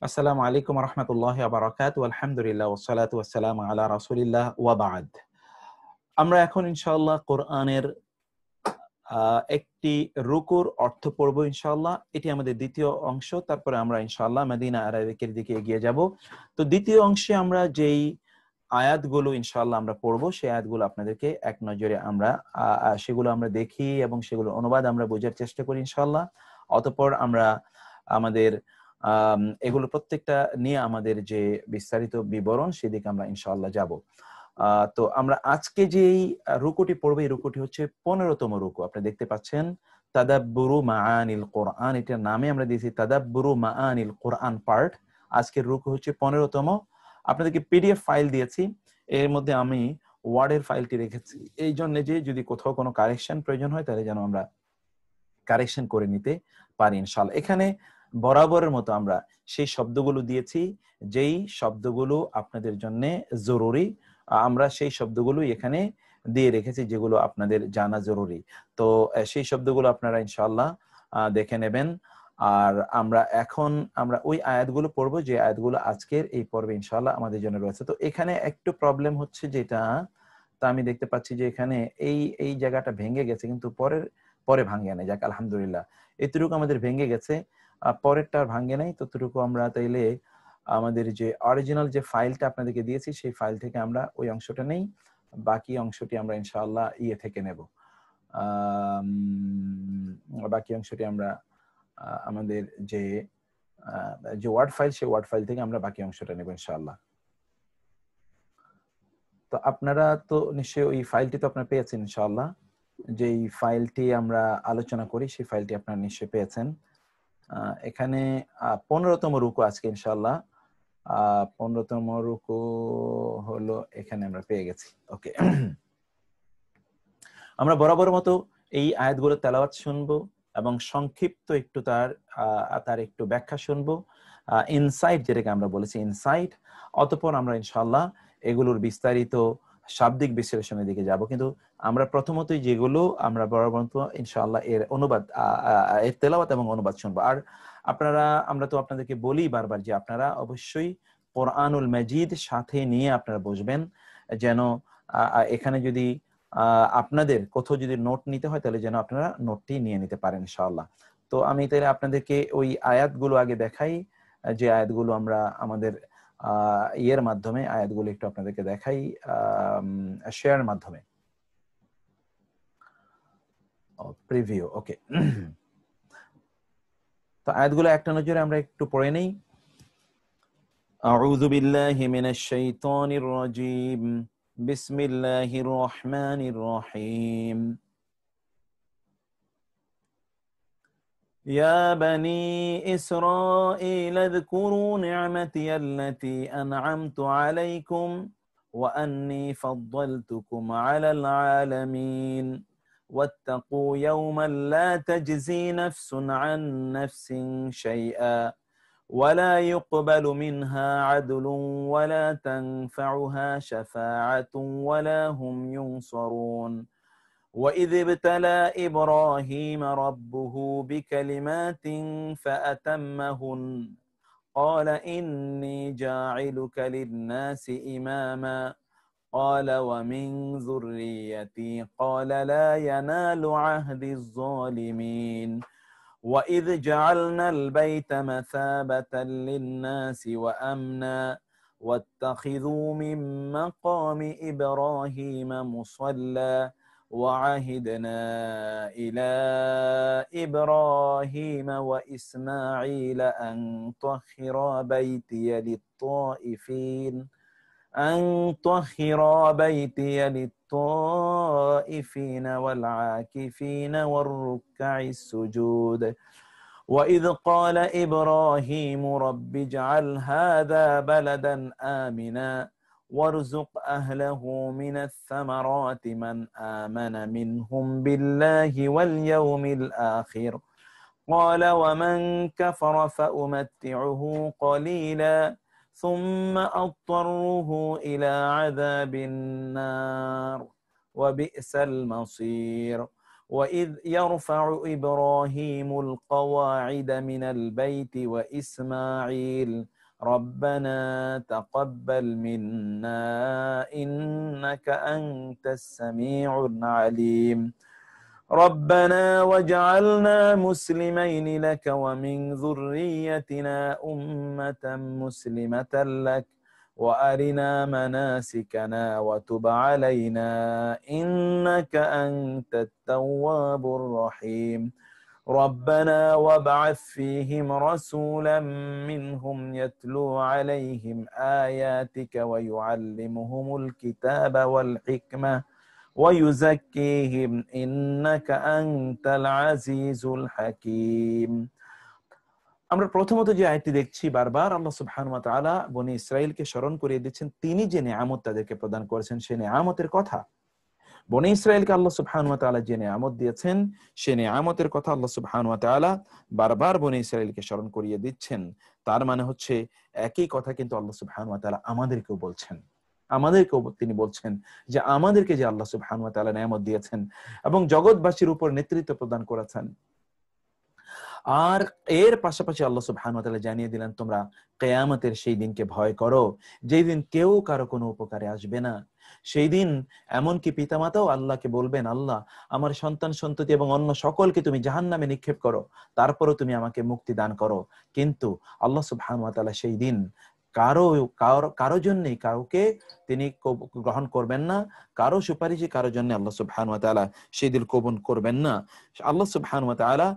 আসসালামু আলাইকুম ওয়া রাহমাতুল্লাহি ওয়া বারাকাতুহু আলহামদুলিল্লাহ ওয়াসসালাতু ওয়াসসালামু আলা রাসূলিল্লাহ ওয়া বা'দ। আমরা এখন ইনশাআল্লাহ কোরআনের একটি রুকুর অর্থ পড়ব ইনশাআল্লাহ। এটি আমাদের দ্বিতীয় অংশ। তারপরে আমরা ইনশাআল্লাহ মদিনা আরাবিকের দিকে এগিয়ে যাব। তো দ্বিতীয় অংশে আমরা যেই আয়াতগুলো ইনশাআল্লাহ আমরা পড়ব সেই আয়াতগুলো আপনাদেরকে এক নজরে আমরা সেগুলো আমরা দেখি এবং সেগুলো অনুবাদ আমরা বোঝার চেষ্টা করি ইনশাআল্লাহ। অতঃপর আমরা আমাদের এগুলো প্রত্যেকটা নিয়ে আমাদের যে বিস্তারিত বিবরণ সেদিকে আমরা ইনশাআল্লাহ যাব। তো আমরা আজকে যেই রুকুটি পড়বো এই রুকুটি হচ্ছে 15তম রুকু। আপনি দেখতে পাচ্ছেন তাদাব্বুরু মাআনিল কোরআন, এটার নামে আমরা দিয়েছি তাদাব্বুরু মাআনিল কোরআন পার্ট। আজকের রুকু হচ্ছে 15তম। আপনাদেরকে পিডিএফ ফাইল দিয়েছি, এর মধ্যে আমি ওয়ার্ডের ফাইলটি রেখেছি এই জন্য যে যদি কোথাও কোনো কারেকশন প্রয়োজন হয় তাহলে যেন আমরা কারেকশন করে নিতে পারি ইনশাআল্লাহ। এখানে বরাবরের মতো আমরা সেই শব্দগুলো দিয়েছি যেই শব্দগুলো আপনাদের জন্য জরুরি। আমরা সেই শব্দগুলো এখানে দিয়ে রেখেছি যেগুলো আপনাদের জানা জরুরি। তো সেই শব্দগুলো আপনারা ইনশাআল্লাহ দেখে নেবেন। আর আমরা ওই আয়াতগুলো পড়বো যে আয়াতগুলো আজকের এই পর্বে ইনশাআল্লাহ আমাদের জন্য রয়েছে। তো এখানে একটু প্রবলেম হচ্ছে যেটা, তা আমি দেখতে পাচ্ছি যে এখানে এই জায়গাটা ভেঙে গেছে কিন্তু পরে ভাঙে নাই। যাক আলহামদুলিল্লাহ, এতটুকু আমাদের ভেঙে গেছে, পরেরটা ভাঙে নাই। ততটুকু আমরা তাইলে আমাদের যে অরিজিনাল যে ফাইলটা আপনাদেরকে দিয়েছি সেই ফাইল থেকে আমরা ওই অংশটা নেই, বাকি অংশটি আমরা ইনশাআল্লাহ থেকে নেব। বাকি অংশটি আমরা আমাদের যে ওয়ার্ড ফাইল সেই ওয়ার্ড ফাইল থেকে আমরা বাকি অংশটা নেব ইনশাআল্লাহ। তো আপনারা তো নিশ্চয়ই ওই ফাইলটি তো আপনারা পেয়েছেন ইনশাআল্লাহ। যেই ফাইলটি আমরা আলোচনা করি সেই ফাইলটি আপনারা নিশ্চয়ই পেয়েছেন। এখানে 15তম রুকু আজকে ইনশাআল্লাহ। 15তম রুকু হলো এখানে আমরা পেয়ে গেছি। ওকে, আমরা বরাবর মতো এই আয়াতগুলো তেলাওয়াত শুনবো এবং সংক্ষিপ্ত একটু তার একটু ব্যাখ্যা শুনবো, ইনসাইট যেটাকে আমরা বলেছি ইনসাইট। অতঃপর আমরা ইনশাআল্লাহ এগুলোর বিস্তারিত শাব্দিক বিশ্লেষণের দিকে যাব। কিন্তু আমরা প্রথমতই যেগুলো আমরা বরাবর ইনশাআল্লাহ এর অনুবাদ এর তেলাওয়াত এবং অনুবাদ শুনবো। আর আমরা তো আপনাদেরকে বলি বারবার যে আপনারা অবশ্যই কোরআনুল মাজিদ সাথে নিয়ে আপনারা বসবেন, যেন এখানে যদি আপনাদের কোথাও যদি নোট নিতে হয় তাহলে যেন আপনারা নোটটি নিয়ে নিতে পারেন ইনশাআল্লাহ। তো আমি তাহলে আপনাদেরকে ওই আয়াতগুলো আগে দেখাই, যে আয়াতগুলো আমরা আমাদের ইয়ের মাধ্যমে আয়াতগুলো একটু আপনাদেরকে দেখাই শেয়ার মাধ্যমে। প্রিভিউ, ওকে। তো আয়াতগুলো একটা নজরে আমরা একটু পড়ে নেই। আউযু বিল্লাহি মিনাশ শাইতানির রাজীম, বিসমিল্লাহির রহমানির রহিম। يا بني إسرائيل اذكروا نعمتي التي أنعمت عليكم وأني فضلتكم على العالمين واتقوا يوما لا تجزي نفس عن نفس شيئا ولا يقبل منها عدل ولا تنفعها شفاعة ولا هم ينصرون وإذ ابتلى إبراهيم ربه بكلمات فأتمهن قال إني جاعلك للناس إماما قال ومن ذريتي قال لا ينال عهد الظالمين وإذ جعلنا البيت مثابة للناس وأمنا واتخذوا من مقام إبراهيم مصلى وعهدنا إلى إبراهيم وإسماعيل أن طهر بيتي للطائفين والعاكفين والركع السجود وإذ قال إبراهيم رب اجعل هذا بلدا آمنا وارزق أهله من الثمرات من آمن منهم بالله واليوم الآخر قال ومن كفر فأمتعه قليلا ثم أضطره إلى عذاب النار وبئس المصير وإذ يرفع إبراهيم القواعد من البيت وإسماعيل ربنا تقبل منا إنك أنت السميع العليم ربنا واجعلنا مسلمين لك ومن ذريتنا أمة مسلمة لك وأرنا مناسكنا وتب علينا إنك أنت التواب الرحيم ربنا وابعث فيهم رسولا منهم يتلو عليهم آياتك ويعلمهم الكتاب والحكمة ويزكيهم إنك أنت العزيز الحكيم আমরা প্রথমত যে আয়াতটি দেখছি বারবার আল্লাহ সুবহানাহু ওয়া তাআলা বনি ইসরাইলকে স্মরণ করিয়ে দিচ্ছেন তিনি যে নিয়ামত তাদেরকে প্রদান করেছেন সেই নিয়ামতের কথা বনি ইসরাইলকে আল্লাহ সুবহানাহু ওয়া তাআলা যে নিয়ামত দিয়েছেন সেই নিয়ামতের কথা আল্লাহ সুবহানাহু ওয়া তাআলা বারবার বনি ইসরাইলকে স্মরণ করিয়ে দিচ্ছেন তার মানে হচ্ছে একই কথা কিন্তু আল্লাহ সুবহানাহু ওয়া তাআলা আমাদেরকেও বলছেন আমাদেরকেও তিনি বলছেন যে আমাদেরকে যে আল্লাহ সুবহানাহু ওয়া তাআলা নিয়ামত দিয়েছেন এবং জগৎবাসীর উপর নেতৃত্ব প্রদান করেছেন আর এর পাশাপাশি আল্লাহ সুবহানাহু ওয়া তাআলা জানিয়ে দিলেন তোমরা কিয়ামতের সেই দিনকে ভয় করো যেই দিন কেউ কারো কোনো উপকারে আসবে না সেই দিন এমনকি পিতামাতাও আল্লাহকে বলবেন আল্লাহ আমার সন্তান সন্ততি এবং অন্য সকলকে তুমি জাহান্নামে নিক্ষেপ করো তারপরও তুমি আমাকে মুক্তি দান করো কিন্তু আল্লাহ সুবহানাহু ওয়া তাআলা সেই দিন কারো জন্য কাউকে তিনি গ্রহণ করবেন না কারো সুপারিশে কারো জন্য আল্লাহ সুবহানাহু ওয়া তাআলা সেই দিন কবুল করবেন না আল্লাহ সুবহানাহু ওয়া তাআলা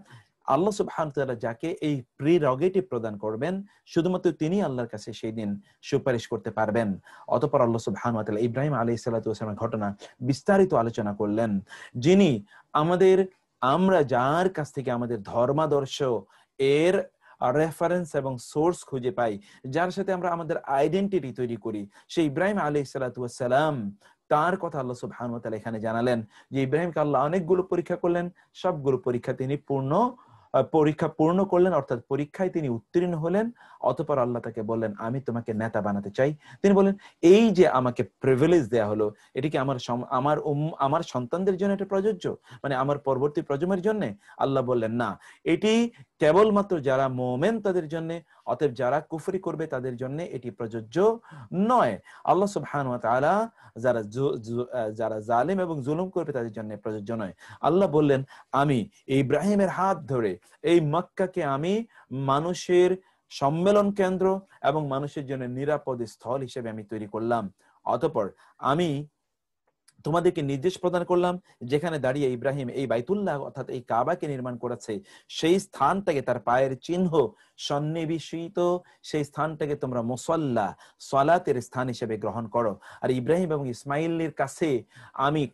যাকে এই প্রিরগেটিভ প্রদান করবেন শুধুমাত্র তিনি আল্লাহর কাছে সেই দিন সুপারিশ করতে পারবেন অতঃপর আল্লাহ সুবহানাহু ওয়া তাআলা ইব্রাহিম আলাইহিস সালাতু ওয়াস সালামের ঘটনা বিস্তারিত আলোচনা করলেন যিনি আমরা যার কাছ থেকে আমাদের ধর্মাদর্শ এর রেফারেন্স এবং সোর্স খুঁজে পাই যার সাথে আমরা আমাদের আইডেন্টিটি তৈরি করি সেই ইব্রাহিম আলাইহিস সালাতু ওয়াস সালাম তার কথা আল্লাহ সুবহানাহু ওয়া তাআলা এখানে জানালেন যে ইব্রাহিমকে আল্লাহ অনেকগুলো পরীক্ষা করলেন সবগুলো পরীক্ষা তিনি পূর্ণ করলেন অর্থাৎ পরীক্ষায় তিনি উত্তীর্ণ হলেন অতঃপর আল্লাহ তাকে বললেন আমি তোমাকে নেতা বানাতে চাই তিনি বলেন এই যে আমাকে প্রিভিলেজ দেয়া হলো এটি কি আমার সন্তানদের জন্য এটা প্রযোজ্য মানে আমার পরবর্তী প্রজন্মের জন্য আল্লাহ বললেন না এটি কেবলমাত্র যারা মুমিন তাদের জন্য অতএব যারা কুফরি করবে তাদের জন্য এটি প্রযোজ্য নয় আল্লাহ সুবহানাহু ওয়া তাআলা যারা জালিম এবং জুলুম করবে তাদের জন্য প্রযোজ্য নয় আল্লাহ বললেন আমি ইব্রাহিমের হাত ধরে এই মক্কাকে আমি মানুষের সম্মেলন কেন্দ্র এবং মানুষের জন্য নিরাপদ স্থল হিসেবে আমি তৈরি করলাম অতঃপর আমি তোমাদেরকে নির্দেশ প্রদান করলাম যেখানে দাঁড়িয়ে ইব্রাহিম এই বাইতুল্লাহ অর্থাৎ এই কাবাকে নির্মাণ করেছে সেই স্থানটাকে তার পায়ের চিহ্ন সন্নিবেশিত সেই স্থানটাকে তোমরা মুসাল্লা সালাতের স্থান হিসেবে গ্রহণ করো আর ইব্রাহিম এবং ইসমাইলের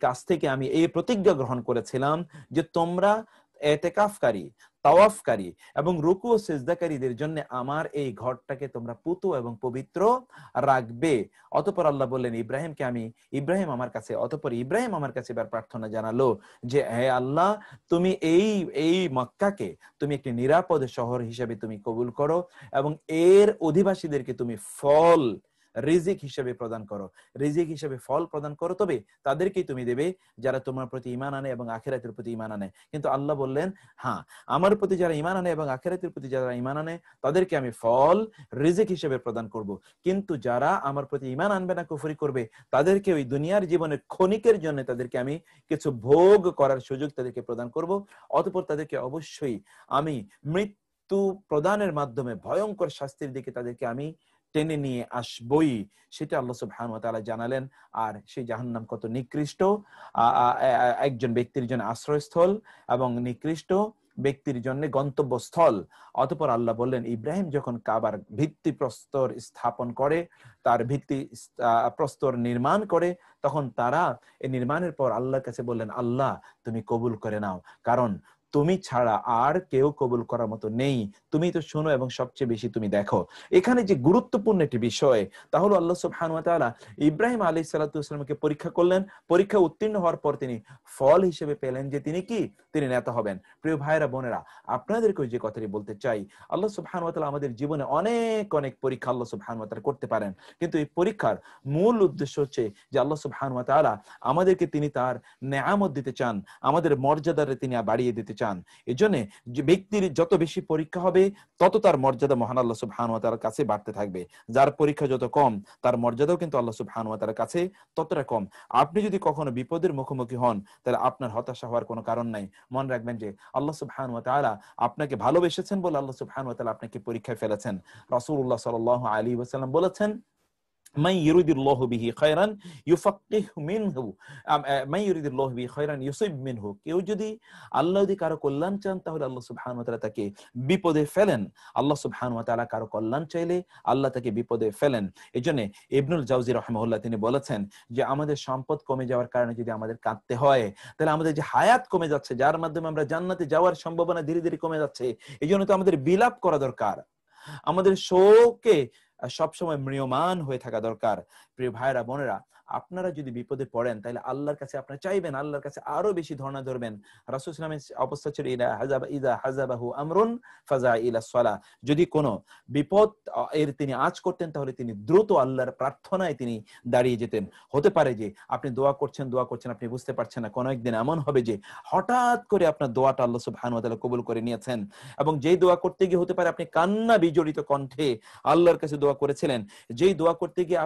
কাছ থেকে আমি এই প্রতিজ্ঞা গ্রহণ করেছিলাম যে তোমরা এতেকাফকারী তাওয়াফকারী এবং রুকু ও সিজদাকারীদের জন্য আমার এই ঘরটাকে তোমরা পুতু এবং পবিত্র রাখবে অতঃপর আল্লাহ বললেন ইব্রাহিম আমার কাছে এবার প্রার্থনা জানালো যে হে আল্লাহ তুমি এই মক্কাকে তুমি একটি নিরাপদ শহর হিসেবে তুমি কবুল করো এবং এর অধিবাসীদেরকে তুমি রিজিক হিসেবে ফল প্রদান করো তবে তাদেরকেই তুমি দেবে যারা তোমার প্রতি ঈমান আনে এবং আখিরাতের প্রতি ঈমান আনে কিন্তু আল্লাহ বললেন হ্যাঁ আমার প্রতি যারা ঈমান আনে এবং আখিরাতের প্রতি যারা ঈমান আনে তাদেরকে আমি ফল রিজিক হিসেবে প্রদান করব কিন্তু যারা আমার প্রতি ঈমান আনবে না কুফরি করবে তাদেরকে ওই দুনিয়ার জীবনের ক্ষণিকের জন্য তাদেরকে আমি কিছু ভোগ করার সুযোগ তাদেরকে প্রদান করব অতঃপর তাদেরকে অবশ্যই আমি মৃত্যু প্রদানের মাধ্যমে ভয়ঙ্কর শাস্তির দিকে তাদেরকে আমি টেনে নিয়ে আসবই সেটা আল্লাহ সুবহানাহু ওয়া তাআলা জানালেন আর সেই জাহান্নাম কত নিকৃষ্ট একজন ব্যক্তির জন্য আশ্রয়স্থল এবং নিকৃষ্ট ব্যক্তির জন্য গন্তব্যস্থল অতঃপর আল্লাহ বললেন ইব্রাহিম যখন কাবার ভিত্তি প্রস্তর স্থাপন করে তার ভিত্তি প্রস্তর নির্মাণ করে তখন তারা এই নির্মাণের পর আল্লাহর কাছে বললেন আল্লাহ তুমি কবুল করে নাও কারণ তুমি ছাড়া আর কেউ কবুল করার মতো নেই, তুমি তো শোনো এবং সবচেয়ে বেশি তুমি দেখো। এখানে যে গুরুত্বপূর্ণ একটি বিষয়, তাহলে আল্লাহ সুবহানাহু ওয়া তাআলা ইব্রাহিম আলাইহিস সালাতু ওয়াস সালামকে পরীক্ষা করলেন। পরীক্ষা উত্তীর্ণ হওয়ার পর তিনি ফল হিসেবে পেলেন যে তিনি কি, তিনি নেতা হবেন। প্রিয় ভাইরা বোনেরা, আপনাদেরকে যে কথাটি বলতে চাই, আল্লাহ সুবহানাহু ওয়া তাআলা আমাদের জীবনে অনেক অনেক পরীক্ষা আল্লাহ সুবহানাহু ওয়া তাআলা করতে পারেন, কিন্তু এই পরীক্ষার মূল উদ্দেশ্য হচ্ছে যে আল্লাহ সুবহানাহু ওয়া তাআলা আমাদেরকে তিনি তার নেয়ামত দিতে চান, আমাদের মর্যাদারে তিনি বাড়িয়ে দিতে চান। এজন্য যে ব্যক্তির যত বেশি পরীক্ষা হবে, তত তার মর্যাদা মহান আল্লাহ সুবহানাহু ওয়া তাআলার কাছে বাড়তে থাকবে। যার পরীক্ষা যত কম, তার মর্যাদাও কিন্তু আল্লাহ সুবহানাহু ওয়া তাআলার কাছে ততটা কম। আপনি যদি কখনো বিপদের মুখোমুখি হন, তাহলে আপনার হতাশা হওয়ার কোনো কারণ নাই। মনে রাখবেন যে আল্লাহ সুবহানাহু ওয়া তাআলা আপনাকে ভালোবেসেছেন বলে আল্লাহ সুবহানাহু ওয়া তাআলা আপনাকে পরীক্ষায় ফেলেছেন। রাসূলুল্লাহ সাল্লাল্লাহু আলাইহি ওয়াসাল্লাম বলেছেন, মান ইউরিদুল্লাহু বিহি খায়রান ইউফাক্কিহু মিনহু, মান ইউরিদুল্লাহু বিহি খায়রান ইউসিব মিনহু। কেউ যদি আল্লাহ যদি কারো কল্যাণ চান, তাহলে আল্লাহ সুবহানাহু ওয়া তাআলা তাকে বিপদে ফেলেন। আল্লাহ সুবহানাহু ওয়া তাআলা কারো কল্যাণ চাইলে আল্লাহ তাকে বিপদে ফেলেন। এজন্য ইবনুল জাওজি রাহিমাহুল্লাহ তিনি বলেছেন যে আমাদের সম্পদ কমে যাওয়ার কারণে যদি আমাদের কাঁদতে হয়, তাহলে আমাদের যে হায়াত কমে যাচ্ছে, যার মাধ্যমে আমরা জান্নাতে যাওয়ার সম্ভাবনা ধীরে ধীরে কমে যাচ্ছে, এই জন্য তো আমাদের বিলাপ করা দরকার, আমাদের শোকে সবসময় ম্রিয়মান হয়ে থাকা দরকার। প্রিয় ভাইরা বোনেরা, আপনারা যদি বিপদে পড়েন, তাহলে আল্লাহর কাছে আপনারা চাইবেন, আল্লাহর কাছে আরো বেশি ধর্ণা ধরবেন। রাসূল সাল্লাল্লাহু আলাইহি ওয়াসাল্লামের অবস্থা ছিল ইদা হাযাবাহু আমরুন ফাজা ইলা সালাহ, যদি কোনো বিপদ এর তিনি আঁচ করতেন, তাহলে তিনি দ্রুত আল্লাহর প্রার্থনায় তিনি দাঁড়িয়ে যেতেন। হতে পারে যে আপনি দোয়া করছেন, আপনি বুঝতে পারছেন না, কোনো একদিন এমন হবে যে হঠাৎ করে আপনার দোয়াটা আল্লাহ সুবহানাহু ওয়া তাআলা কবুল করে নিয়েছেন, এবং যেই দোয়া করতে গিয়ে হতে পারে আপনি কান্না বিজড়িত কণ্ঠে আল্লাহর কাছে দোয়া করেছিলেন, যেই দোয়া করতে গিয়ে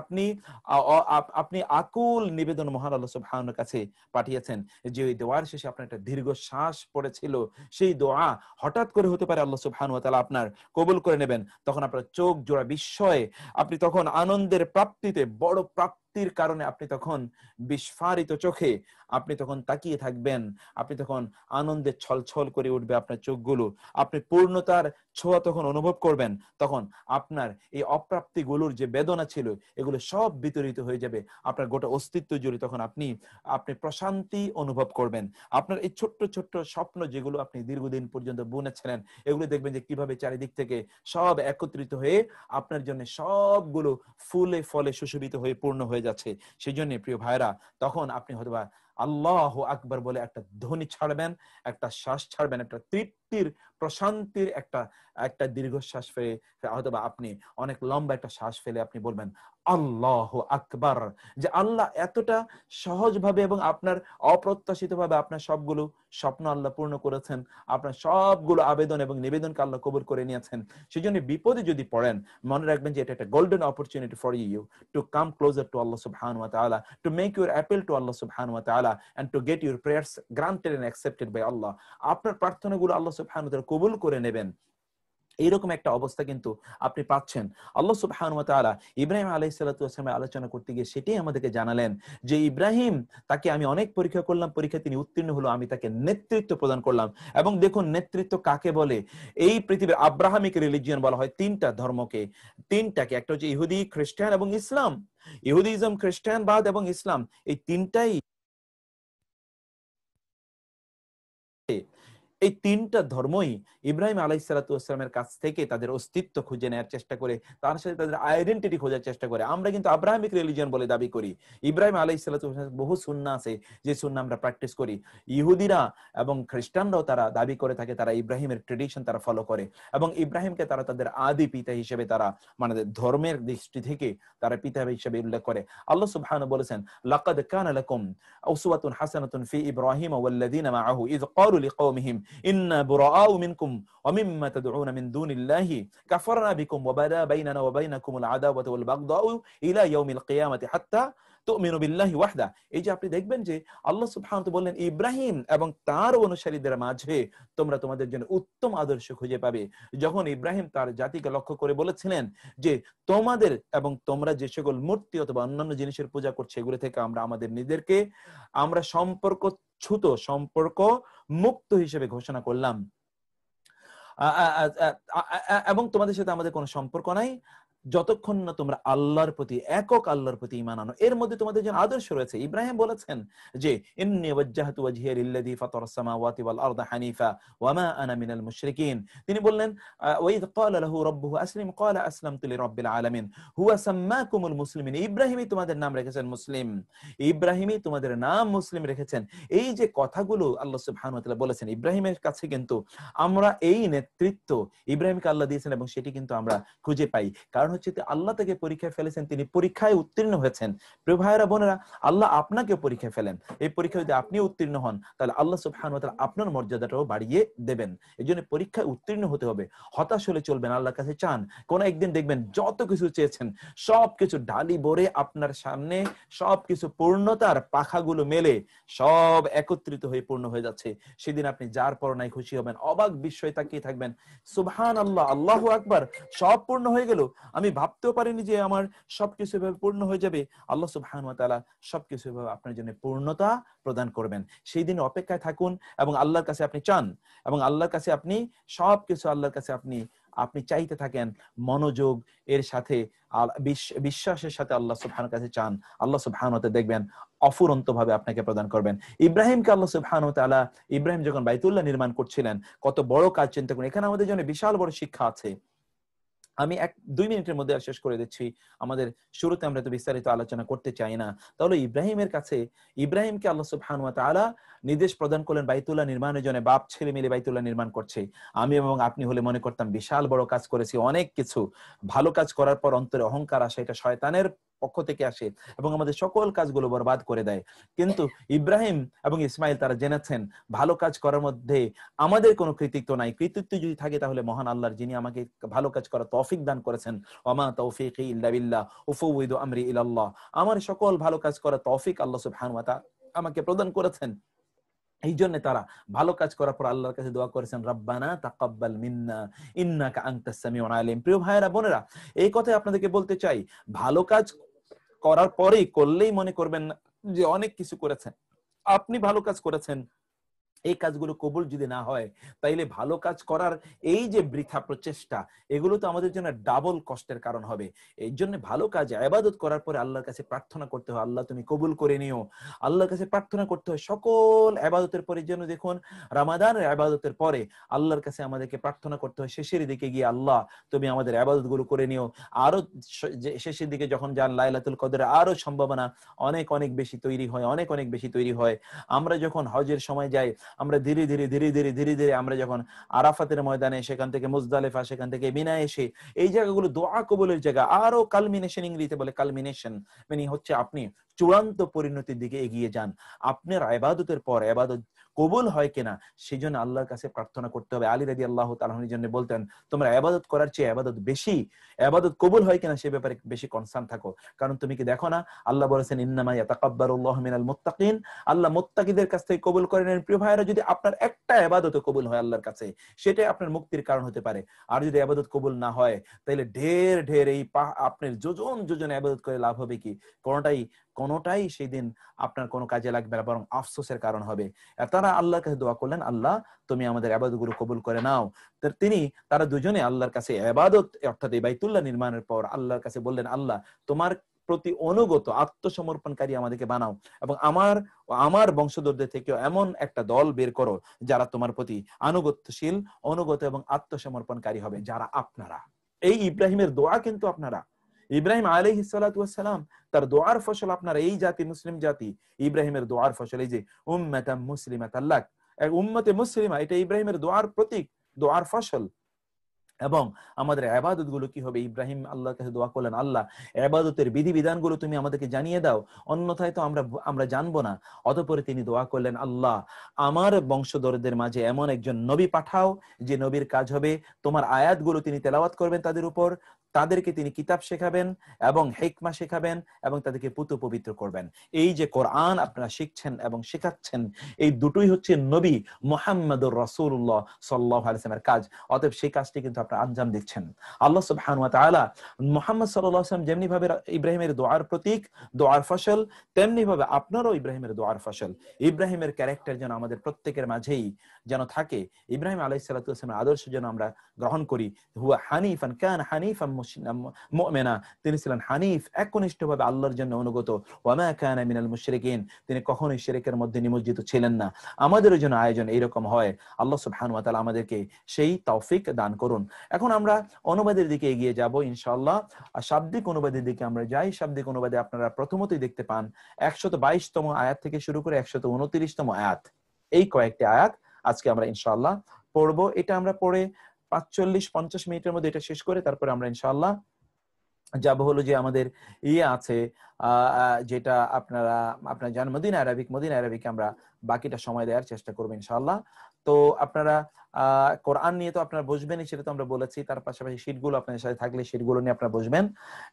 আপনি আকুল নিবেদন মহান আল্লাহ সুবহানাহু ওয়া কাছে পাঠিয়েছেন, যে ওই দোয়ার শেষে আপনার একটা দীর্ঘ শ্বাস পড়েছিল, সেই দোয়া হঠাৎ করে হতে পারে আল্লাহ সুবহানাহু ওয়া তাআলা আপনার কবুল করে নেবেন। তখন আপনার চোখ জোড়া বিস্ময়ে, আপনি তখন আনন্দের প্রাপ্তিতে, বড় প্রাপ্তির কারণে আপনি তখন বিস্ফারিত চোখে আপনি তখন তাকিয়ে থাকবেন, আপনি তখন আনন্দে ছলছল করে উঠবে আপনার চোখগুলো, আপনি পূর্ণতার ছোঁয়া তখন অনুভব করবেন। তখন আপনার এই অপ্রাপ্তিগুলোর যে বেদনা ছিল, এগুলো সব বিতরিত হয়ে যাবে আপনার গোটা অস্তিত্ব জুড়ে। তখন আপনি প্রশান্তি অনুভব করবেন। আপনার এই ছোট্ট ছোট্ট স্বপ্ন যেগুলো আপনি দীর্ঘদিন পর্যন্ত বুনেছিলেন, এগুলো দেখবেন যে কিভাবে চারিদিক থেকে সব একত্রিত হয়ে আপনার জন্য সবগুলো ফুলে ফলে সুশোভিত হয়ে পূর্ণ হয়ে যাচ্ছে। সেই জন্য প্রিয় ভাইরা, তখন আপনি হয়তোবা আল্লাহু আকবার বলে একটা ধ্বনি ছাড়বেন, একটা শ্বাস ছাড়বেন, একটা তৃপ্তির প্রশান্তির একটা একটা দীর্ঘশ্বাস ফেলে, হয়তোবা আপনি অনেক লম্বা একটা শ্বাস ফেলে আপনি বলবেন আল্লাহু আকবার। যে আল্লাহ এতটা সহজভাবে এবং আপনার অপ্রত্যাশিতভাবে আপনার সবগুলো স্বপ্ন আল্লাহ পূর্ণ করেছেন, আপনার সবগুলো আবেদন এবং নিবেদনকে আল্লাহ কবুল করে নিয়েছেন। সেই জন্য বিপদে যদি পড়েন, মনে রাখবেন যে এটা একটা golden opportunity for you to come closer to Allah সুবহানাহু ওয়া তাআলা, to make your appeal to Allah সুবহানাহু ওয়া তাআলা and to get your prayers granted and accepted by Allah. আপনার প্রার্থনাগুলো আল্লাহ সুবহানাহু ওয়া তাআলা কবুল করে নেবেন, এইরকম একটা অবস্থা কিন্তু আপনি পাচ্ছেন। আল্লাহ সুবহানাহু ওয়া তাআলা ইব্রাহিম আলাইহিস সালাতু ওয়াস সালামের আলোচনা করতে গিয়ে সেটাই আমাদেরকে জানালেন যে ইব্রাহিম, তাকে আমি অনেক পরীক্ষা করলাম, পরীক্ষা তিনি উত্তীর্ণ হলো, আমি তাকে নেতৃত্ব প্রদান করলাম। এবং দেখুন নেতৃত্ব কাকে বলে। এই পৃথিবীর আব্রাহামিক রিলিজিয়ন বলা হয় তিনটা ধর্মকে, তিনটাকে, একটা হচ্ছে ইহুদি, খ্রিস্টান এবং ইসলাম। ইহুদিজম, খ্রিস্টানবাদ এবং ইসলাম, এই তিনটাই, এই তিনটা ধর্মই ইব্রাহিম আলাইহিস সালাতু ওয়াস সালামের কাছ থেকে তাদের অস্তিত্ব খুঁজে নেওয়ার চেষ্টা করে, তার সাথে তাদের আইডেন্টিটি খোঁজার চেষ্টা করে। আমরা কিন্তু আব্রাহামিক রিলিজিয়ন বলে দাবি করি। ইব্রাহিম আলাইহিস সালাতু ওয়াস সালামের বহু সুন্নাহ আছে, যে সুন্নাহ আমরা প্র্যাকটিস করি। ইহুদিরা এবং খ্রিস্টানরাও তারা দাবি করে থাকে তারা ইব্রাহিমের ট্রেডিশন তারা ফলো করে, এবং ইব্রাহিমকে তারা তাদের আদি পিতা হিসেবে, তারা মানে ধর্মের দৃষ্টি থেকে তারা পিতা হিসেবে উল্লেখ করে। আল্লাহ সুবহানাহু বলেছেন, লাকাদ কানা লাকুম উসওয়াতুন হাসানাতুন ফি ইব্রাহিম ওয়াল্লাযিনা মাআহু ইয ক্বালু লিকাওমিহিম ইন্না বুরাআউ মিনকুম ওয়া মিম্মা তাদউনা মিন দুনিল্লাহি কাফারনা বিকুম ওয়া বাদা বাইনানা ওয়া বাইনাকুমুল আদাওয়াতু ওয়াল বাগদাউ ইলা ইয়াউমিল কিয়ামাতি হাত্তা তুমিনু বিল্লাহি ওয়াহদা। এই যে আপনি দেখবেন যে আল্লাহ সুবহানাহু ওয়া তাআলা বললেন ইব্রাহিম এবং তার অনুসারীদের মাঝে তোমরা তোমাদের জন্য উত্তম আদর্শ খুঁজে পাবে। যখন ইব্রাহিম তার জাতিকে লক্ষ্য করে বলেছিলেন যে তোমাদের এবং তোমরা যে সকল মূর্তি অথবা অন্যান্য জিনিসের পূজা করছে, এগুলো থেকে আমরা আমাদের নিজেদেরকে আমরা সম্পর্ক মুক্ত হিসেবে ঘোষণা করলাম। এবং তোমাদের সাথে আমাদের কোনো সম্পর্ক নাই যতক্ষণ না তোমরা আল্লাহর প্রতি, একক আল্লাহর প্রতি ঈমান আনো। এর মধ্যে তোমাদের জন্য আদর্শ রয়েছে। ইব্রাহিম বলেছেন যে ইন্নী ওয়াজ্জাহতু ওয়াজহিয়া লিল্লাযী ফাতারাস সামাওয়াতি ওয়াল আরদা হানিফা ওয়া মা আনা মিনাল মুশরিকিন। তিনি বললেন ওয়া ইয ক্বালা লাহু রাব্বুহু আসলিম ক্বালা আসলামতু লিরাব্বিল আলামিন হুয়া সাম্মাকুমুল মুসলিমিন। ইব্রাহিমই তোমাদের নাম রেখেছেন মুসলিম, ইব্রাহিমই তোমাদের নাম মুসলিম রেখেছেন। এই যে কথাগুলো আল্লাহ সুবহানাহু ওয়া তাআলা বলেছেন, ইব্রাহিমের কাছে কিন্তু আমরা এই নেতৃত্ব ইব্রাহিমকে আল্লাহ দিয়েছেন এবং সেটি কিন্তু আমরা খুঁজে পাই। কারণ হচ্ছে আল্লাহ তাকে পরীক্ষায় ফেলেছেন, তিনি পরীক্ষায় উত্তীর্ণ হয়েছেন। প্রিয় ভাইয়েরা বোনেরা, আল্লাহ আপনাকে পরীক্ষায় ফেলেন, এই পরীক্ষায় যদি আপনি উত্তীর্ণ হন তাহলে আল্লাহ সুবহানাহু ওয়া তাআলা আপনার মর্যাদাটাও বাড়িয়ে দেবেন। এই জন্য পরীক্ষায় উত্তীর্ণ হতে হবে, হতাশ হলে চলবে না। আল্লাহর কাছে চান, কোন একদিন দেখবেন যত কিছু চেয়েছেন সবকিছু ঢালি ভরে আপনার সামনে, সবকিছু পূর্ণতার পাখাগুলো মেলে সব একত্রিত হয়ে পূর্ণ হয়ে যাচ্ছে। সেদিন আপনি যার পর নাই খুশি হবেন, অবাক বিস্ময়ে তাকিয়ে থাকবেন, সুবহানাল্লাহ, আল্লাহু আকবার, সব পূর্ণ হয়ে গেল। আমি ভাবতেও পারিনি যে আমার সবকিছু এভাবে পূর্ণ হয়ে যাবে। আল্লাহ সুবহানাহু ওয়া তাআলা সবকিছু এভাবে আপনার জন্য পূর্ণতা প্রদান করবেন। সেই দিন অপেক্ষায় থাকুন এবং আল্লাহর কাছে আপনি চান এবং আল্লাহর কাছে আপনি সবকিছু আল্লাহর কাছে আপনি চাইতে থাকেন মনোযোগ এর সাথে, বিশ্বাসের সাথে আল্লাহ সুবহানাহু ওয়া তাআলার কাছে চান। আল্লাহ সুবহানাহু ওয়া তাআলা দেখবেন অফুরন্ত ভাবে আপনাকে প্রদান করবেন। ইব্রাহিমকে আল্লাহ সুবহানাহু ওয়া তাআলা, ইব্রাহিম যখন বাইতুল্লাহ নির্মাণ করছিলেন, কত বড় কাজ চিন্তা করুন। এখানে আমাদের জন্য বিশাল বড় শিক্ষা আছে। আমি 1-2 মিনিটের মধ্যে শেষ করে দিচ্ছি, আমাদের শুরুতে আমরা তো বিস্তারিত আলোচনা করতে চাই না। তাহলে ইব্রাহিমকে আল্লাহ সুবহানাহু ওয়া তাআলা নির্দেশ প্রদান করলেন বাইতুল্লাহ নির্মাণের জন্য। বাপ ছেলে মিলে বাইতুল্লাহ নির্মাণ করছে। আমি এবং আপনি হলে মনে করতাম বিশাল বড় কাজ করেছি, অনেক কিছু। ভালো কাজ করার পর অন্তরে অহংকার আসে, এটা শয়তানের পক্ষ থেকে আসে এবং আমাদের সকল কাজগুলো বরবাদ করে দেয়। কিন্তু ইব্রাহিম এবং ইসমাইল তারা জেনেছেন ভালো কাজ করার মধ্যে আমাদের কোনো কৃতিত্ব নাই। কৃতিত্ব যদি থাকে তাহলে মহান আল্লাহর, যিনি আমাকে ভালো কাজ করার তৌফিক দান করেছেন, ওয়ামা তাওফীকি ইল্লা বিল্লাহ উফউযু আমরি ইলাল্লাহ, আমার সকল ভালো কাজ করার তৌফিক আল্লাহ সুবহানাহু ওয়া তাআলা আমাকে প্রদান করেছেন। এই জন্য তারা ভালো কাজ করার পর আল্লাহর কাছে দোয়া করেছেন, রব্বানা তাকাব্বাল মিন্না ইন্নাকা আনতাস সামিউল আলিম। প্রিয় ভাইয়েরা বোনেরা, এই কথাই আপনাদেরকে বলতে চাই, ভালো কাজ করার পরেই করলেই মনে করবেন না যে অনেক কিছু করেছেন। আপনি ভালো কাজ করেছেন, এই কাজগুলো কবুল যদি না হয় তাইলে ভালো কাজ করার এই যে বৃথা প্রচেষ্টা, এগুলো তো আমাদের জন্য ডাবল কষ্টের কারণ হবে। এই জন্য ভালো কাজ ইবাদত করার পরে আল্লাহর কাছে প্রার্থনা করতে হয়, আল্লাহ তুমি কবুল করে নিও। আল্লাহর কাছে প্রার্থনা করতে হয় সকল ইবাদতের পরে। যেন দেখুন রমাদানের ইবাদতের পরে আল্লাহর কাছে আমাদেরকে প্রার্থনা করতে হয় শেষের দিকে গিয়ে, আল্লাহ তুমি আমাদের ইবাদতগুলো করে নিও। আরো শেষের দিকে যখন যান লাইলাতুল কদরের আরো সম্ভাবনা অনেক অনেক বেশি তৈরি হয়, অনেক অনেক বেশি তৈরি হয়। আমরা যখন হজের সময় যাই, আমরা ধীরে ধীরে আমরা যখন আরাফাতের ময়দানে, সেখান থেকে মুজদালিফা, সেখান থেকে মিনা এসে এই জায়গাগুলো দোয়া কবুলের জায়গা, আরো কালমিনেশন, ইংরেজিতে বলে কালমিনেশন, মানে হচ্ছে আপনি চূড়ান্ত পরিণতির দিকে এগিয়ে যান। আপনার ইবাদতের পর ইবাদত কবুল হয় কিনা সেই জন্য আল্লাহর কাছে প্রার্থনা করতে হবে। আলী রাদিয়াল্লাহু তাআলা আনহুর জন্য বলতেন, তোমরা ইবাদত করার চেয়ে ইবাদত বেশি, ইবাদত কবুল হয় কিনা সে ব্যাপারে বেশি কনসার্ন থাকো। কারণ তুমি কি দেখো না, আল্লাহ বলেছেন ইন্নামা ইয়াতাকাব্বালুল্লাহু মিনাল মুত্তাকিন, আল্লাহ মুত্তাকিদের কাছ থেকে কবুল করেন। প্রিয় ভাইরা, যদি আপনার একটা ইবাদত কবুল হয় আল্লাহর কাছে, সেটাই আপনার মুক্তির কারণ হতে পারে। আর যদি ইবাদত কবুল না হয় তাহলে ঢের এই আপনার যোজন ইবাদত করে লাভ হবে কি? কোনোটাই সেই দিন আপনার কোনো কাজে লাগবে না, বরং আফসোসের কারণ হবে। তারা আল্লাহর কাছে দোয়া করলেন, আল্লাহ তুমি আমাদের ইবাদতগুলো কবুল করে নাও। তারা দুজনে আল্লাহর কাছে ইবাদত, অর্থাৎ এই বাইতুল্লাহ নির্মাণের পর আল্লাহর কাছে বললেন, আল্লাহ তোমার প্রতি অনুগত আত্মসমর্পণকারী আমাদেরকে বানাও এবং আমার বংশধরদের থেকেও এমন একটা দল বের করো যারা তোমার প্রতি আনুগত্যশীল, অনুগত এবং আত্মসমর্পণকারী হবে, যারা আপনারা। এই ইব্রাহিমের দোয়া কিন্তু আপনারা, ইব্রাহিম আলাইহিস সালাতু ওয়াস সালাম, তার দোয়ার ফসল আপনারা, এই জাতি, মুসলিম জাতি। ইব্রাহিমের দোয়ার ফসল এই যে উম্মাতাম মুসলিমাতাল লাক, এক উম্মতে মুসলিমা, এটা ইব্রাহিমের দোয়ার প্রতীক, দোয়ার ফসল। এবং আমাদের ইবাদত গুলো কি হবে? ইব্রাহিম আল্লাহর কাছে দোয়া করলেন, আল্লাহ ইবাদতের বিধিবিধানগুলো তুমি আমাদেরকে জানিয়ে দাও, অন্যথায় তো আমরা জানবো না। অতঃপর তিনি দোয়া করলেন, আল্লাহ আমার বংশধরদের মাঝে এমন একজন নবী পাঠাও যে নবীর কাজ হবে তোমার আয়াতগুলো তিনি তেলাওয়াত করবেন তাদের উপর, তাদেরকে তিনি কিতাব শেখাবেন এবং হিকমা শেখাবেন এবং তাদেরকে পুত পবিত্র করবেন। এই যে কোরআন আপনারা শিখছেন এবং শেখাচ্ছেন, এই দুটোই হচ্ছে নবী মুহাম্মদুর রাসূলুল্লাহ সাল্লাল্লাহু আলাইহি ওয়াসাল্লামের কাজ। অতএব সেই কাজটি কিন্তু আপনারা আঞ্জাম দিচ্ছেন। আল্লাহ সুবহানাহু ওয়া তাআলা মুহাম্মদ সাল্লাল্লাহু আলাইহি ওয়াসাল্লাম যেমনি ভাবে ইব্রাহিমের দোয়ার প্রতীক, দোয়ার ফসল, তেমনি ভাবে আপনারও ইব্রাহিমের দোয়ার ফসল। ইব্রাহিমের ক্যারেক্টার যেন আমাদের প্রত্যেকের মাঝেই যেন থাকে, ইব্রাহিম আলাইহিস সালাতু ওয়াস সালামের আদর্শ যেন আমরা গ্রহণ করি। হুয়া হানিফান কান হানিফান মুমিনা, তিনি ছিলেন হানিফ, একনিষ্ঠভাবে আল্লাহর জন্য অনুগত। ওয়া মা কানা মিনাল মুশরিকিন, তিনি কখনোই শিরকের মধ্যে নিমজ্জিত ছিলেন না। আমাদেরও যেন আয়োজন এইরকম হয়। আল্লাহ সুবহানাহু ওয়া তাআলা আমাদেরকে সেই তৌফিক দান করুন। এখন আমরা অনুবাদের দিকে এগিয়ে যাব ইনশাআল্লাহ। আর শাব্দিক অনুবাদের দিকে আমরা যাই। শাব্দিক অনুবাদে আপনারা প্রথমতই দেখতে পান 122তম আয়াত থেকে শুরু করে 129তম আয়াত, এই কয়েকটি আয়াত আজকে আমরা ইনশাআল্লাহ পড়বো। এটা আমরা পড়ে 45-50 মিনিটের মধ্যে এটা শেষ করে তারপরে আমরা ইনশাআল্লাহ যাব হলো যে আমাদের আছে যেটা আপনারা জানেন মদিনা আরাবিক আমরা বাকিটা সময় দেওয়ার চেষ্টা করবো ইনশাআল্লাহ। তো আপনারা কোরআন নিয়ে তো আপনারা বসবেনই, সেটা তো আমরা বলেছি। তার পাশাপাশি শীটগুলো আপনাদের সাথে থাকলে শীটগুলো নিয়ে আপনারা বসবেন।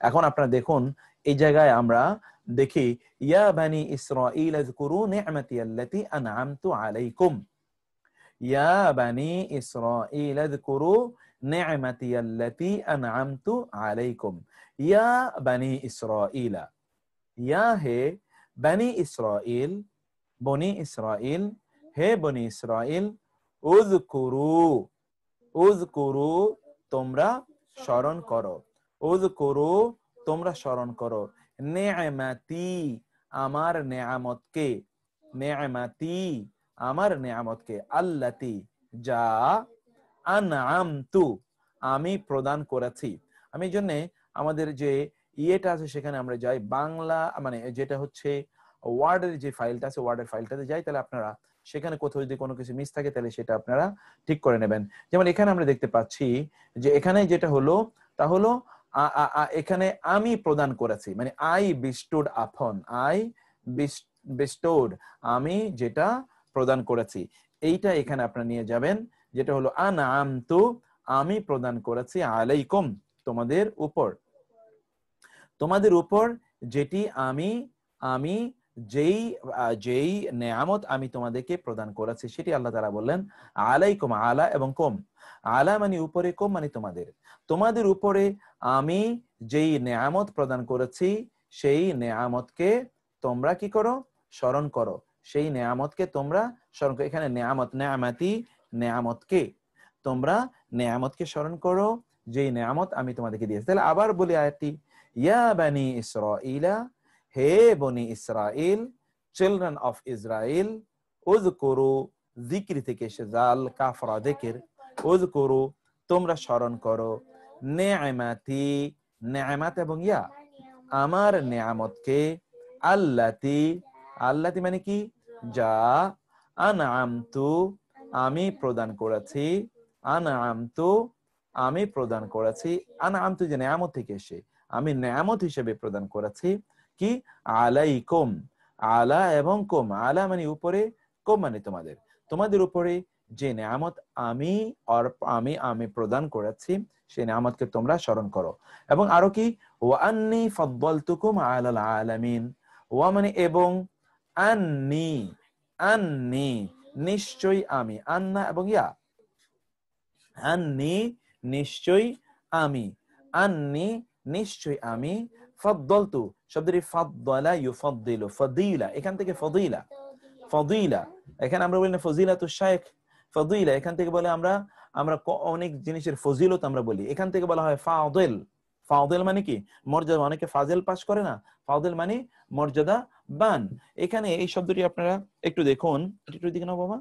এখন আপনারা দেখুন এই জায়গায় আমরা দেখি ইয়া বানি ইসরাঈল আযকুরু নি'মাতি আল্লাতী আন'আমতু আলাইকুম, ইয়া বানি ইসরাঈল আযকুরু নি'মাতি আল্লাতী আন'আমতু আলাইকুম। ইয়া বানি ইসরাঈল, ইয়া হে বানি ইসরাঈল, বনি ইসরাঈল, হে বনি ইসরাঈল, উযকুরু, উযকুরু তোমরা স্মরণ করো, উযকুরু তোমরা স্মরণ করো, নি'মাতি আমার নেয়ামতকে, নি'মাতি আমার নেয়ামতকে, আল্লাতি যা, আন'আমতু আমি প্রদান করেছি। আমি জন্য আমাদের যে ইয়েটা আছে সেখানে আমরা যাই, বাংলা মানে যেটা হচ্ছে ওয়ার্ডের যে ফাইলটা আছে, ওয়ার্ডের ফাইলটাতে যাই, তাহলে আপনারা সেখানে কোথাও যদি কোনো কিছু মিস থাকে তাহলে সেটা আপনারা ঠিক করে নেবেন। যেমন এখানে আমরা দেখতে পাচ্ছি যে এখানে যেটা হলো তা হলো এখানে আমি প্রদান করেছি, মানে আই বিস্টুড আপন, আই বিস্টুড আমি যেটা প্রদান করেছি, এইটা এখানে আপনারা নিয়ে যাবেন, যেটা হলো আন'আমতু আমি প্রদান করেছি, আলাইকুম তোমাদের উপর, তোমাদের উপর যেটি আমি যেই নেয়ামত আমি তোমাদেরকে প্রদান করেছি সেটি আল্লাহ তাআলা বললেন আলাইকুম, আলা এবং কুম, আলা মানে উপরে, কুম মানে তোমাদের, তোমাদের উপরে আমি যেই নেয়ামত প্রদান করেছি সেই নেয়ামতকে তোমরা কি করো, স্মরণ করো, সেই নেয়ামতকে তোমরা স্মরণ করো। এখানে নেয়ামত, নেয়ামাতি নেয়ামতকে, তোমরা নেয়ামতকে স্মরণ করো যেই নেয়ামত আমি তোমাদেরকে দিয়েছি। তাহলে আবার বলি আয়াতটি, ইয়া বানি ইসরাঈলা, হে বনি ইসরাইল, চিলড্রেন অফ ইসরাইল, উযকুরু যিকরি থেকে এসে জাল কাফরা যিকির, উযকুরু তোমরা স্মরণ করো, নি'মাতি নেয়ামত এবং ইয়া আমার নেয়ামতকে, আল্লাতি আল্লাতি মানে কি যা, আন'আমতু আমি প্রদান করেছি, আন'আমতু আমি প্রদান করেছি, আন'আমতু যে নেয়ামত থেকে এসে আমি নেয়ামত হিসেবে প্রদান করেছি কি, আলাইকুম, আলা এবং কুম, আলা মানে উপরে, কুম মানে তোমাদের, তোমাদের উপরে যে নেয়ামত আমি প্রদান করেছি সেই নেয়ামতকে তোমরা স্মরণ করো। এবং আরো কি, ওয়া আন্নী ফাদ্দালতুকুম আলাল আলামিন, ওয়া মানে এবং, আন্নী আন্নী নিশ্চয়ই আমি, আন্না এবং ইয়া, আন্নী নিশ্চয়ই আমি, আন্নী নিশ্চয়ই আমি, ফাদ্দালতু শব্দটি ফাদ্দালা ইউফাদ্দিলু, ফাদিলা এখান থেকে ফাদিলা, ফাদিলা এখানে আমরা বলি না ফজিলাতুশ শাইখ, ফাদিলা এখান থেকে বলে আমরা অনেক জিনিসের ফজিলত আমরা বলি, এখান থেকে বলা হয় ফাদিল। ফাদিল মানে কি মর্যাদা, অনেকে ফাজিল পাস করে না, ফাদিল মানে মর্যাদা বান। এখানে এই শব্দটি আপনারা একটু দেখুন, একটু দিকে নাও বাবা,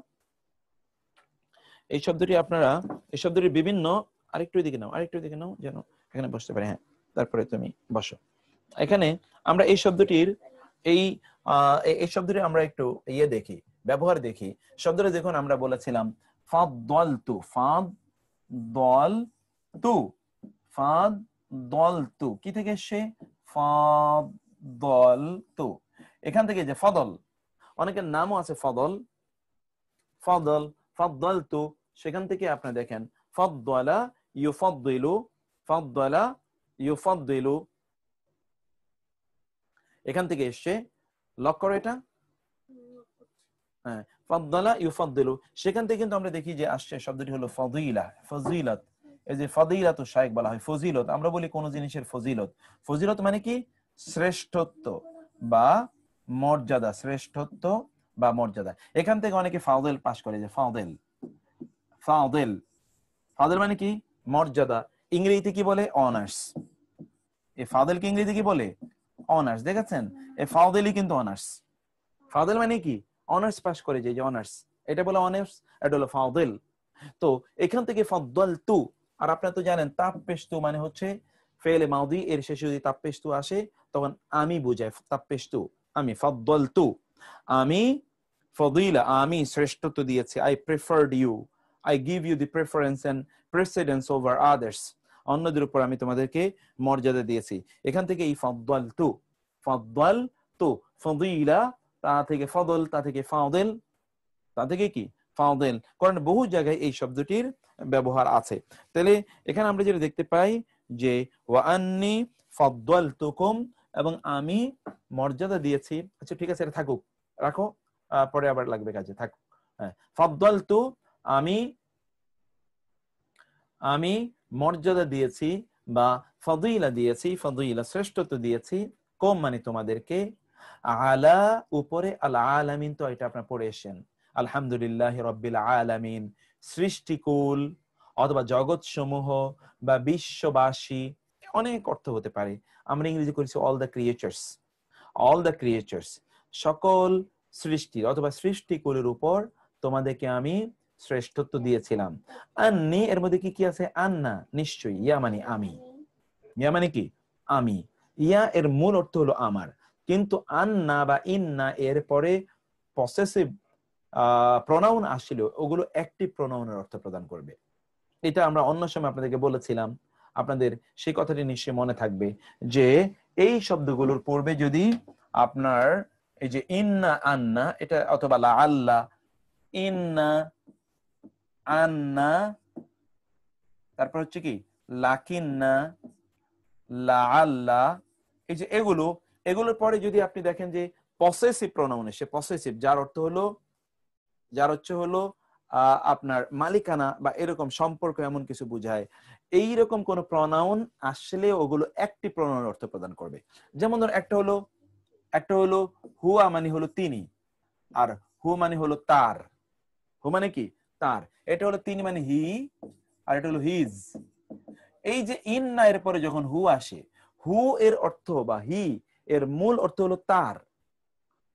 এই শব্দটি বিভিন্ন, আরেকটু দিকে নাও যেন এখানে বসতে পারে, হ্যাঁ তারপরে তুমি বসো। এখানে আমরা এই শব্দটির এই শব্দটি আমরা একটু দেখি, ব্যবহার দেখি। শব্দটা দেখুন, আমরা বলেছিলাম ফাদ্দালতু, ফাদ্দালতু কি থেকে এসে, ফাদ্দালতু এখান থেকে, যে ফদল, অনেকের নামও আছে ফদল, ফাদ্দালতু সেখান থেকে আপনি দেখেন ফাদ্দালা ইউফাদ্দিলু, ফাদ্দালা ইউফাদ্দিলু, এখান থেকে এসছে, লক করো এটা। হ্যাঁ, ফাদ্দালা ইউফাদ্দিলু, সেখান থেকে কিন্তু আমরা দেখি যে আসছে শব্দটি হলো ফাদিলা, ফজিলত। এই যে ফাদিলাতু শাইখ বলা হয়, ফজিলত। আমরা বলি কোন জিনিসের ফজিলত, ফজিলত মানে কি শ্রেষ্ঠত্ব বা মর্যাদা, শ্রেষ্ঠত্ব বা মর্যাদা। এখান থেকে অনেকে ফাদেল পাস করে, যে ফাদেল, ফাদেল, ফাদেল মানে কি মর্যাদা। ইংরেজিতে কি বলে অনার্স। এই ফাদেলকে ইংরেজিতে কি বলে অনার্স। দেখেছেন, এই ফাদেলই কিন্তু অনার্স। ফাদেল মানে কি অনার্স পাস করে, যে অনার্স, এটা বলে অনার্স, এটা হলো ফাদেল। তো এখান থেকে ফাদ্দালতু, আর আপনারা তো জানেন তাপ্পেস্তু মানে হচ্ছে ফেলে মাউদি, এর শেষে যদি তাপ্পেস্তু আসে তখন আমি বোঝায় তাপ্পেস্তু, আমি। ফাদ্দালতু আমি, ফদিলা আমি শ্রেষ্ঠত্ব দিয়েছি, I preferred you, I give you the preference and precedence over others, অন্যদের উপর আমি তোমাদেরকে মর্যাদা দিয়েছি। এখান থেকে এই ফাদ্দালতু, ফাদ্দালতু, ফদিলা, তা থেকে ফদল, তা থেকে ফাদেল, তা থেকে কি ফাদেল। কারণ বহু জায়গায় এই শব্দটির ব্যবহার আছে। তাহলে এখানে আমরা যেটা দেখতে পাই যে ওয়া আন্নি ফাদ্দালতুকুম, এবং আমি মর্যাদা দিয়েছি। আচ্ছা ঠিক আছে, এটা থাকুক, রাখো, পরে আবার লাগবে কাজে, থাকুক। হ্যাঁ, ফাদ্দালতু আমি, আমি মর্যাদা দিয়েছি বা ফাদিলা দিয়েছি, ফাদিলা শ্রেষ্ঠত্ব দিয়েছি, কম মানে তোমাদেরকে, আলা উপরে, আল আলামিন, তো এটা আপনারা পড়ে এসেছেন, আলহামদুলিল্লাহ রাব্বিল আলামিন, সৃষ্টিকুল অথবা জগৎ সমূহ বা বিশ্ববাসী, অনেক অর্থ হতে পারে। আমরা ইংরেজি করেছি all the creatures, all the creatures, সকল সৃষ্টি অথবা সৃষ্টিকুলের উপর তোমাদেরকে আমি শ্রেষ্ঠত্ব দিয়েছিলাম। আন্নি এর মধ্যে কি কি আছে, আন্না নিশ্চয়ই, ইয়া মানে আমি, ইয়া মানে কি আমি, ইয়া এর মূল অর্থ হলো আমার, কিন্তু আন্না বা ইন্না এর পরে পসেসিভ প্রোনাউন আসলে ওগুলো অ্যাকটিভ প্রোনাউনের অর্থ প্রদান করবে। এটা আমরা অন্য সময় আপনাদেরকে বলেছিলাম, আপনাদের সেই কথাটি নিশ্চয়ই মনে থাকবে যে এই শব্দগুলোর পূর্বে যদি আপনার এই যে ইন্না আন্না এটা, অথবা লা আল্লাহ, ইন্না আন্না, তারপর হচ্ছে কি লাকিন্না, লা আল্লাহ, এই যে এগুলোর পরে যদি আপনি দেখেন যে পসেসিভ প্রোনাউন এসে, পসেসিভ যার অর্থ হলো, যার হচ্ছে হলো আপনার মালিকানা বা এরকম সম্পর্ক এমন কিছু বোঝায়, এইরকম কোন প্রোনাউন আসলে ওগুলো একটি প্রোনাউন অর্থ প্রদান করবে। যেমন ধর একটা হলো হুয়া মানে হলো তিনি, আর হু মানে হলো তার, হু মানে কি তার, এটা হলো তিনি মানে হি, আর এটা হলো হিজ। এই যে ইন্না এর পরে যখন হু আসে, হু এর অর্থ বা হি এর মূল অর্থ হলো তার,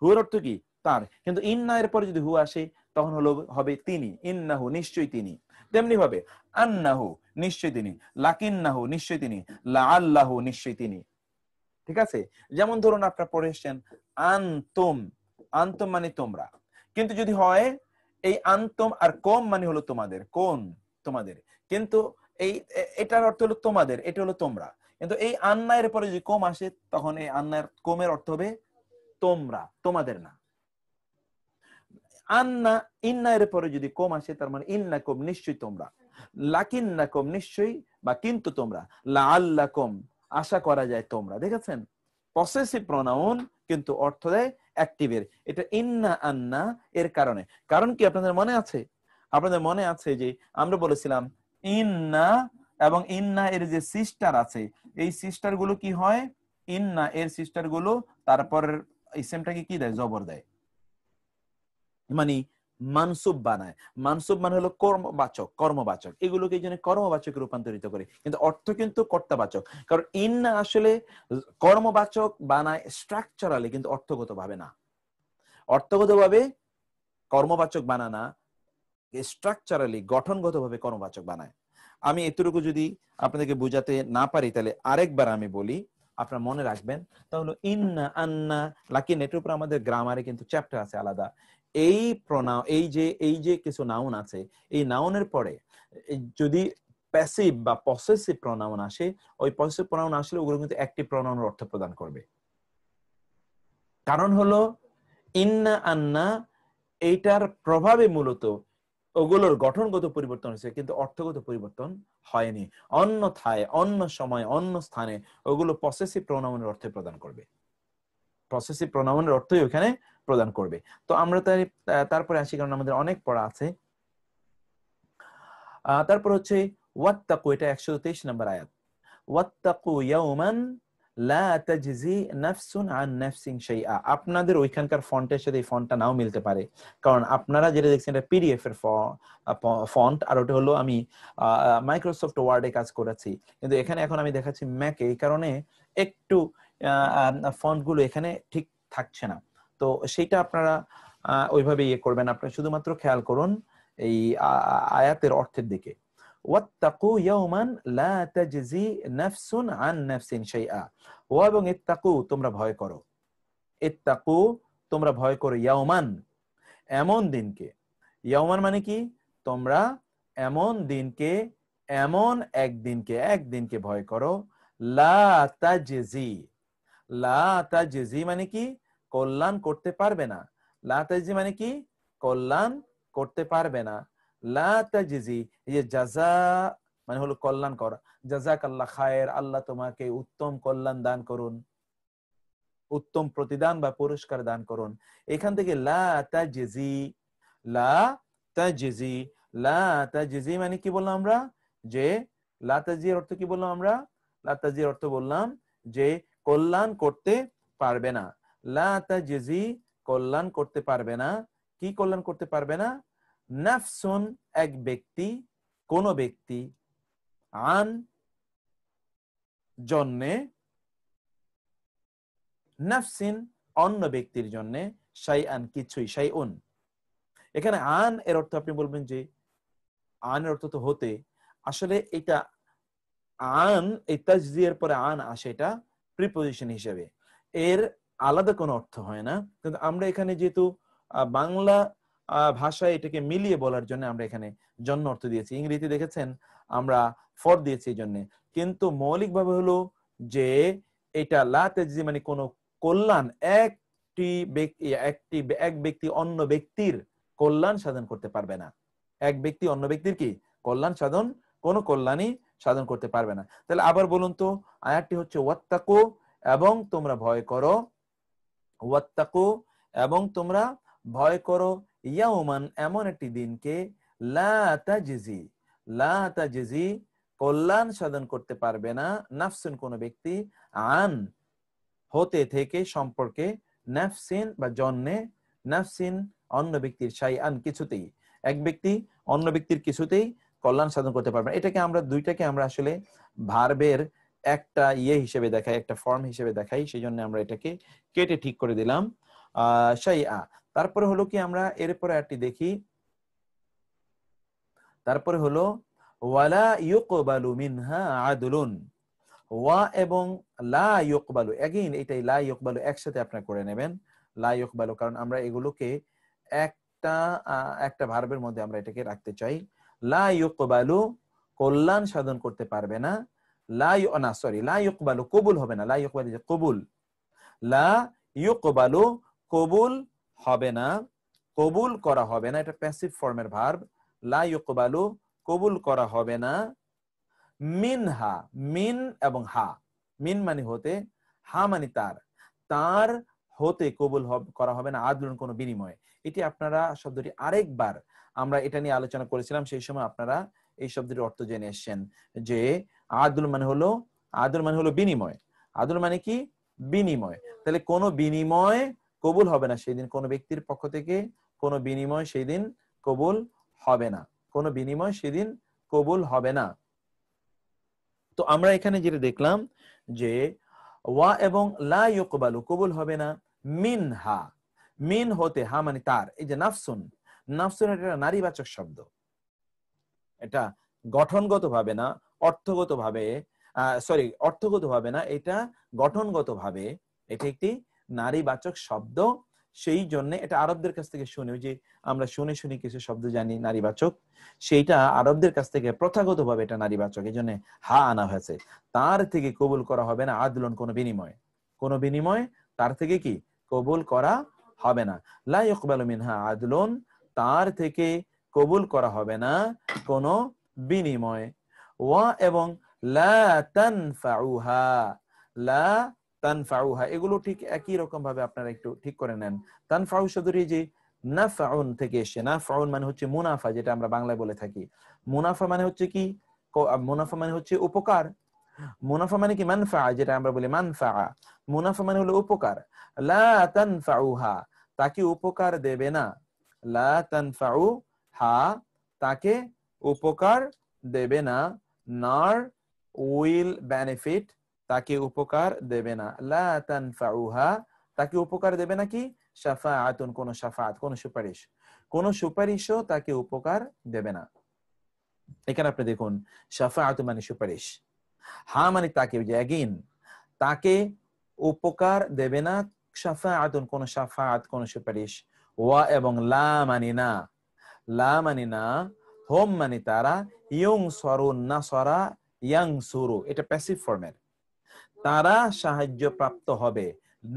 হু এর অর্থ কি তার, কিন্তু ইন্না এর পরে যদি হু আসে তখন হবে তিনি, ইন্নাহু নিশ্চয়ই তিনি। তেমনি ভাবে আন্নাহু নিশ্চয় তিনি, লাকিন্নাহু নিশ্চয় তিনি, লাআল্লাহু নিশ্চয় তিনি। ঠিক আছে, যেমন ধরুন আপনারা পড়ে এসেছেন আনতুম, আনতুম মানে তোমরা, কিন্তু যদি হয় এই আনতুম আর কম মানে হলো তোমাদের, কোন তোমাদের, কিন্তু এটার অর্থ হলো তোমাদের, এটা হলো তোমরা, কিন্তু এই আন্না এর পরে যদি কম আসে তখন এই আন্নার কমের অর্থ হবে তোমরা, তোমাদের না। আন্না ইন্না এর পরে যদি কম আসে তার মানে ইন্নাকুম নিশ্চয়ই তোমরা, লাকিন্নাকুম নিশ্চয়ই বা কিন্তু তোমরা, লাআল্লাকুম আশা করা যায় তোমরা। দেখেছেন পসেসিভ প্রোনাউন কিন্তু অর্থ দেয় অ্যাক্টিভের। এটা ইন্না আন্না এর কারণে, কারণ কি আপনাদের মনে আছে, আপনাদের মনে আছে যে আমরা বলেছিলাম ইন্না এবং ইন্না এর যে সিস্টার আছে, এই সিস্টার গুলো কি হয়, ইন্না এর সিস্টার গুলো তারপর ইসেমটাকে কি দেয়, জবর দেয়, মানে মানসুব বানায়। মানসুব মানে হলো কর্মবাচক, কর্মবাচক, এগুলোকে এই জন্য কর্মবাচকে রূপান্তরিত করে, কিন্তু অর্থ কিন্তু কর্তাবাচক। কারণ ইন্না আসলে কর্মবাচক বানায় স্ট্রাকচারালি, কিন্তু অর্থগত ভাবে না। অর্থগত ভাবে কর্মবাচক বানানা, স্ট্রাকচারালি গঠনগত ভাবে কর্মবাচক বানায়। আমি এতটুকু যদি আপনাদেরকে বোঝাতে না পারি তাহলে আরেকবার আমি বলি, আপনারা মনে রাখবেন। তাহলে ইন্না আন্না লাকিন, এটার উপর আমাদের গ্রামারে কিন্তু চ্যাপ্টার আছে আলাদা। এই প্রনাউন, এই যে কিছু নাউন আছে, এই নাউনের পরে যদি প্যাসিভ বা পসেসিভ প্রনাউন আসে, ওই পসেসিভ প্রনাউন আসলে ওগুলো কিন্তু অ্যাকটিভ প্রনাউনের অর্থ প্রদান করবে। কারণ হলো ইন্না আন্না এইটার প্রভাবে মূলত ওগুলোর গঠনগত পরিবর্তন হয়েছে কিন্তু অর্থগত পরিবর্তন হয়নি। অন্যথায় অন্য সময় অন্য স্থানে ওগুলো পসেসিভ প্রোনাউনের অর্থে প্রদান করবে, পসেসিভ প্রোনাউনের অর্থই ওখানে প্রদান করবে। তো আমরা তারপরে আসি, কারণ আমাদের অনেক পড়া আছে। তারপর হচ্ছে ওয়াত্তাকু, এটা 123 নম্বর আয়াত। ওয়াত্তাকু ইয়াওমান লা তাজজি নাফসুন আন নাফসিন শাইআ। আপনাদের ওইখানকার ফন্টের সাথে এই ফন্টটা নাও মিলতে পারে, কারণ আপনারা যেটা দেখছেন এটা পিডিএফ এর ফন্ট, আর ওটা হলো আমি মাইক্রোসফট ওয়ার্ডে কাজ করেছি, কিন্তু এখানে এখন আমি দেখাচ্ছি ম্যাকে, এই কারণে একটু ফন্ট গুলো এখানে ঠিক থাকছে না। তো সেইটা আপনারা ওইভাবে ইয়ে করবেন। আপনারা শুধুমাত্র খেয়াল করুন এই আয়াতের অর্থের দিকে। ওয়াত্তাকু ইয়াওমান লা তাজজি নাফসুন আন নাফসিন শাইআ। ও এবং ইত্তাকু, তোমরা ভয় করো, ইত্তাকু তোমরা ভয় করো, ইয়াওমান এমন দিনকে। ইয়াওমান মানে কি? তোমরা এমন দিনকে, এমন একদিনকে, একদিনকে ভয় করো। লা তাজজি, লা তাজজি মানে কি? কল্যাণ করতে পারবে না। লা তাজজি মানে কি? কল্যাণ করতে পারবে না। লা তাজজি, এই যে জাযা মানে হলো কল্যাণ করা, জাযাকাল্লাহ খায়ের, আল্লাহ তোমাকে উত্তম কল্যাণ দান করুন, উত্তম প্রতিদান বা পুরস্কার দান করুন। এখান থেকে লা তাজজি, লা তাজজি, লা তাজজি মানে কি বললাম আমরা? যে লা তাজজির অর্থ কি বললাম আমরা? লা তাজজির অর্থ বললাম যে কল্যাণ করতে পারবে না। লা তাজজি, কল্যাণ করতে পারবে না। কি কল্যাণ করতে পারবে না? নাফসুন, এক ব্যক্তি, কোন ব্যক্তি, আন জন্যে, নাফসিন অন্য ব্যক্তির জন্য, শাইআন কিছুই, শাইউন। এখানে আন এর অর্থ আপনি বলবেন যে আন এর অর্থ তো হতে, আসলে এটা আন, এই তাজজি এর পরে আন আসে, এটা প্রিপোজিশন হিসেবে, এর আলাদা কোনো অর্থ হয় না। কিন্তু আমরা এখানে যেহেতু বাংলা ভাষায় এটাকে মিলিয়ে বলার জন্য আমরা এখানে জন্য অর্থ দিয়েছি। ইংরেজিতে দেখেছেন আমরা ফর দিয়েছি এই জন্য, কিন্তু মৌলিকভাবে হলো যে এটা লা তাজজি মানে কোনো কল্যাণ, এক ব্যক্তি অন্য ব্যক্তির কল্যাণ সাধন করতে পারবে না। এক ব্যক্তি অন্য ব্যক্তির কি কল্যাণ সাধন, কোন কল্যাণই সাধন করতে পারবে না। তাহলে আবার বলুন তো, আয়াতটি হচ্ছে ওয়াত্তাকু, এবং তোমরা ভয় করো, ওয়াত্তাকু এবং তোমরা ভয় করো, ইয়াউমান এমন একটি দিনকে, লা তাজজি, লা তাজজি কল্যাণ সাধন করতে পারবে না, নাফসুন কোন ব্যক্তি, আন হতে থেকে সম্পর্কে, নাফসিন বা জন্যে, নাফসিন অন্য ব্যক্তির, শাইআন কিছুতেই, এক ব্যক্তি অন্য ব্যক্তির কিছুতেই কল্যাণ সাধন করতে পারবে না। এটাকে আমরা দুইটাকে আমরা আসলে ভার্বের একটা ইয়ে হিসেবে দেখাই, একটা ফর্ম হিসেবে দেখাই, সেই জন্য আমরা এটাকে কেটে ঠিক করে দিলাম শাইআ। তারপরে হলো কি, আমরা এরপরে একটি দেখি, তারপরে হলো ওয়ালা ইউকবালু মিনহা আদলুন। ওয়া এবং লা ইউকবালু, এগেইন এটাই লা ইউকবালু একসাথে আপনারা করে নেবেন, লা ইউকবালু, কারণ আমরা এগুলোকে একটা একটা ভার্বের মধ্যে আমরা এটাকে রাখতে চাই। লা ইউকবালু কল্যাণ সাধন করতে পারবে না, লা ইউকবালু কবুল হবে না, লা ইউকবালু যে কবুল, লা ইউকবালু কবুল হবে না, কবুল করা হবে না, এটা প্যাসিভ ফর্মের ভার্ব। লা ইউকবালু কবুল করা হবে না, মিনহা, মিন এবং হা, মিন মানে হতে, হা মানে তার, তার হতে কবুল করা হবে না আদলুন কোনো বিনিময়। এটি আপনারা শব্দটি আরেকবার আমরা এটা নিয়ে আলোচনা করেছিলাম, সেই সময় আপনারা এই শব্দটির অর্থ জেনে এসেছেন যে আদল মানে হলো বিনিময়। আদল মানে কি? বিনিময়। তাহলে কোনো বিনিময় কবুল হবে না সেই দিন, কোনো ব্যক্তির পক্ষ থেকে কোনো বিনিময় সেই দিন কবুল হবে না, কোনো বিনিময় সেদিন কবুল হবে না। তো আমরা এখানে যেটা দেখলাম যে ওয়া এবং লা ইউকবালু কবুল হবে না, মিনহা, মিন হতে, হা মানে তার, এই যে নাফসুন, নাফসুন এটা নারীবাচক শব্দ, এটা গঠনগতভাবে না, অর্থগতভাবে অর্থগতভাবে না, এটা গঠনগতভাবে এটা একটি নারীবাচক শব্দ। সেই জন্য এটা আরবদের কাছ থেকে শুনে, যে আমরা শুনে শুনে কিছু শব্দ জানি নারীবাচক, সেইটা আরবদের কাছ থেকে প্রথাগতভাবে এটা নারীবাচক, এই জন্য হা আনা হয়েছে। তার থেকে কবুল করা হবে না আদলুন কোনো বিনিময়, কোনো বিনিময় তার থেকে কি কবুল করা হবে না। লা ইউকবালু মিনহা আদলুন, তার থেকে কবুল করা হবে না কোনো বিনিময়। ওয়া এবং লা তানফাউহা, লা তানফাউহা, এগুলো ঠিক একই রকম ভাবে আপনারা একটু ঠিক করে নেন। তানফাউ শব্দটি যে নাফাউন থেকে এসে, নাফাউন মানে হচ্ছে মুনাফা, যেটা আমরা বাংলায় বলে থাকি। মুনাফা মানে হচ্ছে কি, মুনাফা মানে হচ্ছে উপকার। মুনাফা মানে কি মানফা, যেটা আমরা বলি মানফা। মুনাফা মানে হলো উপকার। লা তানফাউহা, তাকে উপকার দেবে না। লা তানফাউহা, তাকে উপকার দেবে না। নর উইল বেনিফিট, তাকে উপকার দেবে না। লা তানফাউহা, তাকে উপকার দেবে না কি শাফাআতুন, কোন শাফাআত, কোন সুপারিশ, কোন সুপারিশও তাকে উপকার দেবে না। এখানে আপনি দেখুন শাফাআতু মানে সুপারিশ, হা মানে তাকে, এগেইন তাকে উপকার দেবে না, শাফাআতুন কোন শাফাআত, কোন সুপারিশ। ওয়া এবং লা মানে না, লা মানে না, হোম মানে তারা, ইউনসরুন নাসরা ইয়ানসুরু, এটা প্যাসিভ ফর্মের। তারা সাহায্য প্রাপ্ত হবে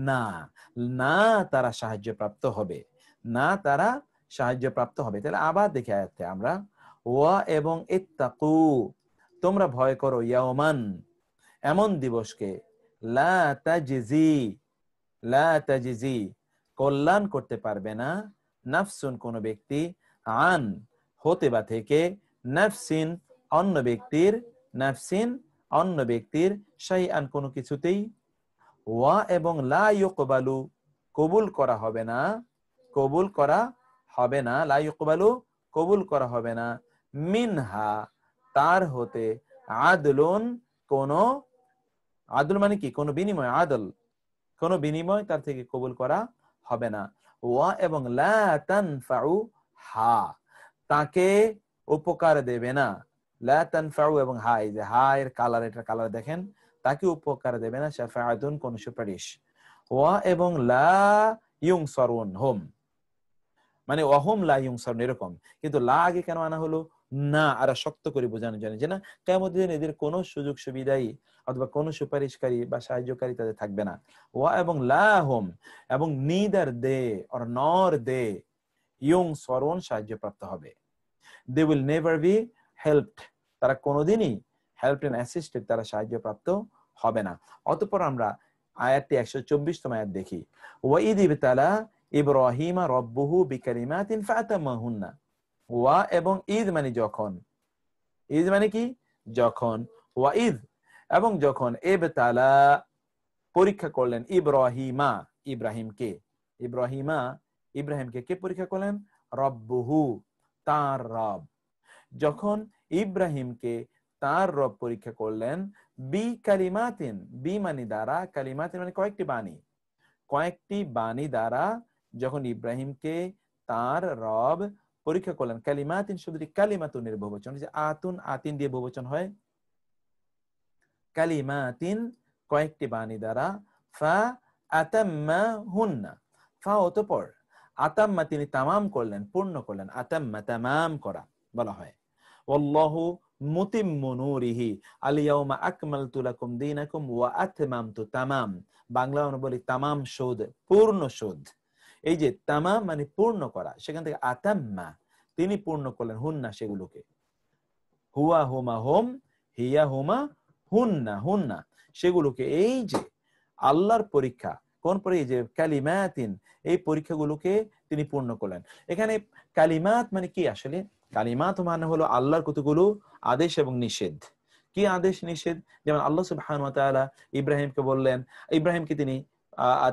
না, না তারা সাহায্য প্রাপ্ত হবে না, তারা সাহায্য প্রাপ্ত হবে। তাহলে আবার দেখে আয়াতে আমরা, ওয়া এবং ইত্তাকু, তোমরা ভয় করো, ইয়াওমান এমন দিবসকে, লা তাজজি, লা তাজজি কল্যাণ করতে পারবে না, নাফসুন কোন ব্যক্তি, আন হতে বা থেকে, নাফসিন অন্য ব্যক্তির, নাফসিন অন্য ব্যক্তির, শাইআন কোন কিছুতেই। ওয়া এবং লা ইউকবালু কবুল করা হবে না, কবুল করা হবে না, লা ইউকবালু কবুল করা হবে না, মিনহা তার হতে, আদলুন কোন, আদল মানে কি কোন বিনিময়, আদল কোন বিনিময় তার থেকে কবুল করা হবে না। ওয়া এবং লা তানফাউ হা, তাকে উপকার দেবে না। লা তানফাউ এবং হা, এই যে হা এর কালার, এটা কালার দেখেন, তাকে উপকার দেবে না শাফাআতুন কোন সুপারিশ। ওয়া এবং লা ইউনসরুন, হোম মানে ওয়াহুম লা ইউনসরুন এরকম, কিন্তু লা আগে কেন আনা হলো, না আর শক্ত করে বোঝানো জানে যে না কিয়ামতের দিন এদের কোনো সুযোগ সুবিধাই অথবা কোনো সুপারিশকারী বা সাহায্যকারী তাদের থাকবে না। ওয়া এবং লা হুম, এবং নিদার দে অর নর দে ইউনসরুন সাহায্য প্রাপ্ত হবে। They will never be helped, তারা কোনোদিনই হেল্পড এন্ড অ্যাসিস্টেড, তারা সাহায্য প্রাপ্ত হবে না। অতঃপর আমরা আয়াতটি 124তম আয়াত দেখি, ওয়া ইদ ইবতালা ইব্রাহিমা রাব্বুহু বিকালিমাতিন ফাতামাহুন্না। ওয়া এবং ঈদ মানে যখন, ঈদ মানে কি যখন, ওয়া ঈদ এবং যখন, ইবতালা পরীক্ষা করলেন, ইব্রাহিমা ইব্রাহিমকে, ইব্রাহিমা ইব্রাহিমকে কে পরীক্ষা করলেন, রব্বুহু তার রব, যখন ইব্রাহিমকে তার রব পরীক্ষা করলেন, বি কালিমাতিন, বি মানে দ্বারা, কালিমাতিন মানে কয়েকটি বাণী, কয়েকটি বাণী দ্বারা যখন ইব্রাহিমকে তার রব পরীক্ষা করলেন। কালিমাতিন শব্দটি কালিমাতুনের বহুবচন, যে আতুন আতিন দিয়ে বহুবচন হয়, কালিমাতিন কয়েকটি বাণী দ্বারা, ফা আতাম্মাহুন্না, ফা অতঃপর, আতাম্মা তিনি তামাম করলেন, পূর্ণ করলেন, আতাম্মা তামাম করা বলা হয়। ওয়াল্লাহু মুতিম্মু নূরিহি আল ইয়াউমা আকমালতু লাকুম দীনাকুম ওয়া আতমামতু, তামাম বাংলা আমরা বলি তামাম শোধ, পূর্ণ শোধ। এই যে তামাম মানে পূর্ণ করা, সেখান থেকে আতাম্মা তিনি পূর্ণ করলেন, হুন্না সেগুলোকে, হুয়া হুমা হোম, হিয়া হুমা হুন্না, হুন্না সেগুলোকে। এই যে আল্লাহর পরীক্ষা, কোন পরীক্ষা, যে কালিমাতিন, এই পরীক্ষাগুলোকে তিনি পূর্ণ করলেন। এখানে কালিমাত মানে কি, আসলে কালিমাত মানে হলো আল্লাহর কতগুলো আদেশ এবং নিষেধ। কি আদেশ নিষেধ, যেমন আল্লাহ সুবহানাহু ওয়া তাআলা ইব্রাহিমকে বললেন, ইব্রাহিমকে তিনি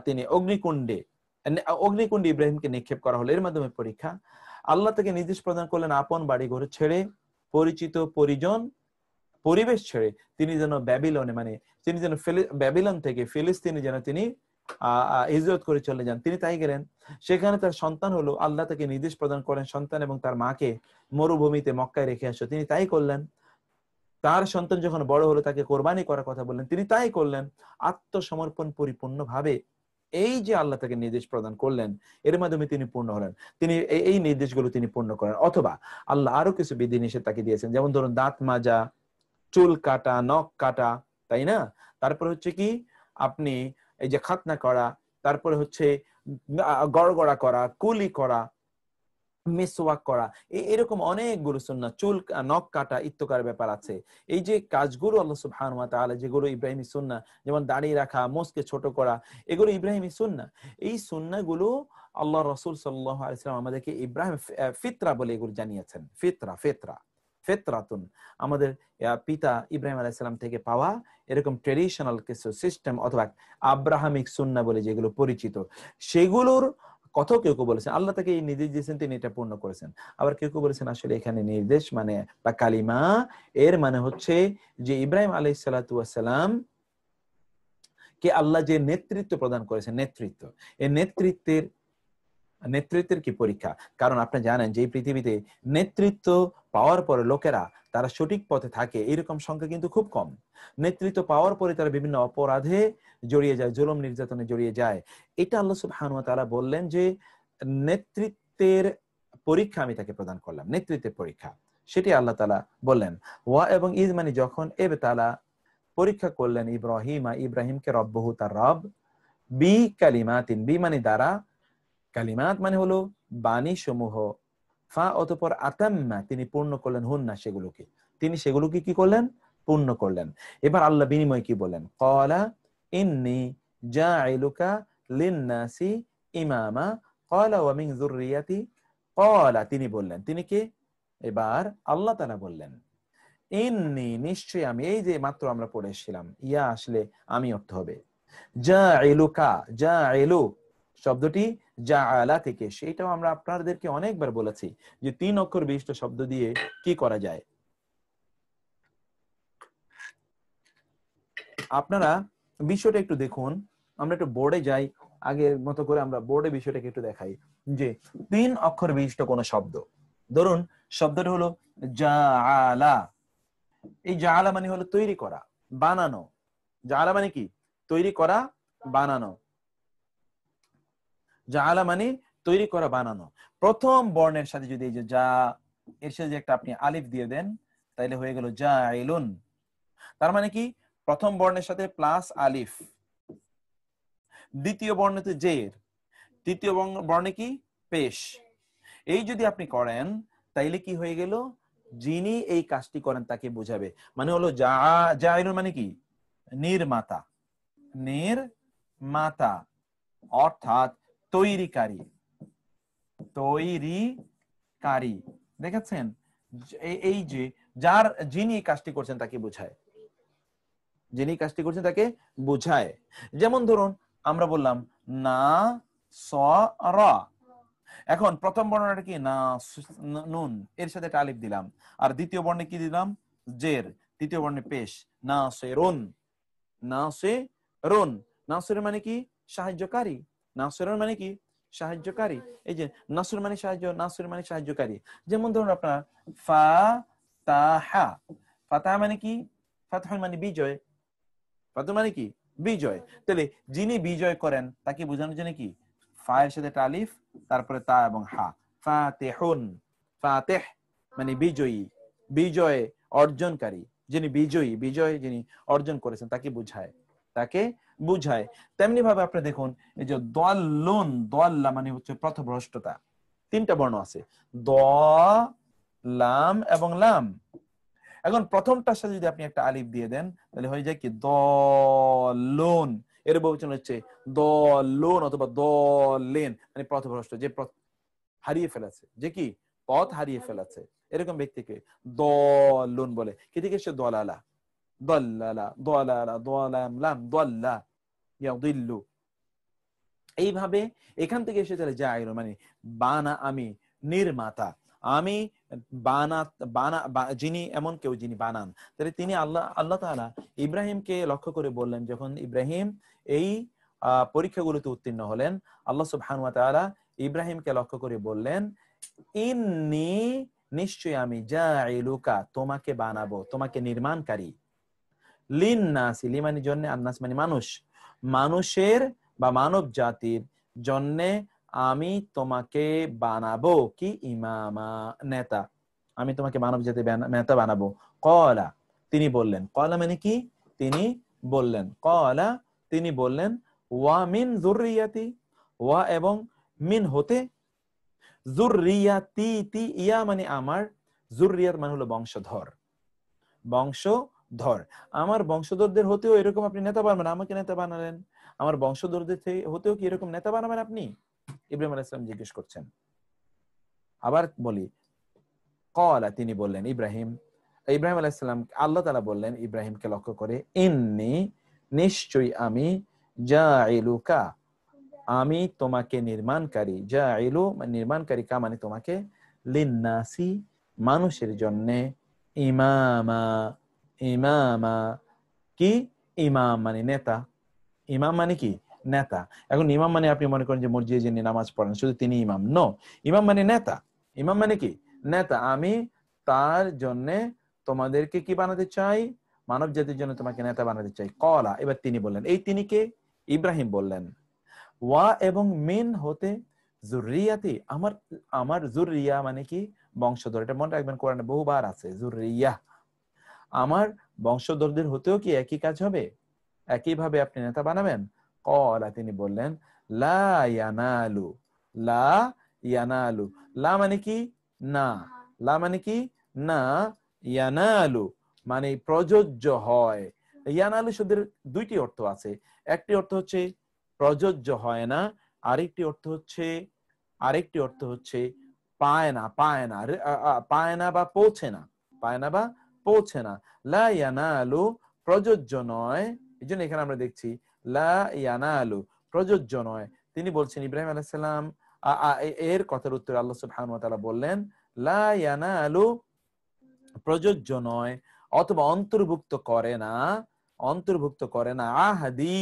তিনি অগ্নিকুণ্ডে ইব্রাহিমকে নিক্ষেপ করা হলো, এর মাধ্যমে পরীক্ষা। আল্লাহ তাকে নির্দেশ প্রদান করলেন আপন বাড়ি ঘর ছেড়ে, পরিচিত পরিজন পরিবেশ ছেড়ে তিনি যেন ব্যাবিলনে, মানে তিনি যেন ব্যাবিলন থেকে ফিলিস্তিনে যেন তিনি হিজরত করে চলে যান। তিনি তাই গেলেন, সেখানে তার সন্তান হলো, আল্লাহ তাকে নির্দেশ প্রদান করেন সন্তান এবং তার মাকে মরুভূমিতে মক্কায় রেখে আসো, তিনি তাই করলেন। তার সন্তান যখন বড় হলো তাকে কোরবানি করার কথা বললেন, তিনি তাই করলেন। আত্মসমর্পণ পরিপূর্ণভাবে এই যে আল্লাহ তাকে নির্দেশ প্রদান করলেন, এর মাধ্যমে তিনি পূর্ণ হলেন, তিনি এই নির্দেশগুলো তিনি পূর্ণ করেন। অথবা আল্লাহ আরো কিছু বিধিনিষেধ তাকে দিয়েছেন, যেমন ধরুন দাঁত মাজা, চুল কাটা, নখ কাটা, তাই না? তারপর হচ্ছে কি আপনি এই যে খাতনা করা, তারপরে হচ্ছে গড়গড়া করা, কুলি করা, মিসওয়াক করা, এরকম অনেকগুলো সুন্নাহ, চুল নখ কাটা ইত্যাকার ব্যাপার আছে। এই যে কাজগুলো আল্লাহ সুবহানাহু ওয়া তাআলা যেগুলো ইব্রাহিমী সুন্নাহ, যেমন দাড়ি রাখা, মোছকে ছোট করা, এগুলো ইব্রাহিমী সুন্নাহ। এই সুন্নাহগুলো আল্লাহ রাসূল সাল্লাল্লাহু আলাইহি ওয়াসাল্লাম আমাদেরকে ইব্রাহিম ফিতরা বলে এগুলো জানিয়েছেন। ফিতরা ফিতরা ফিতরাতুন, আমাদের পিতা ইব্রাহিম আলাইহিস সালাম থেকে পাওয়া এরকম ট্রেডিশনাল কিছু সিস্টেম অথবা আব্রাহামিক সুন্নাহ বলে যেগুলো পরিচিত, সেগুলোর কথা কেউ কেউ বলেছেন আল্লাহ তাকে এই নির্দেশ দিয়েছেন, তিনি এটা পূর্ণ করেছেন। আবার কেউ কেউ বলেছেন আসলে এখানে নির্দেশ মানে বা কালিমা এর মানে হচ্ছে যে ইব্রাহিম আলাইহিস সালাতু ওয়াস সালাম কে আল্লাহ যে নেতৃত্ব প্রদান করেছেন, নেতৃত্ব, এই নেতৃত্বের কি পরীক্ষা। কারণ আপনি জানেন যে এই পৃথিবীতে নেতৃত্ব পাওয়ার পরে লোকেরা তারা সঠিক পথে থাকে এরকম সংখ্যা কিন্তু খুব কম। নেতৃত্ব পাওয়ার পরে তারা বিভিন্ন অপরাধে জড়িয়ে যায়, জুলুম নির্যাতনে জড়িয়ে যায়। এটা আল্লাহ সুবহানাহু ওয়া তাআলা বললেন যে নেতৃত্বের পরীক্ষা আমি তাকে প্রদান করলাম, নেতৃত্বের পরীক্ষা, সেটি আল্লাহ তাআলা বললেন। ওয়া এবং ইজ মানে যখন, এব তাআলা পরীক্ষা করলেন ইব্রাহিমকে রব্বহু, তার রব, বি কালিমাতিন, বি মানে দ্বারা, কালিমাত মানে হলো বাণী সমূহ, ফা অতঃপর আতাম্মা তিনি পূর্ণ করলেন, হুন্না সেগুলোকে, তিনি সেগুলোকে কি করলেন, পূর্ণ করলেন। এবার আল্লাহ বিনিময় কি বলেন, ক্বালা ইন্নী জাইলুকা লিন্নাসি ইমামা, ক্বালা ওয়া মিন যুররিয়াতি, ক্বালা তিনি বললেন, তিনি কে, এবার আল্লাহ তাআলা বললেন, ইন্নী নিশ্চয় আমি, এই যে মাত্র আমরা পড়েছিলাম ইয়া আসলে আমি অর্থ হবে, জাইলুকা, জাইলু শব্দটি জাআলা থেকে, সেটাও আমরা আপনাদেরকে অনেকবার বলেছি যে 3 অক্ষর বিশিষ্ট শব্দ দিয়ে কি করা যায়। আপনারা বিষয়টা একটু দেখুন, আমরা একটু বোর্ডে যাই, আগের মতো করে আমরা বোর্ডে বিষয়টাকে একটু দেখাই যে 3 অক্ষর বিশিষ্ট কোন শব্দ, ধরুন শব্দটা হলো জাআলা। এই জাআলা মানে হলো তৈরি করা, বানানো। জাআলা মানে কি, তৈরি করা, বানানো। জাআলা মানে তৈরি করা, বানানো। প্রথম বর্ণের সাথে যদি এই যে যা, এর সাথে একটা আপনি আলিফ দিয়ে দেন তাইলে হয়ে গেল জাইলুন। তার মানে কি, প্রথম বর্ণের সাথে প্লাস আলিফ, দ্বিতীয় বর্ণে জের, তৃতীয় বর্ণে কি পেশ। এই যদি আপনি করেন তাইলে কি হয়ে গেল, যিনি এই কাজটি করেন তাকে বোঝাবে, মানে হলো জাইলুন মানে কি, নির্মাতা, নির্মাতা অর্থাৎ তৈরিকারী, তৈরিকারী। দেখেছেন, এই যে যার, যিনি কাজটি করছেন তাকে বোঝায়, যিনি কাজটি করছেন তাকে বোঝায়। যেমন ধরুন আমরা বললাম না স রা, এখন প্রথম বর্ণটা কি না নুন, এর সাথে একটা আলিফ দিলাম, আর দ্বিতীয় বর্ণে কি দিলাম, জের, তৃতীয় বর্ণে পেশ, না সে রুন, না সে রুন। নাসির মানে কি, সাহায্যকারী, নাসিরুন মানে কি, সাহায্যকারী। এই যে নাসর মানে সাহায্য, নাসির মানে সাহায্যকারী। যেমন ধরুন আপনার ফাতাহা, ফাতাহা মানে কি, ফাতহুন মানে বিজয়, ফাতহুন মানে কি, বিজয়। তাহলে যিনি বিজয় করেন তাকে বোঝানোর জন্য কি, ফা এর সাথে একটা আলিফ, তারপরে তা এবং হা, ফাতিহুন, ফাতিহ মানে বিজয়ী, বিজয় অর্জনকারী, যিনি বিজয়ী, বিজয় যিনি অর্জন করেছেন তাকে বোঝায়, তাকে বুঝায়। তেমনি ভাবে আপনি দেখুন এই যে দাল্লুন, দাল্লা মানে হচ্ছে পথভ্রষ্টতা। 3টা বর্ণ আছে, দ, লাম এবং লাম। এখন প্রথমটার সাথে যদি আপনি একটা আলিফ দিয়ে দেন তাহলে হয়ে যায় কি দলুন, এর বহুবচন হচ্ছে দলুন অথবা দলেন, মানে পথভ্রষ্ট, যে হারিয়ে ফেলেছে, যে কি পথ হারিয়ে ফেলেছে, এরকম ব্যক্তিকে দলুন বলে। কি থেকে সে দলালা, দলালা, দলালা, দলাম লাম, দল্লা, ইয়াদিল্লু। এইভাবে এখান থেকে এসে চলে যায় মানে বানা, আমি নির্মাতা, আমি যিনি, এমন কেউ যিনি বানান। তাহলে তিনি আল্লাহ তাআলা ইব্রাহিমকে লক্ষ্য করে বললেন, যখন ইব্রাহিম এই পরীক্ষাগুলোতে উত্তীর্ণ হলেন, আল্লাহ সুবহানাহু ওয়া তাআলা ইব্রাহিমকে লক্ষ্য করে বললেন, ইন্নী নিশ্চয় আমি, জাইলুকা তোমাকে বানাবো, তোমাকে নির্মাণকারী, লিন্নাসি, লি মানে জন্য, আন্নাস মানে মানুষ, মানুষের বা মানব জাতির জন্যে আমি তোমাকে বানাবো কি, ইমামা, নেতা, আমি তোমাকে মানব জাতির নেতা বানাবো। ক্বালা তিনি বললেন, ক্বালা মানে কি, তিনি বললেন, ক্বালা তিনি বললেন, ওয়া মিন যুররিয়াতি, ওয়া এবং মিন হতে, যুররিয়াতি, তি ইয়া মানে আমার, যুররিয়াত মানে হলো বংশধর, বংশধর। আমার বংশধরদের হতেও এরকম আপনি নেতা বানাবেন, আমাকে নেতা বানালেন, আমার বংশধরদের হতেও কি এরকম নেতা বানাবেন আপনি? ইব্রাহিম আলাইহিস সালাম জিজ্ঞেস করছেন। আবার বলি, ক্বালা তিনি বললেন, ইব্রাহিম আলাইহিস সালাম, আল্লাহ তাআলা বললেন ইব্রাহিমকে লক্ষ্য করে, ইন্নী নিশ্চয়ই আমি, জাইলুকা আমি তোমাকে নির্মাণকারী, জাইলু মানে নির্মাণকারী, কা মানে তোমাকে, লিন্নাসি মানুষের জন্য, ইমামা ইমামা কি, ইমাম মানে নেতা, ইমাম মানে কি নেতা। এখন ইমাম মানে আপনি মনে করেন যে মসজিদে যিনি নামাজ পড়েন শুধু তিনি ইমাম, নো, ইমাম মানে নেতা। ইমাম মানে কি নেতা। আমি তার জন্য তোমাদেরকে কি বানাতে চাই, মানব জাতির জন্য তোমাকে নেতা বানাতে চাই। কলা, এবার তিনি বললেন, এই তিনি কে? ইব্রাহিম বললেন, ওয়া এবং মিন হতে, যুররিয়াতি আমার, আমার যুররিয়া মানে কি বংশধর, এটা মনে রাখবেন কোরআনে বহুবার আছে যুররিয়া, আমার বংশধরদের হতেও কি একই কাজ হবে, একইভাবে আপনি নেতা বানাবেন। ক্বালা তিনি বললেন, লা ইয়ানালু, লা ইয়ানালু, লা মানে কি না, লা মানে কি না, ইয়ানালু মানে প্রযোজ্য হয়। ইয়ানালু শব্দের দুইটি অর্থ আছে, একটি অর্থ হচ্ছে প্রযোজ্য হয় না, আরেকটি অর্থ হচ্ছে পায় না, পায় না বা পৌঁছে না, পায় না বা পৌঁছে না। লা ইয়ানালু প্রযোজ্য নয়, এই জন্য এখানে আমরা দেখছি লা ইয়ানালু প্রযোজ্য নয়। তিনি বলছেন ইব্রাহিম আলাইহিস সালাম এর কথার উত্তরে আল্লাহ সুবহানাহু ওয়া তাআলা বললেন, লা ইয়ানালু প্রযোজ্য নয়, অথবা অন্তর্ভুক্ত করে না আহদি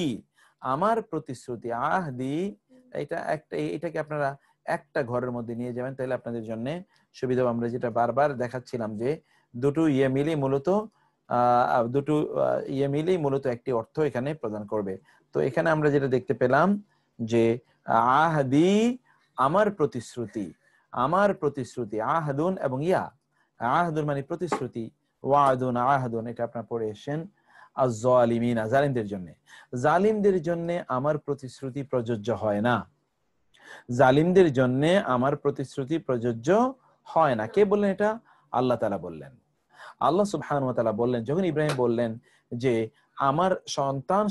আমার প্রতিশ্রুতি, আহদি এটাকে আপনারা একটা ঘরের মধ্যে নিয়ে যাবেন, তাহলে আপনাদের জন্য সুবিধা। আমরা যেটা বারবার দেখাচ্ছিলাম যে দুটো ইয়ে মিলেই মূলত একটি অর্থ এখানে প্রদান করবে। তো এখানে আমরা যেটা দেখতে পেলাম যে আহদি আমার প্রতিশ্রুতি, আহাদুন এবং ইয়া, আহাদুন মানে প্রতিশ্রুতি, ওয়াদুন আহাদুন এটা আপনারা পড়ে এসেছেন, আয-যালিমিনা জালিমদের জন্য আমার প্রতিশ্রুতি প্রযোজ্য হয় না, জালিমদের জন্য আমার প্রতিশ্রুতি প্রযোজ্য হয় না। কে বললেন এটা? আল্লাহ তাআলা বললেন। আল্লাহ সুবহানাহু ওয়া তাআলা বললেন, যখন ইব্রাহিম বললেন যে আমার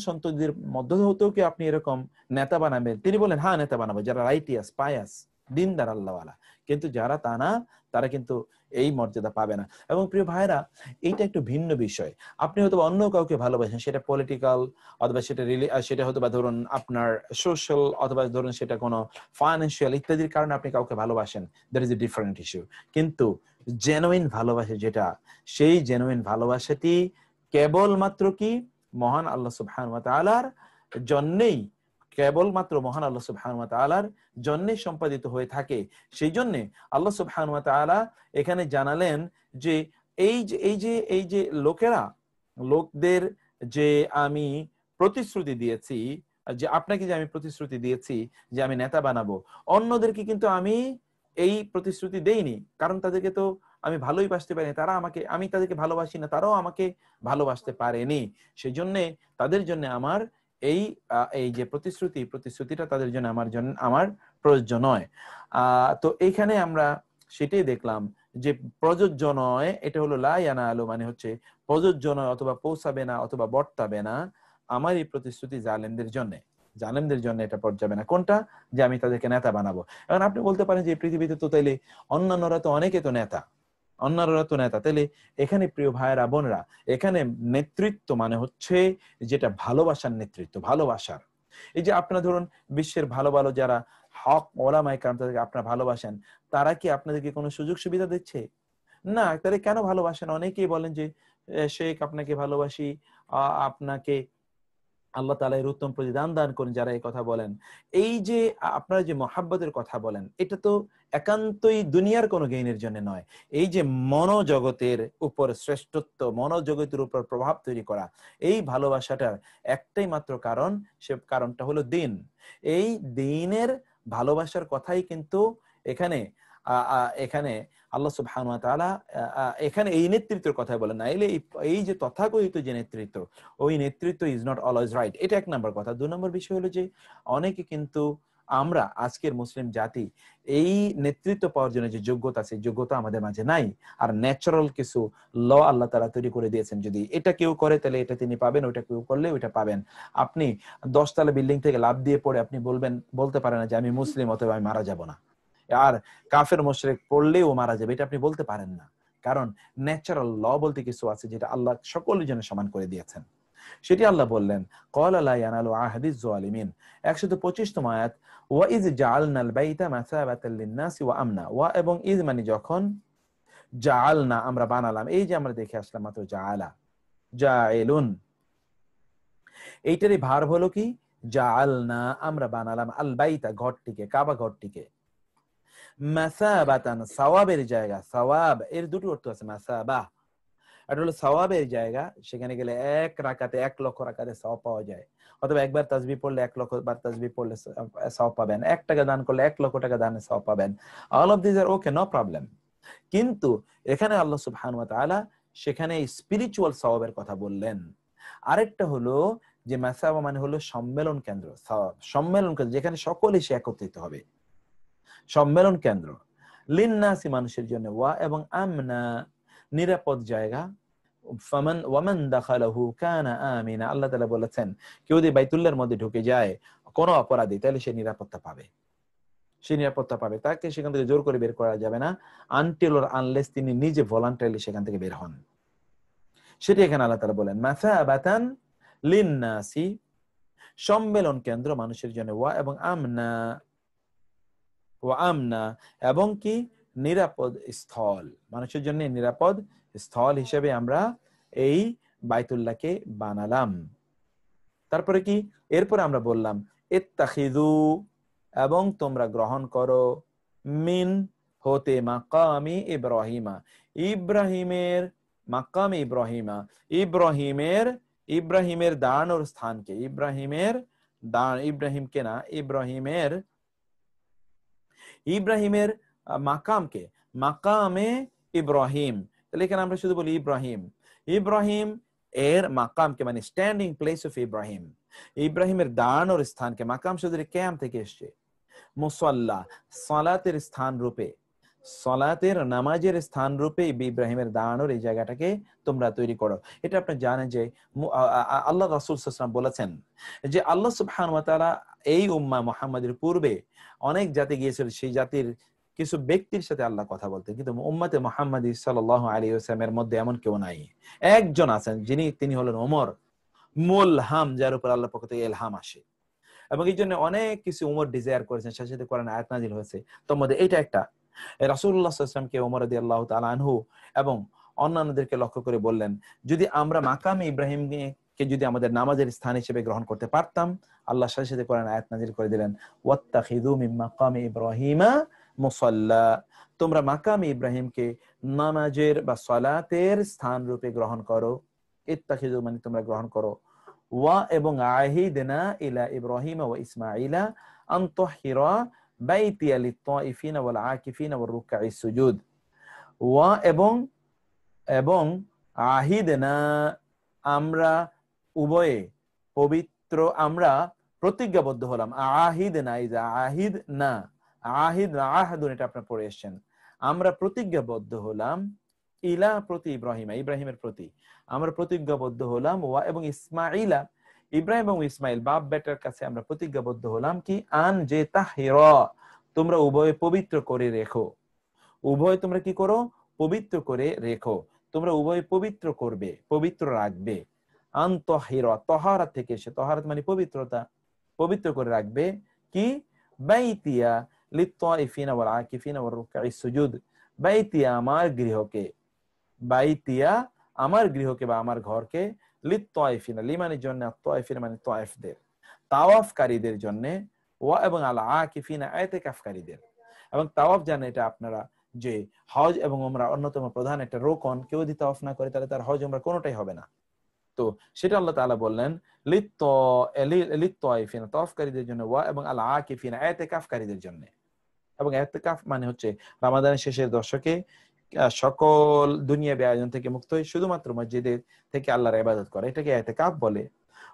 সন্ততিদের মধ্য হতেও কি আপনি এরকম নেতা বানাবেন, তিনি বললেন হ্যাঁ নেতা বানাবো, যারা রাইটিয়াস পায়াস দিনদার আল্লাহওয়ালা, কিন্তু যারা তা না তারা কিন্তু এই মর্যাদা পাবে না। এবং প্রিয় ভাইরা, এইটা একটু ভিন্ন বিষয়। আপনি হয়তো অন্য কাউকে ভালোবাসেন, সেটা পলিটিক্যাল অথবা সেটা হয়তো বা ধরুন আপনার সোশ্যাল, অথবা ধরুন সেটা কোনো ফাইন্যান্সিয়াল ইত্যাদির কারণে আপনি কাউকে ভালোবাসেন, that is a different issue. কিন্তু জেনুইন ভালোবাসা যেটা, সেই জেনুইন ভালোবাসাটি কেবলমাত্র কি মহান আল্লাহ সুবহানাহু ওয়া তাআলার জন্যই, কেবলমাত্র মহান আল্লাহ সুবহানাহু ওয়া তাআলার জন্যই সম্পাদিত হয়ে থাকে। সেই জন্য আল্লাহ সুবহানাহু ওয়া তাআলা এখানে জানালেন যে এই যে লোকদের যে আমি প্রতিশ্রুতি দিয়েছি, যে আপনাকে যে আমি প্রতিশ্রুতি দিয়েছি যে আমি নেতা বানাবো, অন্যদেরকে কিন্তু আমি এই প্রতিশ্রুতি দেইনি, কারণ তাদেরকে তো আমি ভালোই বাসতে পারিনি, আমি তাদেরকে ভালোবাসি না, তারাও আমাকে ভালোবাসতে পারেনি। সেই জন্য তাদের জন্য আমার এই যে প্রতিশ্রুতিটা তাদের জন্য আমার প্রযোজ্য নয়। তো এইখানে আমরা সেটাই দেখলাম যে প্রযোজ্য নয়, এটা হলো লা ইয়ানালু মানে হচ্ছে প্রযোজ্য নয়, অথবা পৌঁছাবে না, অথবা বর্তাবে না আমার এই প্রতিশ্রুতি জালেমদের জন্য এটা পড়াবে না। কোনটা? যে আমি তাদেরকে নেতা বানাবো। এখন আপনি বলতে পারেন যে পৃথিবীতে তো তাইলে অন্যান্যরা তো অনেকে তো নেতা, তাহলে এখানে প্রিয় ভাইয়েরা বোনেরা, এখানে নেতৃত্ব মানে হচ্ছে যেটা ভালোবাসার নেতৃত্ব, ভালোবাসার। এই যে আপনারা ধরুন বিশ্বের ভালো ভালো যারা হক ওলামায়ে কেরাম, তাদেরকে আপনারা ভালোবাসেন, তারা কি আপনাদেরকে কোনো সুযোগ সুবিধা দিচ্ছে? না। তাহলে কেন ভালোবাসেন? অনেকেই বলেন যে শেখ আপনাকে ভালোবাসি, আপনাকে আল্লাহ তাআলা এর উত্তম প্রতিদান দান করেন। যারা এই কথা বলেন, এই যে আপনারা যে মহাব্বতের কথা বলেন, এটা তো একান্তই দুনিয়ার কোনো গেইনের জন্য নয়। এই যে মনোজগতের উপর শ্রেষ্ঠত্ব, মনোজগতের উপর প্রভাব তৈরি করা, এই ভালোবাসাটার একটাই মাত্র কারণ, সে কারণটা হলো দিন। এই দিনের ভালোবাসার কথাই কিন্তু এখানে এখানে আল্লাহ সুবহানাহু ওয়া তাআলা এখানে এই নেতৃত্বের কথা বলেন না। এই যে তথাকথিত যে নেতৃত্ব, ওই নেতৃত্ব ইজ নট অলওয়েজ রাইট। এটা এক নম্বর কথা। দুই নম্বর বিষয় হলো যে অনেকে কিন্তু আমরা আজকের মুসলিম জাতি এই নেতৃত্ব পাওয়ার জন্য যে যোগ্যতা আছে, যোগ্যতা আমাদের মাঝে নাই। আর ন্যাচারাল কিছু ল আল্লাহ তাআলা তৈরি করে দিয়েছেন, যদি এটা কেউ করে তাহলে এটা তিনি পাবেন, ওইটা কেউ করলে ওইটা পাবেন। আপনি 10 তলা বিল্ডিং থেকে লাফ দিয়ে পড়ে আপনি বলতে পারেন না যে আমি মুসলিম অথবা আমি মারা যাব না, আর কাফের মুশরিক পড়লেও মারা যাবে, এটা আপনি বলতে পারেন না। কারণ ন্যাচারাল ল বলতে কিছু আছে যেটা আল্লাহ সকলের জন্য সমান করে দিয়েছেন। সেটি আল্লাহ বললেন, ক্বালা লা ইয়ানালু আহদিজ যালিমিন, 125তম আয়াত, ওয়া ইজ জাআলনাল বাইতা মাসাবাতাল লিন-নাসি ওয়া আমনা। ওয়া এবং ইজ মানে যখন, জাআলনা আমরা বানালাম, এই যে আমরা দেখে আসলাম মাত্র জাআলা, জাইলুন, এইটারই ভার্ব হলো কি জাআলনা, আমরা বানালাম, আল বাইতা ঘরটিকে, কাবা ঘরটিকে, মাসাবাতান সওয়াবের জায়গা, সওয়াব এর দুটো অর্থ আছে, মাসাবাহ এটা হলো সওয়াবের জায়গা, সেখানে গেলে 1 রাকাতে 1 লক্ষ রাকাতে সওয়াব পাওয়া যায়, অথবা একবার তাসবিহ পড়লে 1 লক্ষ বার তাসবিহ পড়লে সওয়াব পাবেন, 1 টাকা দান করলে 1 লক্ষ টাকা দানে সওয়াব পাবেন। All of this are okay, no problem. কিন্তু এখানে আল্লাহ সুবহানাহু ওয়া তাআলা সেখানে স্পিরিচুয়াল সওয়াবের কথা বললেন। আরেকটা হলো যে মাসাবা মানে হলো সম্মেলন কেন্দ্র, সম্মেলন কেন্দ্র যেখানে সকলে এসে একত্রিত হবে, সম্মেলন কেন্দ্র। লিন্নাসি মানুষের জন্য, ওয়া এবং আমনা নিরাপদ জায়গা, ফামান ওয়ামান দাখালাহু কানা আমিনা, আল্লাহ তাআলা বলেছেন কেউ যদি বাইতুল্লাহর মধ্যে ঢুকে যায় কোনো অপরাধী, তাহলে সে নিরাপত্তা পাবে, সে নিরাপত্তা পাবে, তাকে সেখান থেকে জোর করে বের করা যাবে না, আনটিল অর আনলেস তিনি নিজে ভলান্টারিলি সেখান থেকে বের হন। সেটা এখানে আল্লাহ তাআলা বলেন মাসাবাতান লিন্নাসি, সম্মেলন কেন্দ্র মানুষের জন্য, ওয়া এবং আমনা, ওয়া আমনা এবং কি নিরাপদ স্থল, মানুষের জন্য নিরাপদ স্থল হিসেবে আমরা এই বাইতুল্লাহকে বানালাম। তারপরে কি, এরপরে আমরা বললাম ইত্তাখিযু, এবং তোমরা গ্রহণ করো, মিন হতে মাকামি ইব্রাহিমা, ইব্রাহিমের মাকামি ইব্রাহিমা, ইব্রাহিমের দাঁড়ানোর স্থানকে, ইব্রাহিমকে না, ইব্রাহিমের মাকামকে, মাকামে ইব্রাহিম, তাহলে এখানে আমরা শুধু বলি ইব্রাহিম এর মাকামকে, মানে স্ট্যান্ডিং প্লেস অফ ইব্রাহিম, ইব্রাহিমের দাঁড়ানোর স্থানকে, মাকাম শুধু ক্যাম থেকে এসছে, মুসাল্লা সালাতের স্থান রূপে, সালাতের নামাজের স্থান রূপে ইব্রাহিমের দাঁড়ানোর এই জায়গাটাকে তোমরা তৈরি করো। এটা আপনি জানেন যে আল্লাহ রাসূল সাল্লাল্লাহু আলাইহি ওয়াসাল্লাম বলেছেন যে আল্লাহ সুবহানাহু ওয়া তাআলা এই উম্মাহ মুহাম্মাদের পূর্বে অনেক জাতি গিয়েছিল, সেই জাতির কিছু ব্যক্তির সাথে আল্লাহ কথা বলতেন, কিন্তু উম্মতে মুহাম্মাদী সাল্লাল্লাহু আলাইহি ওয়াসাল্লামের মধ্যে এমন কেউ নাই। একজন আছেন তিনি হলেন ওমর, মুলহাম, যার উপর আল্লাহর পক্ষ থেকে ইলহাম আসে, এবং এই জন্য অনেক কিছু ওমর ডিজায়ার করেছেন, সাথে সাথে কোরআনে আয়াত নাযিল হয়েছে। তোর মধ্যে এটা একটা, রাসূলুল্লাহ সাল্লাল্লাহু আলাইহি ওয়াসাল্লামকে ওমর রাদিয়াল্লাহু তাআলা আনহু এবং অন্যান্যদেরকে লক্ষ্য করে বললেন, যদি আমরা মাকামে ইব্রাহিমকে যদি আমাদের নামাজের স্থান হিসেবে গ্রহণ করতে পারতাম, আল্লাহ সাথে সাথে কোরআনে আয়াত নাযিল করে দিলেন, ওয়াত্তাখিযু মিন মাকামি ইব্রাহিমা মুসাল্লা, তোমরা মাকামে ইব্রাহিমকে নামাজের বা সালাতের স্থান রূপে গ্রহণ করো, ইত্তাখিযু মানে তোমরা গ্রহণ করো, ওয়া এবং আহিদনা ইলা ইব্রাহিম ওয়া ইসমাঈলা আন তুহিরা বাইতিয়া লিত-তাইফিনা ওয়াল আকিফিনা ওয়ার রুকআইস সুজুদ, ওয়া এবং আহিদনা আমরা উভয়ে পবিত্র, আমরা প্রতিজ্ঞাবদ্ধ হলাম, আহিদনা ইজা আহিদ না, আহিদ না আহাদুন, এটা আপনারা পড়ে এসেছেন, আমরা প্রতিজ্ঞাবদ্ধ হলাম, ইলা প্রতি ইব্রাহিমের প্রতি আমরা প্রতিজ্ঞাবদ্ধ হলাম, ওয়া এবং ইসমাঈলা ইব্রাহিম এবং ইসমাইল বাপ বেটার কাছে আমরা প্রতিজ্ঞাবদ্ধ হলাম কি, আন যে তাহিরা তোমরা উভয়ে পবিত্র করে রেখো, উভয় তোমরা কি করো, পবিত্র করে রেখো, তোমরা উভয় পবিত্র করবে, পবিত্র রাখবে, আন তাহিরা তাহারাত থেকে এসে, তাহারাত মানে পবিত্রতা, পবিত্র করে রাখবে কি, বাইতিয়া লিত-তাইফিনা ওয়াল আকিফিনা ওয়ার রুকআইস সুজুদ, বাইতিয়া আমার গৃহকে, বাইতিয়া আমার গৃহকে বা আমার ঘরকে, লিত-তাইফিনা লিমানের জন্য, তাইফিনা মানে তায়েফদের, তাওয়াফকারীদের জন্য, ওয়া এবং আল আকিফিনা ইতিকাফকারীদের, এবং তাওয়াফ জানেন এটা আপনারা যে হজ এবং উমরা অন্যতম প্রধান একটা রোকন, কেউ যদি তাওয়াফ না করে তাহলে তার হজ উমরা কোনোটাই হবে না। তো সেটা আল্লাহ তাআলা বললেন লিত-তাইফিনা তাওয়াফকারীদের জন্য, ওয়া এবং আল আকিফিনা ইতিকাফকারীদের জন্য, এবং ইতিকাফ মানে হচ্ছে রমাদানের শেষের দশকে সকল দুনিয়াবী আয়োজন থেকে মুক্ত হয়ে শুধুমাত্র মসজিদে থেকে আল্লাহর ইবাদত করে, এটাকে ইতিকাফ বলে।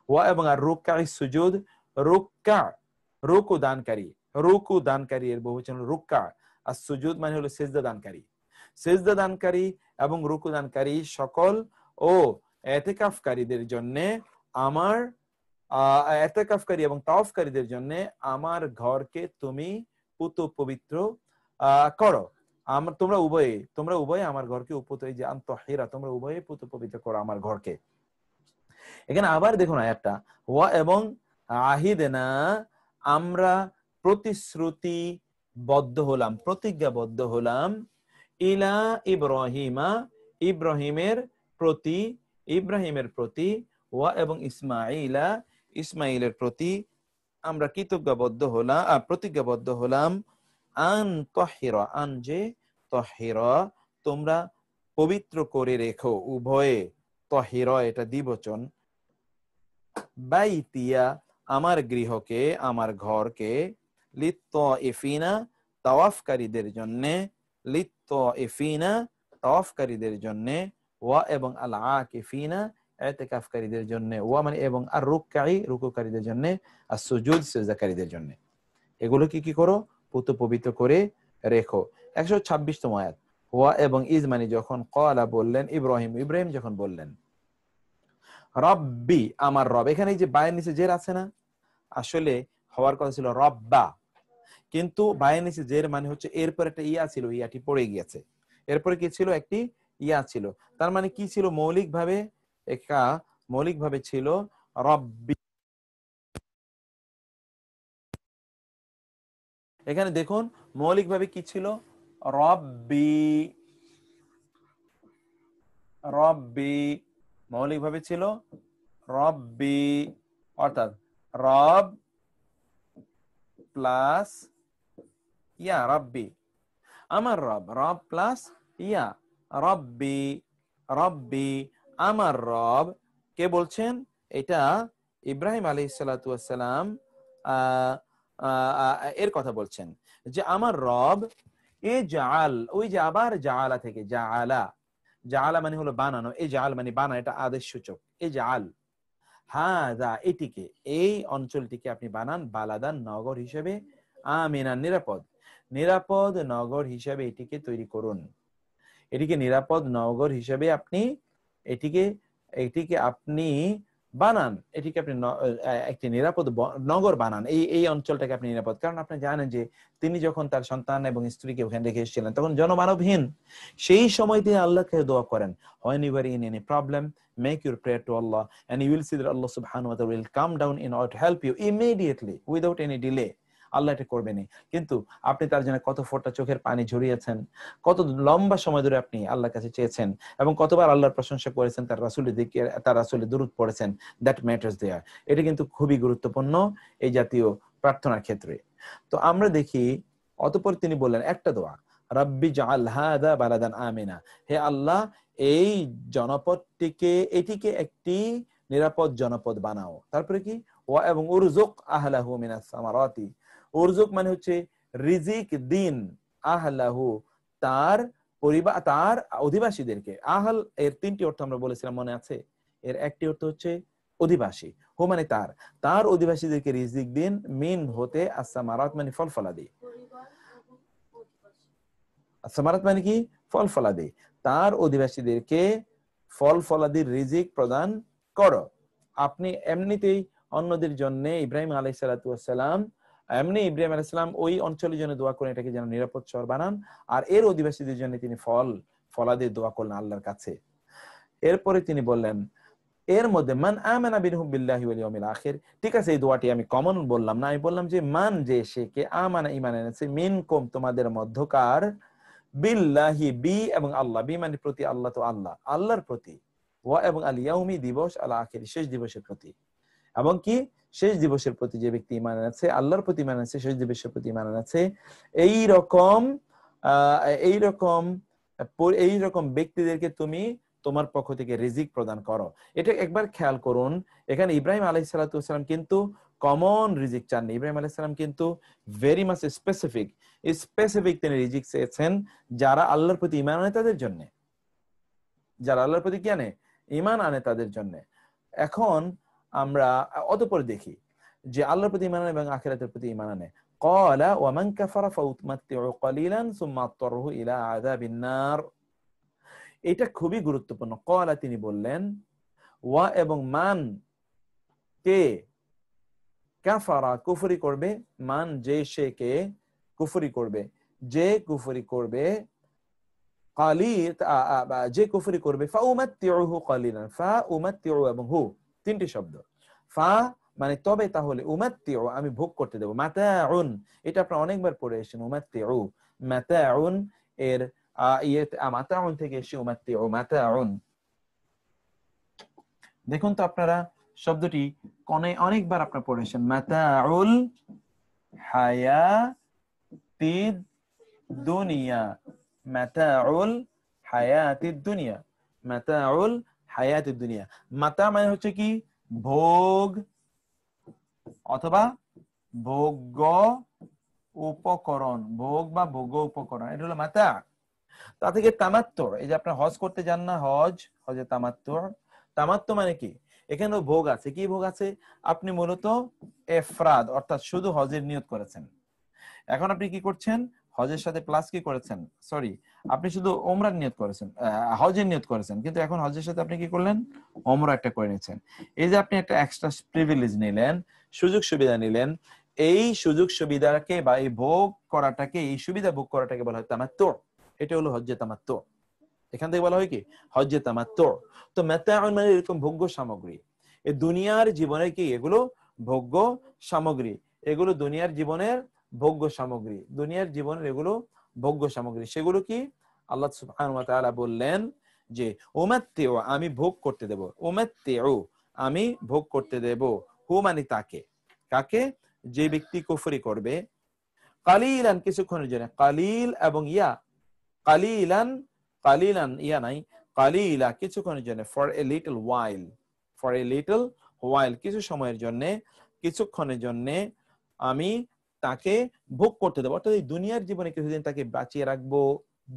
ওয়া এবং আর রুকআইস সুজুদ, রুকু দানকারী, রুকু দানকারী এর বহুবচন রুক্কা, আর সুজুদ মানে হলো সিজদা দানকারী। সিজদা দানকারী এবং রুকু দানকারী সকল ও ইতিকাফকারীদের জন্য আমার ইতিকাফকারী এবং তাওয়াফকারীদের জন্য আমার ঘরকে তুমি পুত পবিত্র করো। তোমরা উভয়ে আমার ঘরকে যে আনতাহিরা, তোমরা উভয়ে পুত পবিত্র করো আমার ঘরকে। এখানে আবার দেখুন আয়াতটা, ওয়া এবং আহিদনা, আমরা প্রতিশ্রুতিবদ্ধ হলাম, প্রতিজ্ঞাবদ্ধ হলাম, ইলা ইব্রাহিমা, ইব্রাহিমের প্রতি, ওয়া এবং ইসমাঈলা, ইসমাঈলের প্রতি আমরা প্রতিজ্ঞাবদ্ধ হলাম, আন তাহিরা, আন যে তাহিরা, তোমরা পবিত্র করে রেখো, উভয়ে তাহিরা এটা দ্বিবচন, বাইতিয়া আমার গৃহকে, আমার ঘরকে, লিত্তাইফিনা তাওয়াফকারীদের জন্য, লিত্তাইফিনা তাওয়াফকারীদের জন্য, ওয়া এবং আল আকিফিনা ইতিকাফকারীদের জন্য, ওয়া মানে এবং আর রুকআই রুকুকারীদের জন্য, আর সুজুদ সিজদাকারীদের জন্য। এগুলো কি করো? পুত পবিত্র করে রেখো। 126তম আয়াত, ওয়া এবং ইজ মানে যখন, ক্বালা বললেন, ইব্রাহিম যখন বললেন, রব্বি আমার রব। এখানে এই যে বায়ের নিচে জের আছে না, আসলে হওয়ার কথা ছিল রব্বা, কিন্তু বায়ের নিচে জের মানে হচ্ছে এরপর একটা ইয়া ছিল, ইয়াটি পড়ে গিয়েছে। এরপরে কি ছিল? একটি ইয়া ছিল। তার মানে কি ছিল? মৌলিকভাবে ছিল রব্বি। এখানে দেখুন মৌলিকভাবে কি ছিল? রব্বি মৌলিকভাবে ছিল রব্বি, অর্থাৎ রব প্লাস ইয়া, রব্বি আমার রব, রব প্লাস ইয়া, রব্বি আমার রব। কে বলছেন? এটা ইব্রাহিম আলাইহিস সালাতু ওয়াস সালাম এর কথা বলছেন যে আমার রব, এ জাআল, ওই যে আবার জাআলা থেকে, জাআলা মানে হলো বানানো, এই জাআল মানে বানানো, এটা আদেশ সূচক। এই জাআল হাযা এটিকে, এই অঞ্চলটিকে আপনি বানান, বালাদান নগর হিসেবে, আমিনান নিরাপদ নগর হিসেবে এটিকে তৈরি করুন। এটিকে নিরাপদ নগর হিসেবে আপনি এটিকে আপনি বানান, এটিকে আপনি একটি নিরাপদ নগর বানান, এই অঞ্চলটাকে আপনি নিরাপদ। কারণ আপনি জানেন যে তিনি যখন তার সন্তান এবং স্ত্রীকে ওখানে রেখে এসেছিলেন তখন জনমানবহীন। সেই সময় তিনি আল্লাহকে দোয়া করেন, when you are in any problem, make your prayer to Allah and you will see that Allah subhanahu wa ta'ala will come down in order to help you immediately without any delay. আল্লাহ এটা করবেনই। কিন্তু আপনি তার জন্য কত ফোঁটা চোখের পানি ঝরিয়েছেন, কত লম্বা সময় ধরে আপনি আল্লাহর কাছে চেয়েছেন, এবং কতবার আল্লাহর প্রশংসা করেছেন, তার রাসূলের দুরূদ পড়েছেন। দ্যাট ম্যাটার্স দেয়ার। এটা কিন্তু খুবই গুরুত্বপূর্ণ এই জাতীয় প্রার্থনার ক্ষেত্রে। তো আমরা দেখি, অতঃপর তিনি বললেন একটা দোয়া, রাব্বি জাআল হাযা বালাদান আমিনা, হে আল্লাহ এই এটিকে একটি নিরাপদ জনপদ বানাও। তারপরে কি? ওয়া এবং উরযুক আহলাহু মিনাস সামারাতি, উরযুক মানে হচ্ছে রিজিক দিন, আহলাহু তার পরিবার, তার অধিবাসীদেরকে। আহল এর তিনটি অর্থ আমরা বলেছিলাম, মনে আছে? এর একটি অর্থ হচ্ছে অধিবাসী, হো মানে তার অধিবাসীদেরকে রিজিক দিন, মিন হতে, আস-সামারাত মানে ফল ফলাদি, আস-সামারাত মানে কি? ফল ফলাদি। তার অধিবাসীদেরকে ফল ফলাদির রিজিক প্রদান করো। আপনি এমনিতেই অন্যদের জন্য, ইব্রাহিম আলাইহিস সালাতু ওয়াস সালাম ইব্রাহিম আলাইহিস সালাম ওই অঞ্চলের জন্য দোয়া করেন, এটাকে যেন নিরাপদ শহর বানান, আর এর অধিবাসীদের জন্য তিনি ফলাদির দোয়া করলেন আল্লাহর কাছে। এরপরে তিনি বললেন, এর মধ্যে মান আমানা বিল্লাহি ওয়াল ইয়াউমিল আখির, ঠিক আছে এই দোয়াটি আমি কমন বললাম না, আমি বললাম যে মান, যে সে কে আমানা ঈমান এনেছে, মিনকুম তোমাদের মধ্যকার, বিল্লাহি বি এবং আল্লাহ, বি মানে প্রতি, আল্লাহ তো আল্লাহর প্রতি, ওয়া এবং আল ইয়াউমি দিবস, আল আখির শেষ দিবসের প্রতি, এবং কি শেষ দিবসের প্রতি যে ব্যক্তি ঈমান এনেছে, আল্লাহর প্রতি ঈমান এনেছে, শেষ দিবসের প্রতি ঈমান এনেছে, এই রকম ব্যক্তিদেরকে তুমি তোমার পক্ষ থেকে রিজিক প্রদান করো। এটা একবার খেয়াল করুন, এখানে ইব্রাহিম আলাইহিস সালাতু ওয়াস সালাম কিন্তু কমন রিজিক চাননি। ইব্রাহিম আলাইহিস সালাম কিন্তু ভেরি মাচ স্পেসিফিক তিনি রিজিক চেয়েছেন যারা আল্লাহর প্রতি ঈমান আনে তাদের জন্য, যারা আল্লাহর প্রতি কি আনে? ঈমান আনে তাদের জন্য। এখন আমরা অতঃপর দেখি যে আল্লাহর প্রতি ঈমান আনে এবং আখিরাতের প্রতি ঈমান আনে। ক্বালা ওয়া মান কাফারা ফাউমাত্তিউ ক্বালিলান সুম্মা আত্তারহু ইলা আযাবিন নার। এটা খুবই গুরুত্বপূর্ণ। ক্বালা তিনি বললেন, ওয়া এবং মান কে কাফারা কুফরি করবে, মান যে সে কে কুফরি করবে, যে কুফরি করবে যে কুফরি করবে ফাউমাত্তিউহু ক্বালিলান, ফাউমাত্তিউ এবং হু তিনটি শব্দ। ফা মানে তবে, তাহলে, উমাত্তিউ আমি ভোগ করতে দেব, মাতাউন এটা আপনারা অনেকবার পড়ে এসেছেন, উমাত্তিউ মাতাউন এর মাতাউন থেকে এসে উমাত্তিউ মাতাউন। দেখুন তো আপনারা শব্দটি অনেকবার আপনারা পড়েছেন, মাতাউল হায়াতিদ দুনিয়া, মাতাউল হায়াতিদ দুনিয়া, মাতাউল হায়াতিদ দুনিয়া। মাতা মানে হচ্ছে কি ভোগ অথবা ভোগ্য উপকরণ, ভোগ বা ভোগ্য উপকরণ, এটা হলো মাতা। তা থেকে তামাত্তু, এই যে আপনার হজ করতে যান না, হজে তামাত্তু, তামাত্তু মানে কি এখানে ভোগ আছে। কি ভোগ আছে? আপনি মূলত ইফরাদ অর্থাৎ শুধু হজের নিয়ত করেছেন। এখন আপনি কি করছেন? হজের সাথে প্লাস কি করেছেন, সরি, আপনি শুধু ওমরার নিয়ত করেছেন, হজের নিয়ত করেছেন, কিন্তু এখন হজের সাথে আপনি কি করলেন? ওমরা একটা করে নিয়েছেন। এই যে আপনি একটা এক্সট্রা প্রিভিলেজ নিলেন, সুযোগ সুবিধা নিলেন, এই সুযোগ সুবিধাকে বা এই ভোগ করাটাকে, এই সুবিধা ভোগ করাটাকে বলা হয় তামাত্তু। এটা হলো হজ্জে তামাত্তু। এখান থেকে বলা হয় কি হজ্জে তামাত্তু। তো মাতাউন মানে এরকম ভোগ্য সামগ্রী। এই দুনিয়ার জীবনে কি এগুলো ভোগ্য সামগ্রী, এগুলো দুনিয়ার জীবনের ভোগ্য সামগ্রী, দুনিয়ার জীবনের এগুলো ভোগ্য সামগ্রী। সেগুলো কি? আল্লাহ সুবহানাহু ওয়া তাআলা বললেন যে উমাত্তিউ আমি ভোগ করতে দেব, উমাত্তিউ আমি ভোগ করতে দেব, হু মানে তাকে, কাকে? যে ব্যক্তি কুফরি করবে, কালিলান কিছুক্ষণের জন্য, কালিল এবং ইয়া, কালিলান, কালিলান ইয়া নাই, কালিলা কিছুক্ষণের জন্য, for a little while, for a little while কিছু সময়ের জন্য, কিছুক্ষণের জন্য আমি তাকে ভোগ করতে দেবো। অর্থাৎ এই দুনিয়ার জীবনে কিছুদিন তাকে বাঁচিয়ে রাখবো,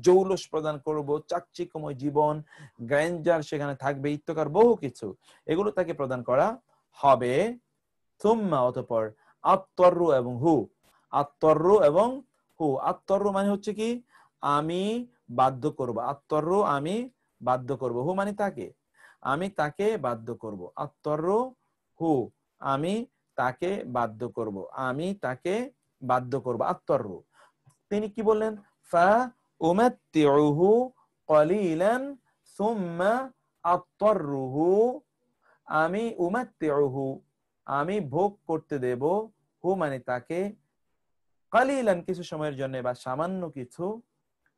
জৌলস প্রদান করব, চাকচিক্যময় জীবন, গ্র্যান্ডার সেখানে থাকবে, ইত্যকার বহু কিছু, এগুলো তাকে প্রদান করা হবে। সুম্মা অতঃপর আত্তরু এবং হু, আত্তরু এবং হু, আত্তরু মানে হচ্ছে কি আমি বাধ্য করব, আত্তরু আমি বাধ্য করব, হু মানে তাকে, আমি তাকে বাধ্য করব, আত্তরু হু আমি তাকে বাধ্য করব, আমি তাকে বাধ্য করব, আত্তরু। তিনি কি বললেন? ফা উমাত্তিউহু ক্বালিলান সুম্মা আত্তরুহু, আমি উমাত্তিউহু আমি ভোগ করতে দেব, হু মানে তাকে, কালিলান কিছু সময়ের জন্য বা সামান্য কিছু।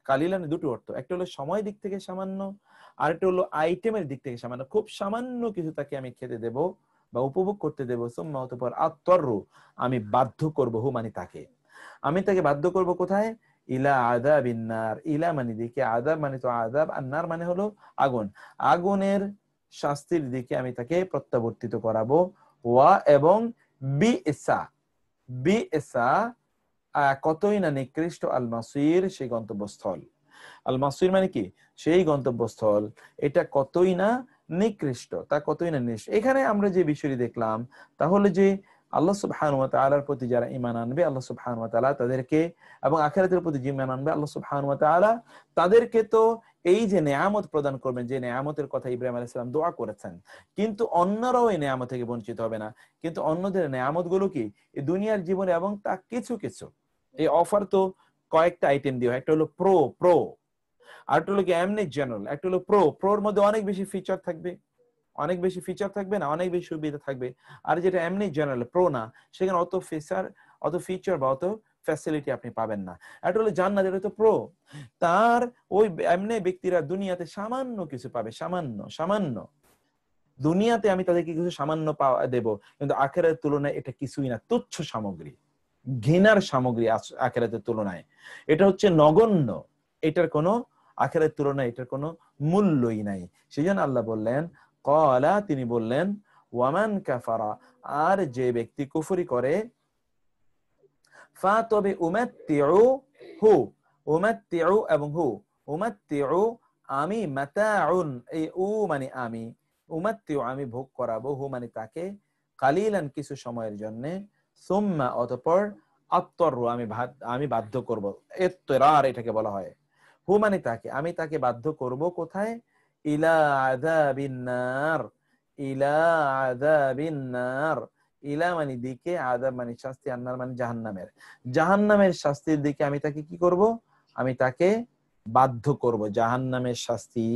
কালিলান দুটো অর্থ, একটা হলো সময় দিক থেকে সামান্য, আর একটা হলো আইটেমের দিক থেকে সামান্য, খুব সামান্য কিছু তাকে আমি খেতে দেব বা উপভোগ করতে দেব। সুম্মা অতঃপর আত্তরু আমি বাধ্য করব, হু মানে তাকে, আমি তাকে বাধ্য করব কোথায়? ইলা আযাবিন নার, ইলা মানে দিকে, আযাব মানে তো আযাব, আর নার মানে হলো আগুন, আগুনের শাস্তির দিকে আমি তাকে প্রত্যাবর্তিত করাবো। ওয়া এবং বিইসা, বিইসা কতই না নিকৃষ্ট, আল মাসির সেই গন্তব্যস্থল, আল মাসির মানে কি সেই গন্তব্যস্থল, এটা কতই না নিকৃষ্ট, তা কতই না নিকৃষ্ট। এখানে আমরা যে বিষয়টি দেখলাম তাহলে যে আল্লাহ সুবহানাহু ওয়া তাআলার প্রতি যারা ঈমান আনবে, আল্লাহ সুবহানাহু ওয়া তাআলা তাদেরকে, এবং আখিরাতের প্রতি যে ঈমান আনবে, আল্লাহ সুবহানাহু ওয়া তাআলা তাদেরকে তো এই যে নেয়ামত প্রদান করবেন, যে নেয়ামতের কথা ইব্রাহিম আলাইহিস সালাম দোয়া করেছেন, কিন্তু অন্যরাও এই নেয়ামত থেকে বঞ্চিত হবে না। কিন্তু অন্যদের নেয়ামত গুলো কি এই দুনিয়ার জীবনে, এবং তা কিছু কিছু, এই অফার তো কয়েকটা আইটেম দিয়ে, একটা হলো প্রো প্রো, আর একটা হলো কি এমনি জেনারেল, একটা হলো প্রো, প্রোর মধ্যে অনেক বেশি ফিচার থাকবে, অনেক বেশি ফিচার থাকবে না, অনেক বেশি সুবিধা থাকবে। আর যেটা এমনি জেনারেল প্রো না, সেখানে অত ফিচার বা অত ফ্যাসিলিটি আপনি পাবেন না। একটা হলো জান্নাত, যেটা তো প্রো, তার ওই এমনি ব্যক্তিরা দুনিয়াতে সামান্য কিছু পাবে, সামান্য সামান্য, দুনিয়াতে আমি তাদেরকে কিছু সামান্য পাওয়া দেব, কিন্তু আখিরাতের তুলনায় এটা কিছুই না, তুচ্ছ সামগ্রী, ঘৃণার সামগ্রী আখিরাতের তুলনায়, এটা হচ্ছে নগণ্য, এটার কোনো আখিরাতের তুলনায় এটার কোনো মূল্যই নাই। সেজন্য আল্লাহ বললেন, ক্বালা তিনি বললেন, ওয়ামান কাফারা আর যে ব্যক্তি কুফরি করে, ফা তবে উমাত্তিউ হু, উমাত্তিউ এবং হু, উমাত্তিউ আমি, মাতাউন এই উ মানে আমি, উমাত্তিউ আমি ভোগ করাবো, হু মানে তাকে, কালিলান কিছু সময়ের জন্য, সুম্মা অতঃপর, আত্তরু আমি বাধ্য করব। ইত্তরার এটাকে বলা হয়। হু মানে তাকে, আমি তাকে বাধ্য করব কোথায়? ইলা আযাবিন নার, ইলা আযাবিন নার। ইলা মানে দিকে, আযাব মানে শাস্তি, আন্নার মানে জাহান্নামের। জাহান্নামের শাস্তির দিকে আমি তাকে কি করব? আমি তাকে বাধ্য করব, জাহান্নামের শাস্তি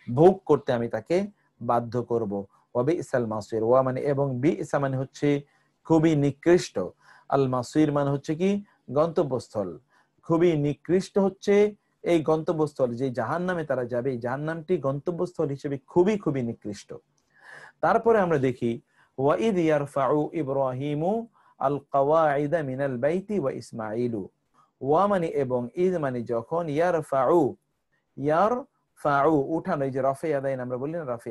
ভোগ করতে আমি তাকে বাধ্য করব। ওয়া বিসাল মাসির, ওয়া মানে এবং, বিসা মানে হচ্ছে খুবই নিকৃষ্ট, আল মাসির মানে হচ্ছে কি গন্তব্যস্থল। খুবই নিকৃষ্ট হচ্ছে এই গন্তব্যস্থল, যে জাহান্নামে তারা যাবে, এই জাহান্নামটি গন্তব্যস্থল হিসেবে খুবই খুবই নিকৃষ্ট। তারপরে আমরা দেখি ওয়াইদ ইয়ারফাউ ইব্রাহিমু আল কাওয়াইদা মিনাল বাইতি ওয়া ইসমাঈলু। ওয়া মানে এবং, ঈদ মানে যখন, ইয়ারফাউ উঠানো, এই যে রাফে আদাইন আমরা বলি না, রাফে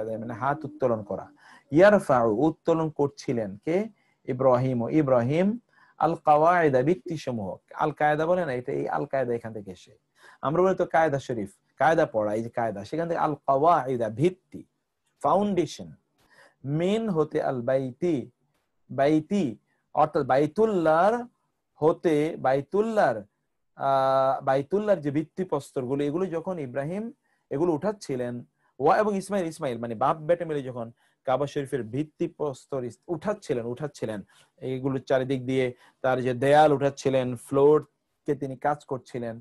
আদাইন মানে হাত উত্তোলন করা। ইয়ারফাউ উত্তোলন করছিলেন কে? ইব্রাহিম আল কাওয়াইদা ভিত্তি সমূহ। আল কায়দা বলে না, এটা এই আল কায়দা এখান থেকে এসে, আমরা বলি তো কায়দা শরীফ, কায়দা পড়া, এই যে কায়দা, সেখান থেকে আল কাওয়াইদা ভিত্তি, ফাউন্ডেশন। মিন হতে আল বাইতি অর্থাৎ বাইতুল্লাহর হতে, বাইতুল্লাহর যে ভিত্তিপ্রস্তর গুলো, এগুলো যখন ইব্রাহিম এগুলো উঠাচ্ছিলেন, ওয়া এবং ইসমাইল মানে বাপ বেটা মিলে যখন কাবা শরীফের ভিত্তিপ্রস্তর উঠাচ্ছিলেন এইগুলো চারিদিক দিয়ে, তার যে দেয়াল উঠাচ্ছিলেন, ফ্লোর কে তিনি কাজ করছিলেন,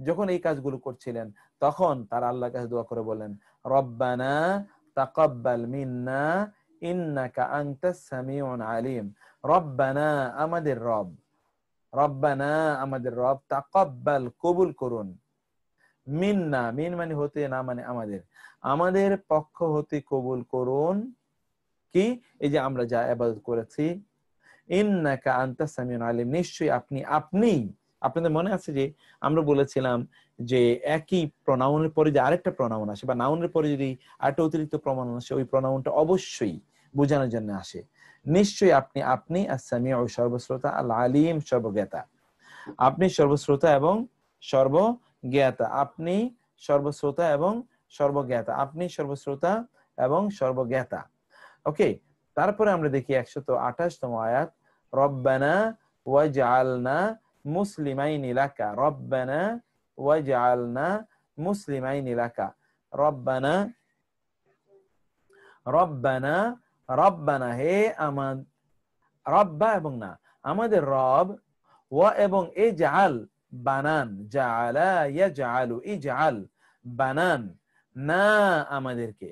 যখন এই কাজগুলো করছিলেন, তখন তারা আল্লাহর কাছে দোয়া করে বলেন, রব্বানা তাকাব্বাল মিন্না ইন্নাকা আনতাস সামিউন আলিম। রব্বানা আমাদের রব, তাকাব্বাল কবুল করুন, মিন্না মিন মানে হতে, না মানে আমাদের পক্ষ হতে কবুল করুন কি? এই যে আমরা যা ইবাদত করেছি, ইন্নাকা আনতাস সামিউন আলিম, নিশ্চয়ই আপনি। আপনাদের মনে আছে যে আমরা বলেছিলাম যে একই প্রনাউনের পরে যে আরেকটা প্রনাউন আসে, বা নাউনের পরে যদি আরেকটা অতিরিক্ত প্রনাউন আসে, ওই প্রনাউনটা অবশ্যই বোঝানোর জন্য আসে। নিশ্চয়ই আপনি আস-সামিউ সর্বশ্রোতা, আল আলিম সর্বজ্ঞাতা। আপনি সর্বশ্রোতা এবং সর্বজ্ঞাতা, আপনি সর্বশ্রোতা এবং সর্বজ্ঞাতা, আপনি সর্বশ্রোতা এবং সর্বজ্ঞাতা। ওকে, তারপরে আমরা দেখি 128তম আয়াত, রব্বানা ওয়াজআলনা মুসলিমাইনি লাকা, রব্বানা ওয়াজআলনা মুসলিমাইনি লাকা। রব্বানা হে আমাদের রব্বা এবং না, আমাদের রব, ওয়া এবং ইজআল বানান, জাআলা ইয়াজআলু, ইজআল বানান, না আমাদেরকে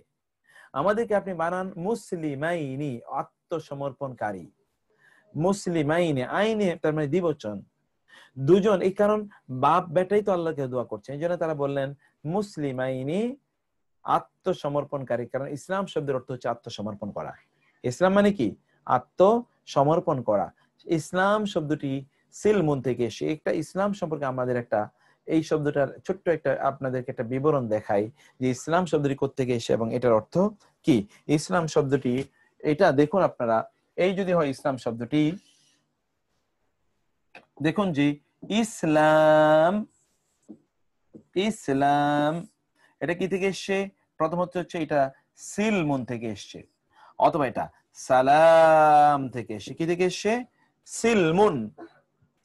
আপনি বানান, মুসলিমাইনি আত্মসমর্পণকারী, মুসলিমাইনি আইনি তার মানে দ্বিবচন, দুজন। এই কারণ বাপ বেটাই তো আল্লাহকে দোয়া করছে, এই জন্য তারা বললেন মুসলিমাইনি আত্মসমর্পণকারী। কারণ ইসলাম শব্দের অর্থ হচ্ছে আত্মসমর্পণ করা। ইসলাম মানে কি? আত্মসমর্পণ করা। ইসলাম শব্দটি সিলমুন থেকে এসে, একটা ইসলাম সম্পর্কে আমাদের একটা, এই শব্দটার ছোট্ট একটা আপনাদেরকে একটা বিবরণ দেখাই যে ইসলাম শব্দটি কোত্থেকে এসে এবং এটার অর্থ কি। ইসলাম শব্দটি এটা দেখুন আপনারা, এই যদি হয় ইসলাম শব্দটি, দেখুন যে ইসলাম এটা কি থেকে এসছে? প্রথমত হচ্ছে এটা সিলমুন থেকে এসছে, অথবা এটা সালাম থেকে এসছে। কি থেকে এসছে?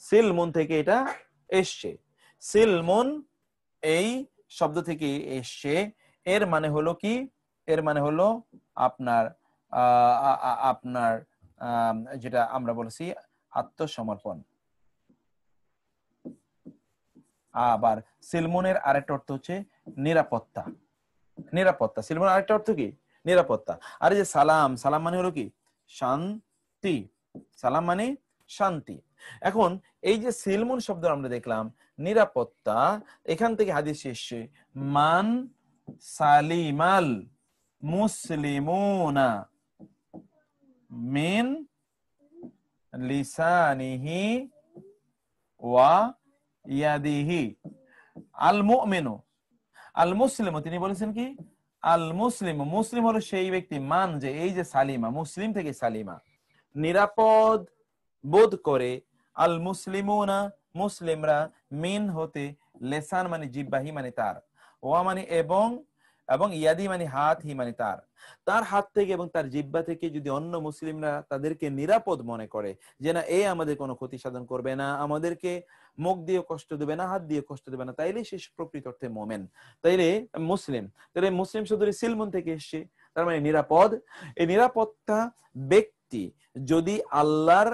সিলমুন থেকে এটা এসছে। সিলমুন এই শব্দ থেকে এসছে। এর মানে হলো কি? এর মানে হলো আপনার যেটা আমরা বলেছি আত্মসমর্পণ। আবার সিলমুনের আরেকটা অর্থ হচ্ছে নিরাপত্তা। সিলমুনের আরেকটা অর্থ কি? নিরাপত্তা। আর এই যে সালাম মানে হলো কি? শান্তি। সালাম মানে শান্তি। এখন এই যে সিলমুন শব্দ আমরা দেখলাম নিরাপত্তা, এখান থেকে হাদিস এসছে মান সালিমাল মুসলিমুনা মিন লিসানিহি ওয়া ইয়াদিহি। আল মুমিনু আল মুসলিম, তিনি বলেছেন কি? আল মুসলিম হলো সেই ব্যক্তি, মান যে, এই যে সালিমা, মুসলিম থেকে সালিমা, নিরাপদ বোধ করে, আল মুসলিমুনা মুসলিমরা, মিন হতে, লেসান মানে জিহ্বাহি মানে তার, ওয়া মানে এবং, এবং ইয়াদি মানে হাত, হি মানে তার, তার হাত থেকে এবং তার জিহ্বা থেকে যদি অন্য মুসলিমরা তাদেরকে নিরাপদ মনে করে যে না এ আমাদের কোনো ক্ষতি সাধন করবে না, আমাদেরকে মুখ দিয়ে কষ্ট দেবে না, হাত দিয়ে কষ্ট দেবে না, তাইলে সে প্রকৃত অর্থে মোমেন, তাইলে মুসলিম। তাহলে মুসলিম শব্দটি সিলমুন থেকে এসছে, তার মানে নিরাপদ। এই নিরাপত্তা ব্যক্তি যদি আল্লাহর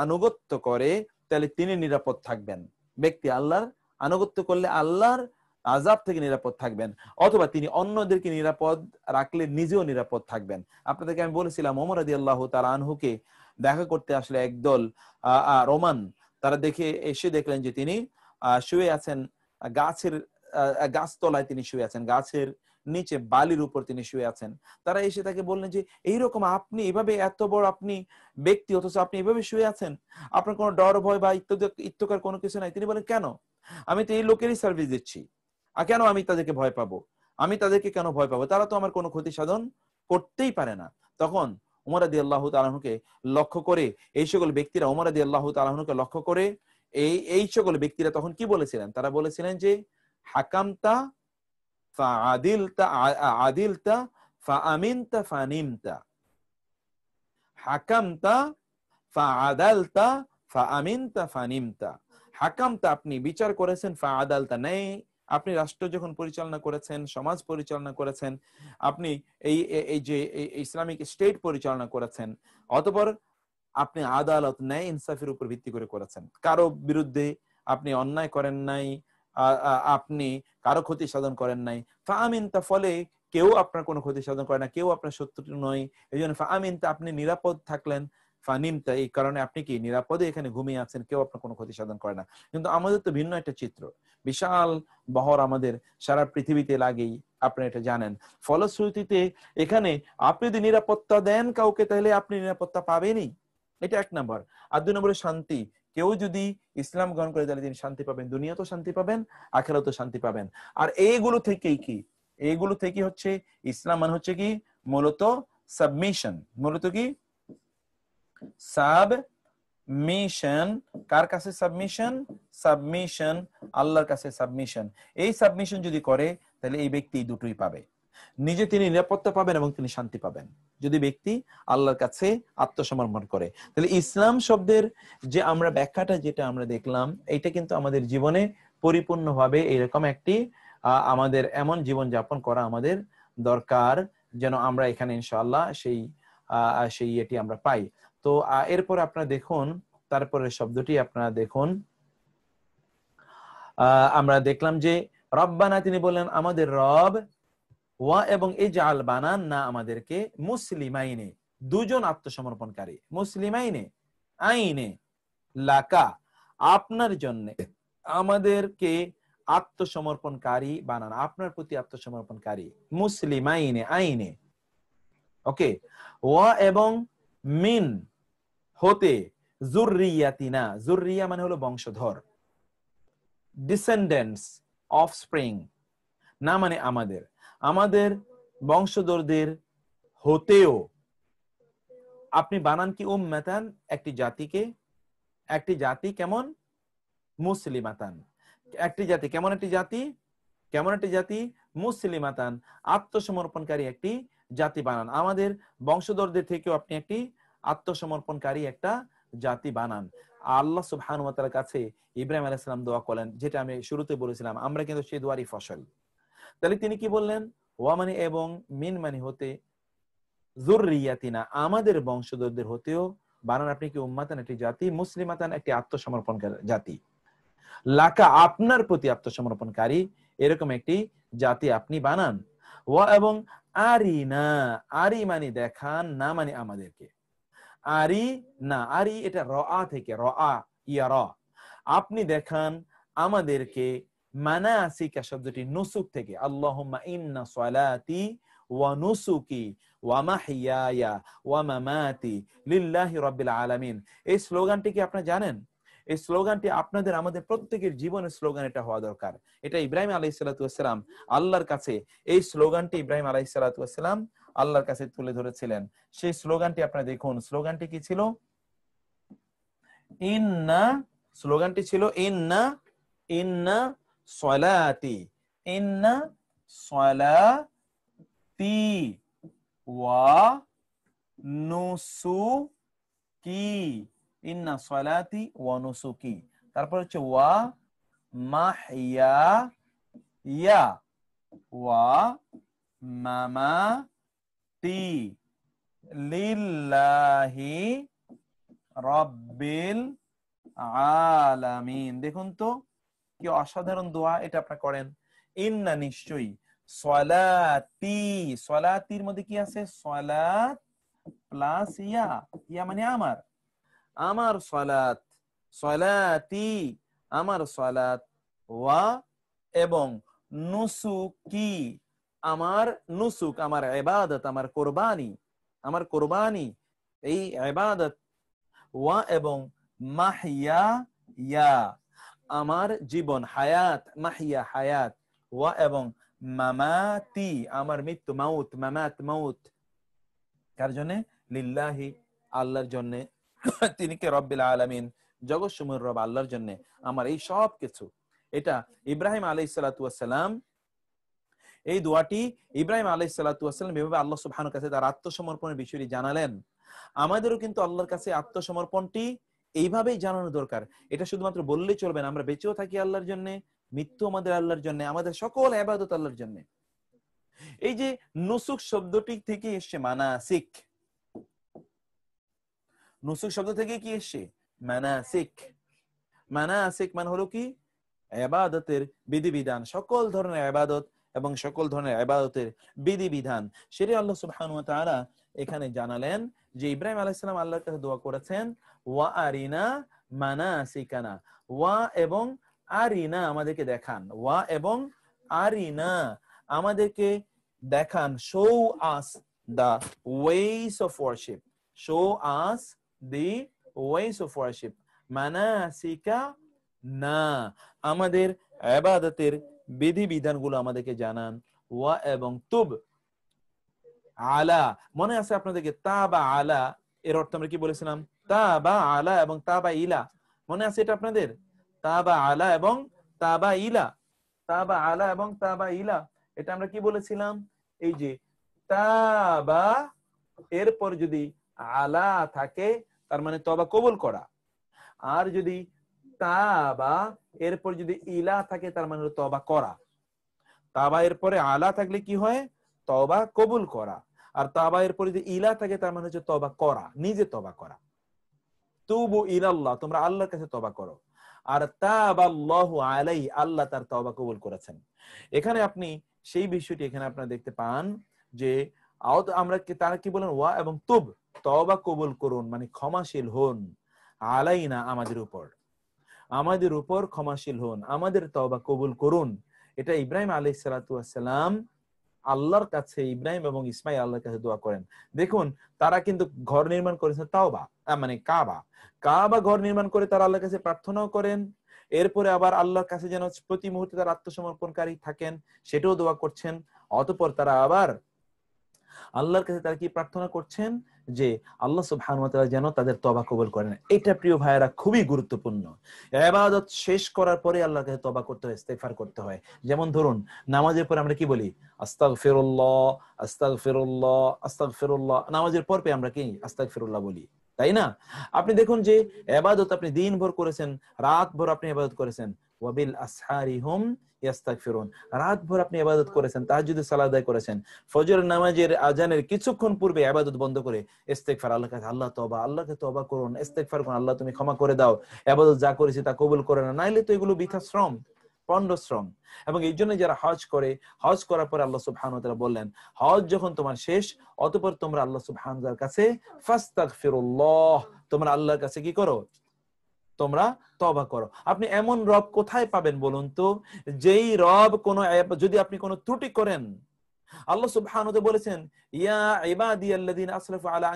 আনুগত্য করে তাহলে তিনি নিরাপদ থাকবেন। ব্যক্তি আল্লাহর আনুগত্য করলে আল্লাহর আযাব থেকে নিরাপদ থাকবেন, অথবা তিনি অন্যদেরকে নিরাপদ রাখলে নিজেও নিরাপদ থাকবেন। আপনাদেরকে আমি বলেছিলাম ওমর রাদিয়াল্লাহু তাআলা আনহুকে দেখা করতে আসলে একদল রোমান, তারা এসে দেখলেন যে তিনি শুয়ে আছেন গাছতলায়, তিনি শুয়ে আছেন গাছের নিচে, বালির উপর তিনি শুয়ে আছেন। তারা এসে তাকে বললেন যে এইরকম আপনি এভাবে এত বড় আপনি ব্যক্তি, অথচ আপনি এভাবে শুয়ে আছেন, আপনার কোনো ডর ভয় বা ইত্যকার কোনো কিছু নাই। তিনি বলেন কেন, আমি তো এই লোকেরই সার্ভিস দিচ্ছি, আর কেন আমি তাদেরকে ভয় পাবো, আমি তাদেরকে কেন ভয় পাবো, তারা তো আমার কোনো ক্ষতি সাধন করতেই পারে না। তখন ওমর রাদিয়াল্লাহু তাআলা আনহুকে লক্ষ্য করে এই সকল ব্যক্তিরা, ওমর রাদিয়াল্লাহু তাআলা আনহুকে লক্ষ্য করে এই সকল ব্যক্তিরা তখন কি বলেছিলেন, তারা বলেছিলেন যে হাকামতা ফাআদিলতা আদিলতা ফাআমিনতা ফানিমতা, হাকামতা ফাআদালতা ফাআমিনতা ফানিমতা। হাকামতা আপনি বিচার করেছেন, ফাআদালতা নেই আপনি রাষ্ট্র যখন পরিচালনা করেছেন, সমাজ পরিচালনা করেছেন, আপনি এই যে ইসলামিক স্টেট পরিচালনা করেছেন, অতঃপর আপনি আদালত ন্যায় ইনসাফের উপর ভিত্তি করে করেছেন, কারো বিরুদ্ধে আপনি অন্যায় করেন নাই, আপনি কারো ক্ষতি সাধন করেন নাই। ফাআমিনতা ফলে কেউ আপনার কোনো ক্ষতি সাধন করে না, কেউ আপনার শত্রু নয়, এই জন্য ফাআমিনতা আপনি নিরাপদ থাকলেন, ফানিমতা এই কারণে আপনি কি নিরাপদে এখানে ঘুমিয়ে আছেন, কেউ আপনার কোনো ক্ষতি সাধন করে না। কিন্তু আমাদের তো ভিন্ন একটা চিত্র, বিশাল বহর আমাদের সারা পৃথিবীতে লাগেই, আপনি এটা জানেন। ফলশ্রুতিতে এখানে আপনি যদি নিরাপত্তা দেন কাউকে, তাহলে আপনি নিরাপত্তা পাবেনই, এটা এক নম্বর। আর দুই নম্বরে শান্তি, কেউ যদি ইসলাম গ্রহণ করে তাহলে তিনি শান্তি পাবেন, দুনিয়াতেও শান্তি পাবেন, আখিরাতেও শান্তি পাবেন। আর এইগুলো থেকেই কি, এইগুলো থেকে হচ্ছে ইসলাম মানে হচ্ছে কি মূলত সাবমিশন, মূলত কি সাবমিশন। কার কাছে সাবমিশন? সাবমিশন আল্লাহর কাছে সাবমিশন। এই সাবমিশন যদি করে তাহলে এই ব্যক্তি দুটোই পাবে, নিজে তিনি নিরাপত্তা পাবেন এবং তিনি শান্তি পাবেন যদি ব্যক্তি আল্লাহর কাছে আত্মসমর্পণ করে। তাহলে ইসলাম শব্দের যে আমরা ব্যাখ্যাটা যেটা আমরা দেখলাম, এটা কিন্তু আমাদের জীবনে পরিপূর্ণভাবে এরকম একটি আমাদের এমন জীবন যাপন করা আমাদের দরকার, যেন আমরা এখানে ইনশাআল্লাহ সেই এটি আমরা পাই। তো এরপর আপনারা দেখুন, তারপরে শব্দটি আপনারা দেখুন, আমরা দেখলাম যে রব্বানা, তিনি বললেন আমাদের রব, ওয়া এবং ইজআল বানান না আমাদেরকে মুসলিমাইনে, দুজন আত্মসমর্পণকারী, মুসলিমাইনে আইনে লাকা আপনার জন্য, আমাদেরকে আত্মসমর্পণকারী বানান, আপনার প্রতি আত্মসমর্পণকারী, মুসলিমাইনে আইনে। ওকে, ওয়া এবং মিন হতে, যুররিয়াতিনা, যুররিয়া মানে হলো বংশধর, ডিসেন্ডেন্টস, অফস্প্রিং, না মানে আমাদের, আমাদের বংশধরদের হতেও আপনি বানান কি উম্মাতান, একটি জাতিকে, একটি জাতি কেমন, মুসলিমাতান, একটি জাতি কেমন, একটি জাতি কেমন, একটি জাতি মুসলিমাতান, আত্মসমর্পণকারী একটি জাতি বানান। আমাদের বংশধরদের থেকেও আপনি একটি আত্মসমর্পণকারী একটা জাতি বানান। আল্লাহ সুবহানাহু ওয়া তাআলার কাছে ইব্রাহিম আলাইহিস সালাম দোয়া করলেন, যেটা আমি শুরুতে বলেছিলাম, আমরা কিন্তু সেই দোয়ারই ফসল। তাহলে তিনি কি বললেন, ওয়া মানে এবং, মিন মানে হতে, যুররিয়াতিনা আমাদের বংশধরদের হতেও বানান আপনি কি উম্মাতান একটি জাতি, মুসলিমাতান একটি আত্মসমর্পণকারী জাতি, লাকা আপনার প্রতি আত্মসমর্পণকারী এরকম একটি জাতি আপনি বানান। ওয়া এবং আরিনা, আরি মানে দেখান, না মানে আমাদেরকে, আরি না, আরি এটা রআ থেকে, রআ ইয়ারা, আপনি দেখান আমাদেরকে, মানাসিকা শব্দটি নুসুক থেকে, আল্লাহুম্মা ইন্না সালাতি ওয়া নুসুকি ওয়া মাহইয়ায়া ওয়া মামাতি লিল্লাহি রাব্বিল আলামিন। এই স্লোগানটি কি আপনারা জানেন? এই স্লোগানটি আপনাদের আমাদের প্রত্যেকের জীবনের স্লোগান এটা হওয়া দরকার। এটা ইব্রাহিম আলাইহিস সালাতু ওয়াস সালাম আল্লাহর কাছে, এই স্লোগানটি ইব্রাহিম আলাইহিস সালাতু ওয়াস সালাম আল্লাহর কাছে তুলে ধরেছিলেন। সেই স্লোগানটি আপনারা দেখুন, স্লোগানটি কি ছিল? ইন্না, স্লোগানটি ছিল ইন্না, ইন্না সলাতি, ইন্না সলাতি, তি ওয়া নুসুকি, ইন্না সলাতি ওয়া নুসুকি। তারপর হচ্ছে ওয়া মাহইয়া ইয়া ওয়া মামাতি লিল্লাহি রাব্বিল আলামিন। দেখুন তো কি অসাধারণ দোয়া, এটা আপনারা করেন। ইন্না নিশ্চয়ই, সলাতি, সলাতির মধ্যে কি আছে? সলাত প্লাস ইয়া, ইয়া মানে আমার, আমার সলাত, সলাতি আমার সলাত, ওয়া এবং নুসুকি আমার নুসুক, আমার ইবাদত, আমার কুরবানি, আমার কুরবানি, এই ইবাদত, ওয়া এবং মাহইয়া ইয়া আমার জীবন, হায়াত, মাহিয়া হায়াত, ওয়া এবং মামাতি আমার মৃত্যু, মাউত, মামাত মাউত। কার জন্য? লিল্লাহি আল্লাহর জন্য, তিনি কে? রব্বিল আলামিন, জগৎসমূহের রব আল্লাহর জন্য আমার এই সব কিছু। এটা ইব্রাহিম আলাইহিস সালাতু ওয়াস সালাম, এই দোয়াটি ইব্রাহিম আলাইহিস সালাতু ওয়াস সালাম এভাবে আল্লাহ সুবহানাহু কাছে তার আত্মসমর্পণের বিষয়টি জানালেন। আমাদেরও কিন্তু আল্লাহর কাছে আত্মসমর্পণটি এইভাবেই জানানো দরকার। এটা শুধুমাত্র বললেই চলবে না, আমরা বেঁচেও থাকি আল্লাহর জন্য, মৃত্যু আমাদের আল্লাহর জন্য, আমাদের সকল ইবাদত আল্লাহর জন্য। এই যে নুসুক শব্দটি থেকে এসছে মানাসিক, নুসুক শব্দ থেকে কি এসছে? মানাসিক। মানাসিক মানে হলো কি? ইবাদতের বিধিবিধান, সকল ধরনের ইবাদত এবং সকল ধরনের ইবাদতের বিধিবিধান, সেটা আল্লাহ সুবহানাহু ওয়া তাআলা এখানে জানালেন যে ইব্রাহিম আলাইহিস সালাম আল্লাহর কাছে দোয়া করেছেন, ওয়া আরিনা মানাসিকানা, ওয়া এবং আরিনা আমাদেরকে দেখান, ওয়া এবং আরিনা আমাদেরকে দেখান, show us the ways of worship, show us the ways of worship, মানাসিকা না আমাদের ইবাদতের বিধিবিধানগুলো আমাদেরকে জানান, ওয়া এবং তুব আলা, মনে আছে আপনাদেরকে তাবা আলা এর অর্থ আমরা কি বলেছিলাম? তাবা আলা এবং তাবা ইলা, মনে আছে এটা আপনাদের? তাবা আলা এবং তাবা ইলা, তাবা আলা এবং তাবা ইলা, এটা আমরা কি বলেছিলাম? এই যে তাবা এরপর যদি আলা থাকে তার মানে তওবা কবুল করা, আর যদি তাবা এরপর যদি ইলা থাকে তার মানে তওবা করা। তাবা এর পরে আলা থাকলে কি হয়? তওবা কবুল করা। আর তাবা এর পরে যদি ইলা থাকে তার মানে হচ্ছে তওবা করা, নিজে তওবা করা। তুবু ইলাল্লাহ, তোমরা আল্লাহর কাছে তওবা করো। আর তাবাল্লাহু আলাইহি, আল্লাহ তার তওবা কবুল করেছেন। এখানে আপনি সেই বিষয়টি এখানে আপনারা দেখতে পান যে আমরা তারা কি বলেন? ওয়া এবং তুব, তওবা কবুল করুন মানে ক্ষমাশীল হন, আলাইনা আমাদের উপর, আমাদের উপর ক্ষমাশীল হন, আমাদের তওবা কবুল করুন। এটা ইব্রাহিম আলাইহিস সালাতু ওয়াস সালাম আল্লাহর কাছে, ইব্রাহিম এবং ইসমাইল আল্লাহর কাছে দোয়া করেন। দেখুন তারা কিন্তু ঘর নির্মাণ করেছে, তাওবা মানে কাবা, কাবা ঘর নির্মাণ করে তারা আল্লাহর কাছে প্রার্থনাও করেন, এরপরে আবার আল্লাহর কাছে যেন প্রতি মুহূর্তে তারা আত্মসমর্পণকারী থাকেন সেটাও দোয়া করছেন। অতঃপর তারা আবার আল্লাহর কাছে তারা কি প্রার্থনা করছেন? যে আল্লাহ সুবহানাহু ওয়া তাআলা যেন তাদের তওবা কবুল করেন। এটা প্রিয় ভাইয়েরা খুবই গুরুত্বপূর্ণ। ইবাদত শেষ করার পরে আল্লাহর কাছে তওবা করতে হয়, ইস্তেগফার করতে হয়। যেমন ধরুন নামাজের পর আমরা কি বলি? আস্তাগফিরুল্লাহ আস্তাগফিরুল্লাহ আস্তাগফিরুল্লাহ, নামাজের পর আমরা কি আস্তাগফিরুল্লাহ বলি, তাই না? আপনি দেখুন যে ইবাদত আপনি দিনভর করেছেন, রাত ভর আপনি ইবাদত করেছেন, ওয়াবিল আসহারিহুম ইস্তাগফিরুন, রাত ভর আপনি ইবাদত করেছেন, তাহাজ্জুদের সালাত আদায় করেছেন, ফজর নামাজের আজানের কিছুক্ষণ পূর্বে ইবাদত বন্ধ করে ইস্তেগফার, আল্লাহর কাছে আল্লাহ তওবা, আল্লাহকে তওবা করুন, ইস্তেগফার করুন, আল্লাহ তুমি ক্ষমা করে দাও, ইবাদত যা করেছি তা কবুল করে না, নাইলে তো এগুলো বৃথা শ্রম, পণ্ড শ্রম। এবং এই জন্য যারা হজ করে, হজ করার পর আল্লাহ সুবহানাহু ওয়া তাআলা বললেন, হজ যখন তোমার শেষ অতঃপর তোমরা আল্লাহ সুবহানাহু ওয়া তাআলার কাছে ফাস্তাগফিরুল্লাহ, তোমরা আল্লাহর কাছে কি করো? তোমরা তওবা করো। আপনি এমন রব কোথায় পাবেন বলুন তো, যেই রব কোন, যদি আপনি কোন ত্রুটি করেন, আল্লাহ সুবহানাহু ওয়া তাআলা বলেছেন, ইয়া ইবাদিয়াল্লাযিনা আসরাফু আলা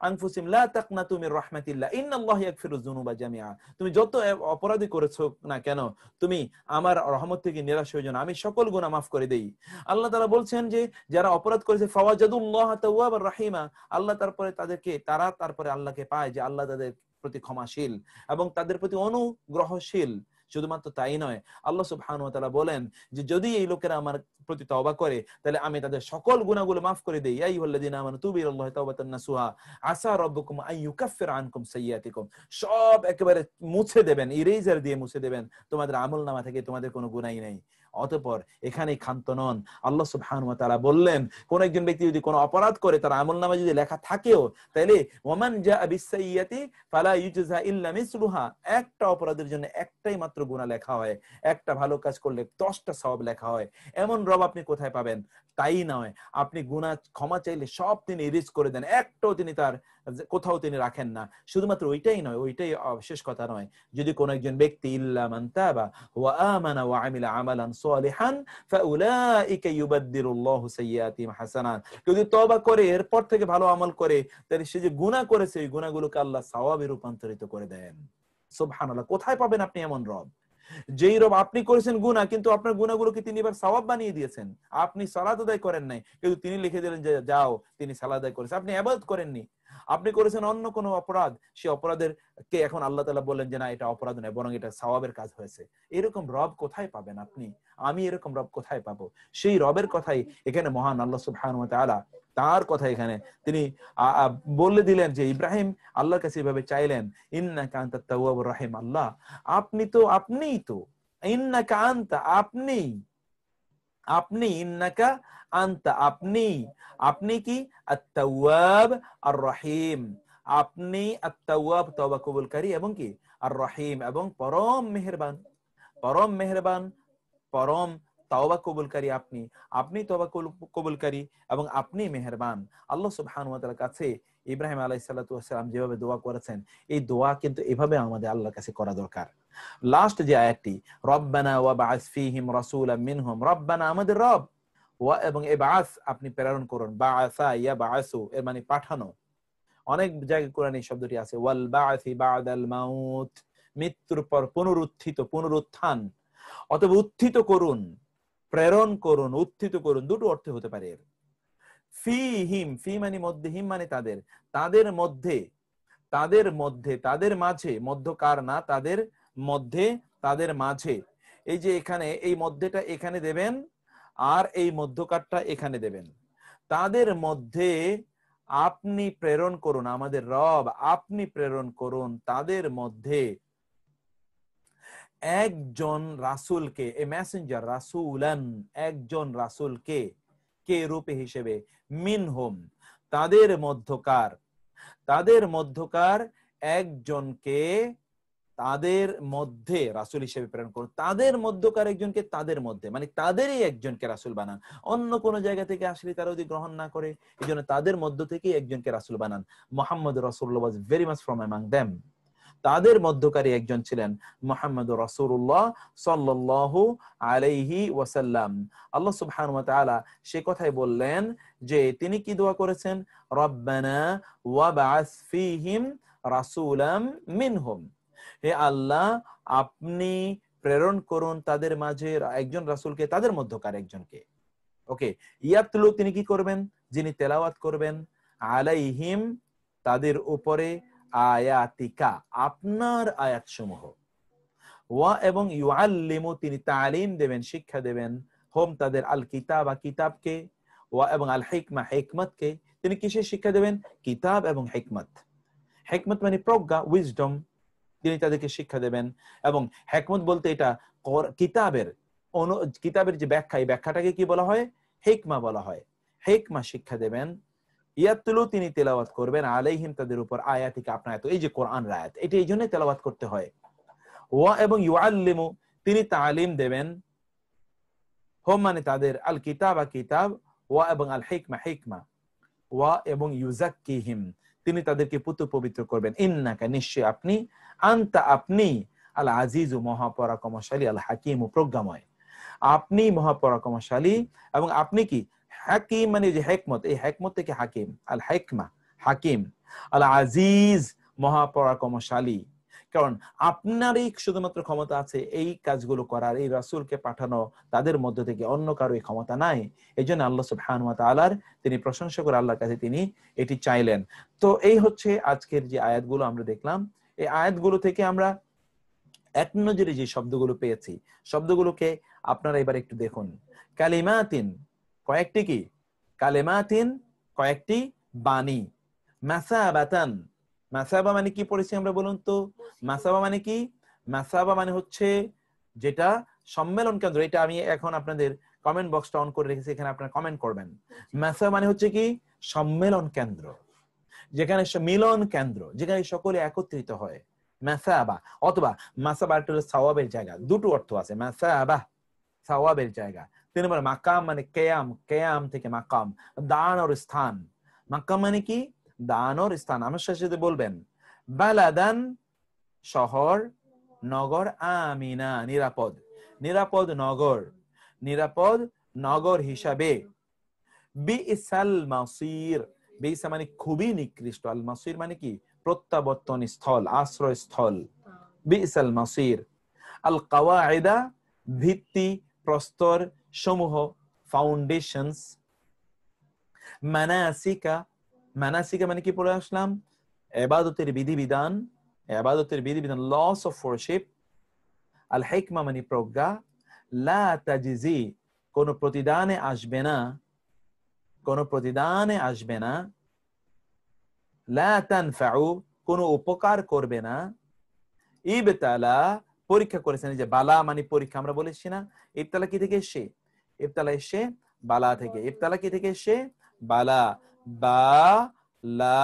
আনফুসিহিম লা তাকনাতু মির রাহমাতিল্লাহ ইন্নাল্লাহা ইয়াগফিরুয যুনুবা জামিআ, তুমি যত অপরাধী করেছো না কেন তুমি আমার রহমত থেকে নিরাশ হয়ে যাও না, আমি সকল গুনাহ মাফ করে দেই। আল্লাহ তাআলা বলছেন যে যারা অপরাধ করেছে ফাওয়াজাদুল্লাহ তাওয়াবার রাহিমা, আল্লাহ তারপরে আল্লাহকে পায় যে আল্লাহ তাদের প্রতি ক্ষমাশীল এবং তাদের প্রতি অনুগ্রহশীল। শুধুমাত্র তাই নয়, আল্লাহ সুবহানাহু ওয়া তাআলা বলেন যে যদি এই লোকেরা আমার প্রতি তওবা করে তাহলে আমি তাদের সকল গুনাহগুলো মাফ করে দেই। ইয়া আইয়ুহাল্লাযীনা আমানু তুবু ইলাল্লাহি তাওবাতান নাসুহা আসা রাব্বুকুম আন ইউকাফফিরা আনকুম সাইয়্যাতিকুম। সব একেবারে মুছে দেবেন, ইরেজার দিয়ে মুছে দেবেন, তোমাদের আমলনামা থেকে তোমাদের কোনো গুনাহই নেই। অতঃপর এখানেই ক্ষান্ত নন, আল্লাহ সুবহানাহু ওয়া তাআলা বললেন কোন একজন ব্যক্তি যদি কোনো অপরাধ করে তার আমলনামায় যদি লেখা থাকেও তাহলে ওয়ামান জাআ বিস-সাইয়্যাতি ফালা ইউজজা ইল্লা মিসলুহা, একটা অপরাধের জন্য একটাই মাত্র গুনাহ লেখা হয়, একটা ভালো কাজ করলে 10টা সওয়াব লেখা হয়। এমন রব আপনি কোথায় পাবেন? তাই নয়, আপনি গুনাহ ক্ষমা চাইলে সব তিনি ইরেজ করে দেন, একটাও তিনি তার কোথাও তিনি রাখেন না। শুধুমাত্র ওইটাই নয়, ওইটাই শেষ কথা নয়, যদি কোন একজন ব্যক্তি ইল্লা মান তাবা ওয়া আমানা ওয়া আমিলা আমালান সালিহান ফাউলাইকা ইউবাদদিলুল্লাহু সাইয়্যাতিহিম হাসানাত, যদি তওবা করে এরপর থেকে ভালো আমল করে তাহলে সে যে গুনাহ করেছে এই গুনাহগুলোকে আল্লাহ সওয়াবে রূপান্তরিত করে দেন। সুবহানাল্লাহ, কোথায় পাবেন আপনি এমন রব? যেই রব আপনি করেছেন গুনাহ কিন্তু আপনার গুনাহগুলোকে তিনি এবার সওয়াব বানিয়ে দিয়েছেন। আপনি সালাত আদায় করেন নাই কিন্তু তিনি লিখে দিলেন যে যাও তিনি সালাত আদায় করেছে। আপনি ইবাদত করেননি, আপনি করেছেন অন্য কোনো অপরাধ, সেই অপরাধের কে এখন আল্লাহ তাআলা বললেন যে না এটা অপরাধ নয় বরং এটা সওয়াবের কাজ হয়েছে। এরকম রব কোথায় পাবেন আপনি? আমি এরকম রব কোথায় পাবো? সেই রবের কথাই এখানে মহান আল্লাহ সুবহানাহু ওয়া তাআলা তার কথা এখানে তিনি বলে দিলেন যে ইব্রাহিম আল্লাহর কাছে এভাবে চাইলেন, ইন্নাকা আনতাত তাওয়াবুর রহিম, আল্লাহ আপনিই তো ইন্নাকা আনতা, আপনি ইন্নাকা আনতা, আপনি কি আত-তাওয়াব আর-রহিম, আপনি আত-তাওয়াব তওবা কবুলকারী এবং কি আর-রহিম এবং পরম মেহেরবান পরম তওবা কবুলকারী, আপনি তওবা কবুলকারী এবং আপনি মেহেরবান। আল্লাহ সুবহানাহু ওয়া তাআলার কাছে ইব্রাহিম আলাইহিস সালাতু ওয়াস সালাম যেভাবে দোয়া করেছেন এই দোয়া কিন্তু এভাবে আমাদের আল্লাহর কাছে করা দরকার। লাস্ট যে আয়াতটি রব্বানা ওয়া বা'আস ফীহিম রাসূলাম মিনহুম, রব্বানা আমাদের রব, ওয়া এবং ইবআস আপনি প্রেরণ করুন, বা'আসা ইয়াবআসু এর মানে পাঠানো। অনেক জায়গায় কোরআনে এই শব্দটি আছে, ওয়াল বা'আসি বা'দাল মাউত, মৃত্যুর পর পুনরুত্থান, অথবা উত্থিত করুন, প্রেরণ করুন, উত্থিত করুন, দুটো অর্থ হতে পারে এর। ফীহিম, ফী মানে মধ্যে, হিম মানে তাদের মধ্যে, তাদের মাঝে, মধ্যকার না, তাদের মাঝে। এই যে এখানে এই মধ্যেটা এখানে দেবেন আর এই মধ্যকারটা এখানে দেবেন। তাদের মধ্যে আপনি প্রেরণ করুন, আমাদের রব আপনি প্রেরণ করুন তাদের মধ্যে একজন রাসূলকে, এ মেসেঞ্জার, রাসূলান একজন রাসূলকে, কে রূপে হিসেবে, মিনহুম তাদের মধ্যকার একজনকে তাদের মধ্যে রাসূল হিসেবে প্রেরণ করুন। তাদের মধ্যকার একজনকে তাদের মধ্যে মানে তাদেরই একজনকে রাসূল বানান, অন্য কোন জায়গা থেকে আসলে তারা যদি গ্রহণ না করে এইজন্য তাদের মধ্য থেকে একজনকে রাসূল বানান। মুহাম্মদ রাসূলুল্লাহ was very much from among them, তাদের মধ্যকারী একজন ছিলেন মুহাম্মদুর রাসূলুল্লাহ সাল্লাল্লাহু আলাইহি ওয়াসাল্লাম। আল্লাহ সুবহানাহু ওয়া তাআলা সে কথাই বললেন যে তিনি কি দোয়া করেছেন, রব্বানা ওয়া বা'আস ফীহিম রাসূলাম মিনহুম, হে আল্লাহ আপনি প্রেরণ করুন তাদের মাঝে একজন রাসূলকে, তাদের মধ্যকার একজনকে। ওকে, ইয়াতলু তিনি কি করবেন, যিনি তেলাওয়াত করবেন, আলাইহিম তাদের উপরে, আয়াতিকা আপনার আয়াতসমূহ, ওয়া এবং ইউআল্লিমু তিনি তালিম দেবেন, শিক্ষা দেবেন, হোম তাদের আল কিতাবা কিতাবকে, ওয়া এবং আল হিকমা হিকমতকে, তিনি কিসের শিক্ষা দেবেন, কিতাব এবং হিকমত। হিকমত মানে প্রজ্ঞা, উইজডম, তিনি তাদেরকে শিক্ষা দেবেন। এবং হিকমত বলতে এটা কিতাবের যে ব্যাখ্যা, এই ব্যাখ্যাটাকে কি বলা হয়, হিকমা বলা হয়। হিকমা শিক্ষা দেবেন, ইয়াতলু তিনি তেলাওয়াত করবেন, আলাইহিম তাদের উপর, আয়াতিকা আপনার আয়াত, এই যে কোরআনের আয়াত, এটা এই জন্য তেলাওয়াত করতে হয়। ওয়া এবং ইউআল্লিমু তিনি তালিম দেবেন, হোম মানে তাদের, আল কিতাবা কিতাব, ওয়া এবং আল হিকমা হিকমা, ওয়া এবং ইউজাক্কিহিম তিনি তাদেরকে পুত পবিত্র করবেন, ইন্নাকা নিশ্চয় আপনি, আনতা আপনি, আল আজিজু মহাপরাক্রমশালী, আল হাকিম প্রজ্ঞাময়, আপনি মহাপরাক্রমশালী এবং আপনি কি হাকিম মানে যে হিকমত, এই হিকমত থেকে হাকিম, আল হিকমা হাকিম, আল আজিজ মহাপরাক্রমশালী। কারণ আপনারই শুধুমাত্র ক্ষমতা আছে এই কাজগুলো করার, এই রাসূলকে পাঠানো, তাদের মধ্য থেকে অন্য কারো এই ক্ষমতা নাই। এইজন্য আল্লাহ সুবহানাহু ওয়া তাআলার তিনি প্রশংসা করে আল্লাহর কাছে তিনি এটি চাইলেন। তো এই হচ্ছে আজকের যে আয়াতগুলো আমরা দেখলাম, এই আয়াতগুলো থেকে আমরা এক নজরে যে শব্দগুলো পেয়েছি, শব্দগুলোকে আপনারা এবার একটু দেখুন। কালিমাতিন কয়েকটি কি? কালিমাতিন কয়েকটি বাণী। মাসাবাতান, মাসাবা মানে কি পড়েছি আমরা বলুন তো? মাসাবা মানে কি? মাসাবা মানে হচ্ছে যেটা সম্মেলন কেন্দ্র। এটা আমি এখন আপনাদের কমেন্ট বক্সটা অন করে রেখেছি, এখানে আপনারা কমেন্ট করবেন। মাসাবা মানে হচ্ছে কি? সম্মেলন কেন্দ্র, যেখানে মিলন কেন্দ্র, যেখানে সকলে একত্রিত হয়, মাসাবা। অথবা মাসাবা হলো সাওয়াবের জায়গা, দুটো অর্থ আছে, মাসাবা সাওয়াবের জায়গা। 3 নম্বর মাকাম মানে কিয়াম, কিয়াম থেকে মাকাম, দাঁড়ানোর স্থান। মাকাম মানে কি? দাঁড়ানোর স্থান। আমার সাথে বলবেন বালাদান শহর, নগর, আমিনা নিরাপদ, নিরাপদ নগর, নিরাপদ নগর হিসাবে। বিইসাল মাসির, বিইসা মানে খুবই নিকৃষ্ট, আল মাসির মানে কি? প্রত্যাবর্তন স্থল, আশ্রয় স্থল। বিইসাল মাসির। আল কাওয়াইদা ভিত্তি, প্রস্তর সমূহ, ফাউন্ডেশনস। মানাসিকা, মানাসিকা মানে কি পড়ে আসলাম? ইবাদতের বিধিবিধান, ইবাদতের বিধিবিধান, লস অফ ওয়ারশিপ। আল হিকমা মানে প্রজ্ঞা। লা তাজজি কোন প্রতিদানে আসবে না, কোন প্রতিদানে আসবে না। লা তানফাউ কোন উপকার করবে না। ইবতালা পরীক্ষা করেছেন, যে বালা মানে পরীক্ষা, আমরা বলেছি না? ইবতালা কি থেকে এসে? ইবতালা এসে বালা থেকে। ইবতালা কি থেকে এসে? বালা, বা লা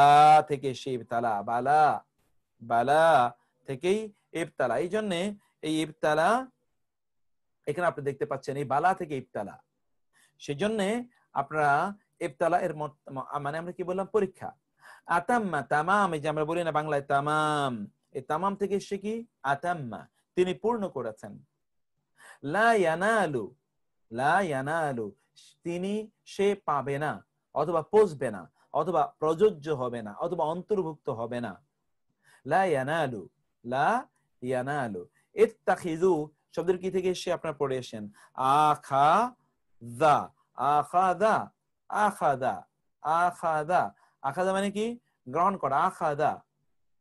থেকে এসে ইবতালা, বালা, বালা থেকেই ইবতালা। এই জন্য এই ইবতালা এখানে আপনি দেখতে পাচ্ছেন, এই বালা থেকে ইবতালা। সেজন্য আপনারা ইবতালা এর মানে আমরা কি বললাম? পরীক্ষা। আতাম্মা তামাম, এই যে আমরা বলি না বাংলায় তামাম, এই তামাম থেকে এসে কি? আতাম্মা, তিনি পূর্ণ করেছেন। লা ইয়ানালু, লা ইয়ানালু তিনি, সে পাবে না, অথবা পৌঁছবে না, অথবা প্রযোজ্য হবে না, অথবা অন্তর্ভুক্ত হবে না। লা ইয়ানালু, লা ইয়ানালু। ইত্তাখিযু শব্দের কি থেকে এসে আপনারা পড়ে আসেন? আখাযা, আখাযা, আখাযা, আখাযা। আখাযা মানে কি? গ্রহণ করা। আখাযা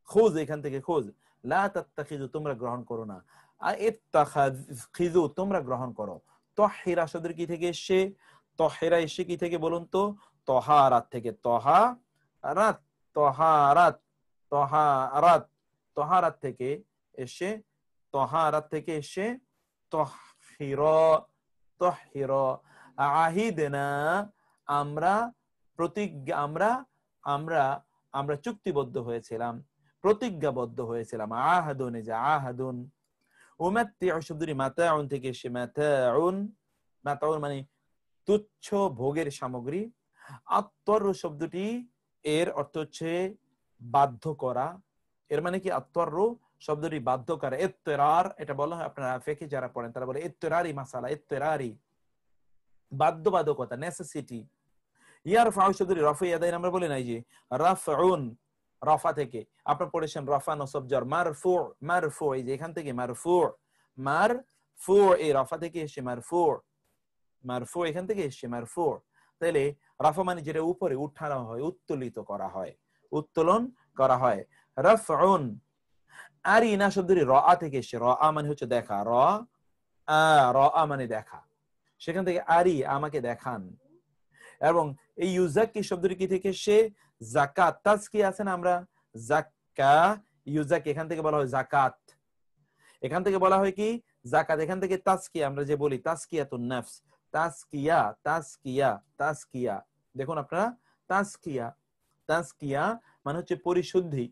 খুজ, এখান থেকে খুজ। লা তাত্তাখিযু তোমরা গ্রহণ করো না। ইত্তাখিযু তোমরা গ্রহণ করো। তাহিরা শব্দের কি থেকে এসে? তাহিরা এসে কি থেকে বলুন তো? তাহারাত থেকে। তাহারাত, তাহারাত, তাহারাত, তাহারাত থেকে এসে, তাহারাত থেকে এসে তাহিরা, তাহিরা। আহিদনা আমরা প্রতিজ্ঞা, আমরা আমরা আমরা চুক্তিবদ্ধ হয়েছিলাম, প্রতিজ্ঞাবদ্ধ হয়েছিলাম। আহাদুন, যে আহাদুন। উমাত্তিউ শব্দটি মাতাউন থেকে এসে মাতাউন, মাতাউন মানে তুচ্ছ ভোগের সামগ্রী। আত্তর শব্দটি এর অর্থ হচ্ছে বাধ্য করা। এর মানে কি? আত্তর শব্দটি বাধ্য করা। ইত্তেরার এটা বলা হয়, আপনারা ফিকহে যারা পড়েন তারা বলে ইত্তেরারি মাসালা, ইত্তেরারি বাধ্যবাধকতা, নেসেসিটি। ইয়ারফাউ শব্দটি রফা ইয়াদাইন আমরা বলি নাই যে রাফউন, রফা থেকে আপনারা পড়েছেন রফা নসব জার, মারফু, মারফু এই যে এখান থেকে মারফু, মারফু এই রফা থেকে এসে মারফু, মারফু এখান থেকে এসে মারফু। তাহলে রফা মানে যেটা উপরে উঠানো হয়, উত্তোলিত করা হয়, উত্তোলন করা হয়। রাফউন। আরিনা শব্দটি রা থেকে এসে, রা মানে হচ্ছে দেখা, রা মানে দেখা, সেখান থেকে আরি আমাকে দেখান। এবং এই ইউজাক্কি শব্দটি কি থেকে এসে? যাকাত, তাজকি আছে না আমরা যাক্কা, ইউজাক এখান থেকে বলা হয় যাকাত, এখান থেকে বলা হয় কি? যাকাত। এখান থেকে তাজকিয়া আমরা যে বলি তাজকিয়াতুন নাফস, তাজকিয়া, তাজকিয়া, তাজকিয়া। দেখুন আপনারা তাজকিয়া, তাজকিয়া মানে হচ্ছে পরিশুদ্ধি।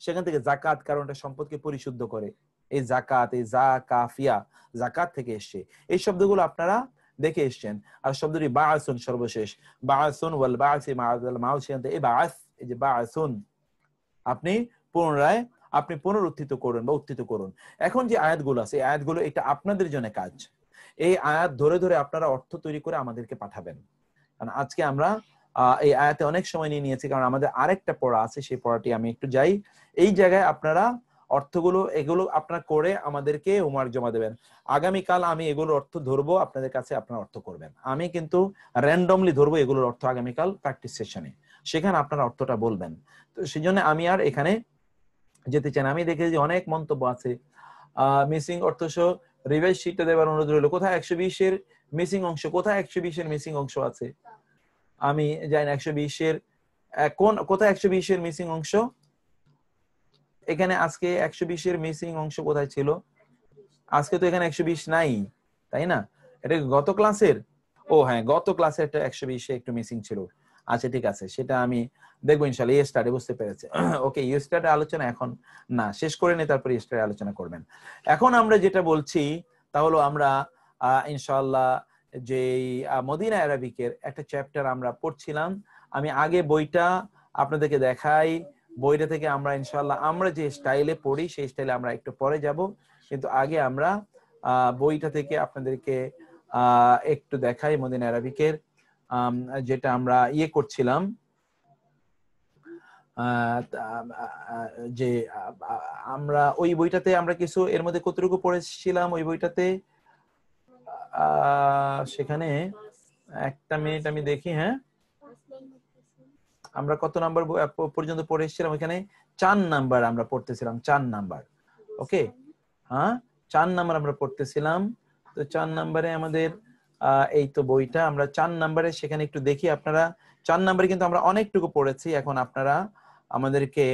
সেখান থেকে যাকাত, কারণ এটা সম্পদকে পরিশুদ্ধ করে। এই যাকাত, এই যাকাফিয়া যাকাত থেকে এসে। এই শব্দগুলো আপনারা দেখে এসেছেন। আর শব্দটি বাআসুন সর্বশেষ, বাআসুন ওয়াল বাআসি মাআল মাউসিয়ান, এই বাআস, এই যে বাআসুন আপনি পুনরায় আপনি পুনরুত্থিত করুন বা উত্থিত করুন। এখন যে আয়াতগুলো আছে, এই আয়াতগুলো এটা আপনাদের জন্য কাজ। এই আয়াত ধরে ধরে আপনারা অর্থ তৈরি করে আমাদেরকে পাঠাবেন। কারণ আজকে আমরা এই আয়াতে অনেক সময় নিয়ে নিয়েছি, কারণ আমাদের আরেকটা পড়া আছে, সেই পড়াটি আমি একটু যাই। এই জায়গায় আপনারা অর্থগুলো এগুলো আপনারা করে আমাদেরকে হোমওয়ার্ক জমা দেবেন। আগামীকাল আমি এগুলোর অর্থ ধরবো, আপনাদের কাছে আপনারা অর্থ করবেন। আমি কিন্তু র্যান্ডমলি ধরবো এগুলোর অর্থ আগামীকাল প্র্যাকটিস সেশনে, সেখানে আপনারা অর্থটা বলবেন। তো সেই জন্য আমি আর এখানে যেতে চাই না। আমি দেখেছি অনেক মন্তব্য আছে, মিসিং অর্থ সহ রিভাইজ শিটটা দেওয়ার অনুরোধ রইল। কোথায় 120 এর মিসিং অংশ, কোথায় 120 এর মিসিং অংশ আছে? আমি জানি 120 এর কোথায় 120 এর মিসিং অংশ? এখানে আজকে 120 এর মিসিং অংশ কোথায় ছিল? আজকে তো এখানে 120 নাই, তাই না? এটা গত ক্লাসের? ও হ্যাঁ, গত ক্লাসে একটা 120 একটু মিসিং ছিল। আচ্ছা ঠিক আছে, সেটা আমি দেখবো ইনশাআল্লাহ। স্টাডি বুঝতে পেরেছে। ওকে, স্টাডি আলোচনা এখন না, শেষ করে নিয়ে তারপরে স্টাডি আলোচনা করবেন। এখন আমরা যেটা বলছি তা হলো আমরা ইনশাআল্লাহ যে মদিনা আরাবিকের একটা চ্যাপ্টার আমরা পড়ছিলাম। আমি আগে বইটা আপনাদেরকে দেখাই। বইটা থেকে আমরা ইনশাআল্লাহ আমরা যে স্টাইলে পড়ি সেই স্টাইলে আমরা একটু পরে যাব, কিন্তু আগে আমরা বইটা থেকে আপনাদেরকে একটু দেখাই মদিনা আরাবিকের যেটা আমরা করছিলাম, যে আমরা ওই বইটাতে আমরা কিছু এর মধ্যে কতটুকু পড়েছিলাম ওই বইটাতে। সেখানে একটা মিনিট আমি দেখি। হ্যাঁ, আমরা কত নাম্বার পর্যন্ত পড়ে এসেছিলাম? ওইখানে 4 নাম্বার আমরা পড়তেছিলাম, 4 নাম্বার। ওকে, হ্যাঁ 4 নাম্বার আমরা পড়তেছিলাম। তো 4 নাম্বারে আমাদের এই তো বইটা আমরা 4 নাম্বারে, সেখানে একটু দেখি আপনারা। 4 নাম্বারে কিন্তু আমরা অনেকটুকু পড়েছি। এখন আপনারা আমাদেরকে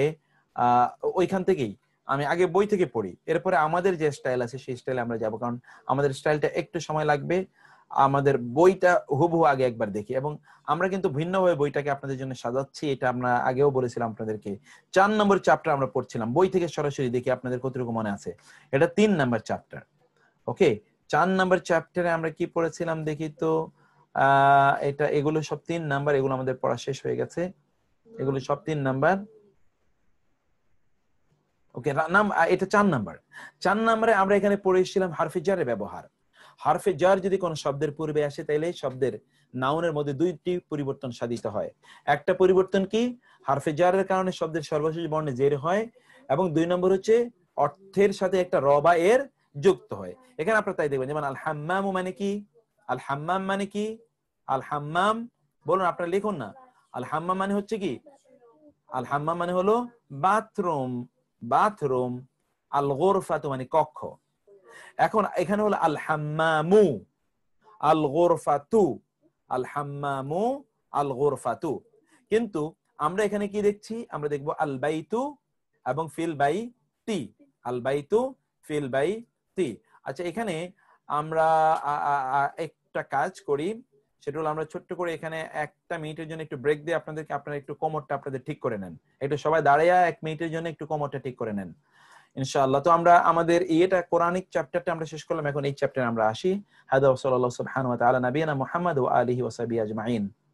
ওইখান থেকেই, আমি আগে বই থেকে পড়ি, এরপরে আমাদের যে স্টাইল আছে সেই স্টাইলে আমরা যাব, কারণ আমাদের স্টাইলটা একটু সময় লাগবে। আমাদের বইটা হুবহু আগে একবার দেখি, এবং আমরা কিন্তু ভিন্নভাবে বইটাকে আপনাদের জন্য সাজাচ্ছি, এটা আমরা আগেও বলেছিলাম আপনাদেরকে। 4 নম্বর চ্যাপ্টার আমরা পড়ছিলাম, বই থেকে সরাসরি দেখি আপনাদের কতটুকু মনে আছে। এটা 3 নাম্বার চ্যাপ্টার। ওকে, 4 নাম্বার চ্যাপ্টারে আমরা কি পড়েছিলাম দেখি তো। এটা এগুলো সব 3 নাম্বার, এগুলো আমাদের পড়া শেষ হয়ে গেছে, এগুলো সব 3 নাম্বার। ওকে, এটা 4 নাম্বার। 4 নাম্বারে আমরা এখানে পড়ে এসেছিলাম হারফে জারের ব্যবহার। হারফে জার যদি কোন শব্দের পূর্বে আসে তাহলে শব্দের নাউনের মধ্যে দুইটি পরিবর্তন সাধিত হয়। একটা পরিবর্তন কি, হারফে জারের কারণে শব্দের সর্বশেষ বর্ণে জের হয়, এবং 2 নম্বর হচ্ছে অর্থের সাথে একটা র বা এর যুক্ত হয়। এখানে আপনারা তাই দেখবেন, যেমন আল হাম্মাম মানে কি? আল হাম্মাম মানে কি? আল হাম্মাম বলুন, আপনারা লিখুন না। আল হাম্মাম মানে হচ্ছে কি? আল হাম্মাম মানে হলো বাথরুম, বাথরুম। আল গোরফাতু মানে কক্ষ। এখন এখানে হলো আল হাম্মামু, আল গোরফাতু, আল হাম্মামু, আল গোরফাতু। কিন্তু আমরা এখানে কি দেখছি? আমরা দেখব আল বাইতু এবং ফিল বাইতি, আল বাইতু ফিল বাইতি। আচ্ছা, এখানে আমরা একটা কাজ করি, সেটা হলো আমরা ছোট্ট করে এখানে 1 মিনিটের জন্য একটু ব্রেক দিয়ে আপনাদেরকে, আপনারা একটু কোমরটা আপনাদের ঠিক করে নেন। একটু সবাই দাঁড়িয়ে 1 মিনিটের জন্য একটু কোমরটা ঠিক করে নেন ইনশাআল্লাহ। তো আমরা আমাদের এটা কোরআনিক চ্যাপ্টারটা আমরা শেষ করলাম, এখন এই চ্যাপ্টারে আমরা আসি। হাদা ওয়া সাল্লাল্লাহু সুবহানাহু ওয়া তাআলা নবিয়ানা মুহাম্মদ ওয়া আলিহি ওয়া সাহবিহি আজমাইন।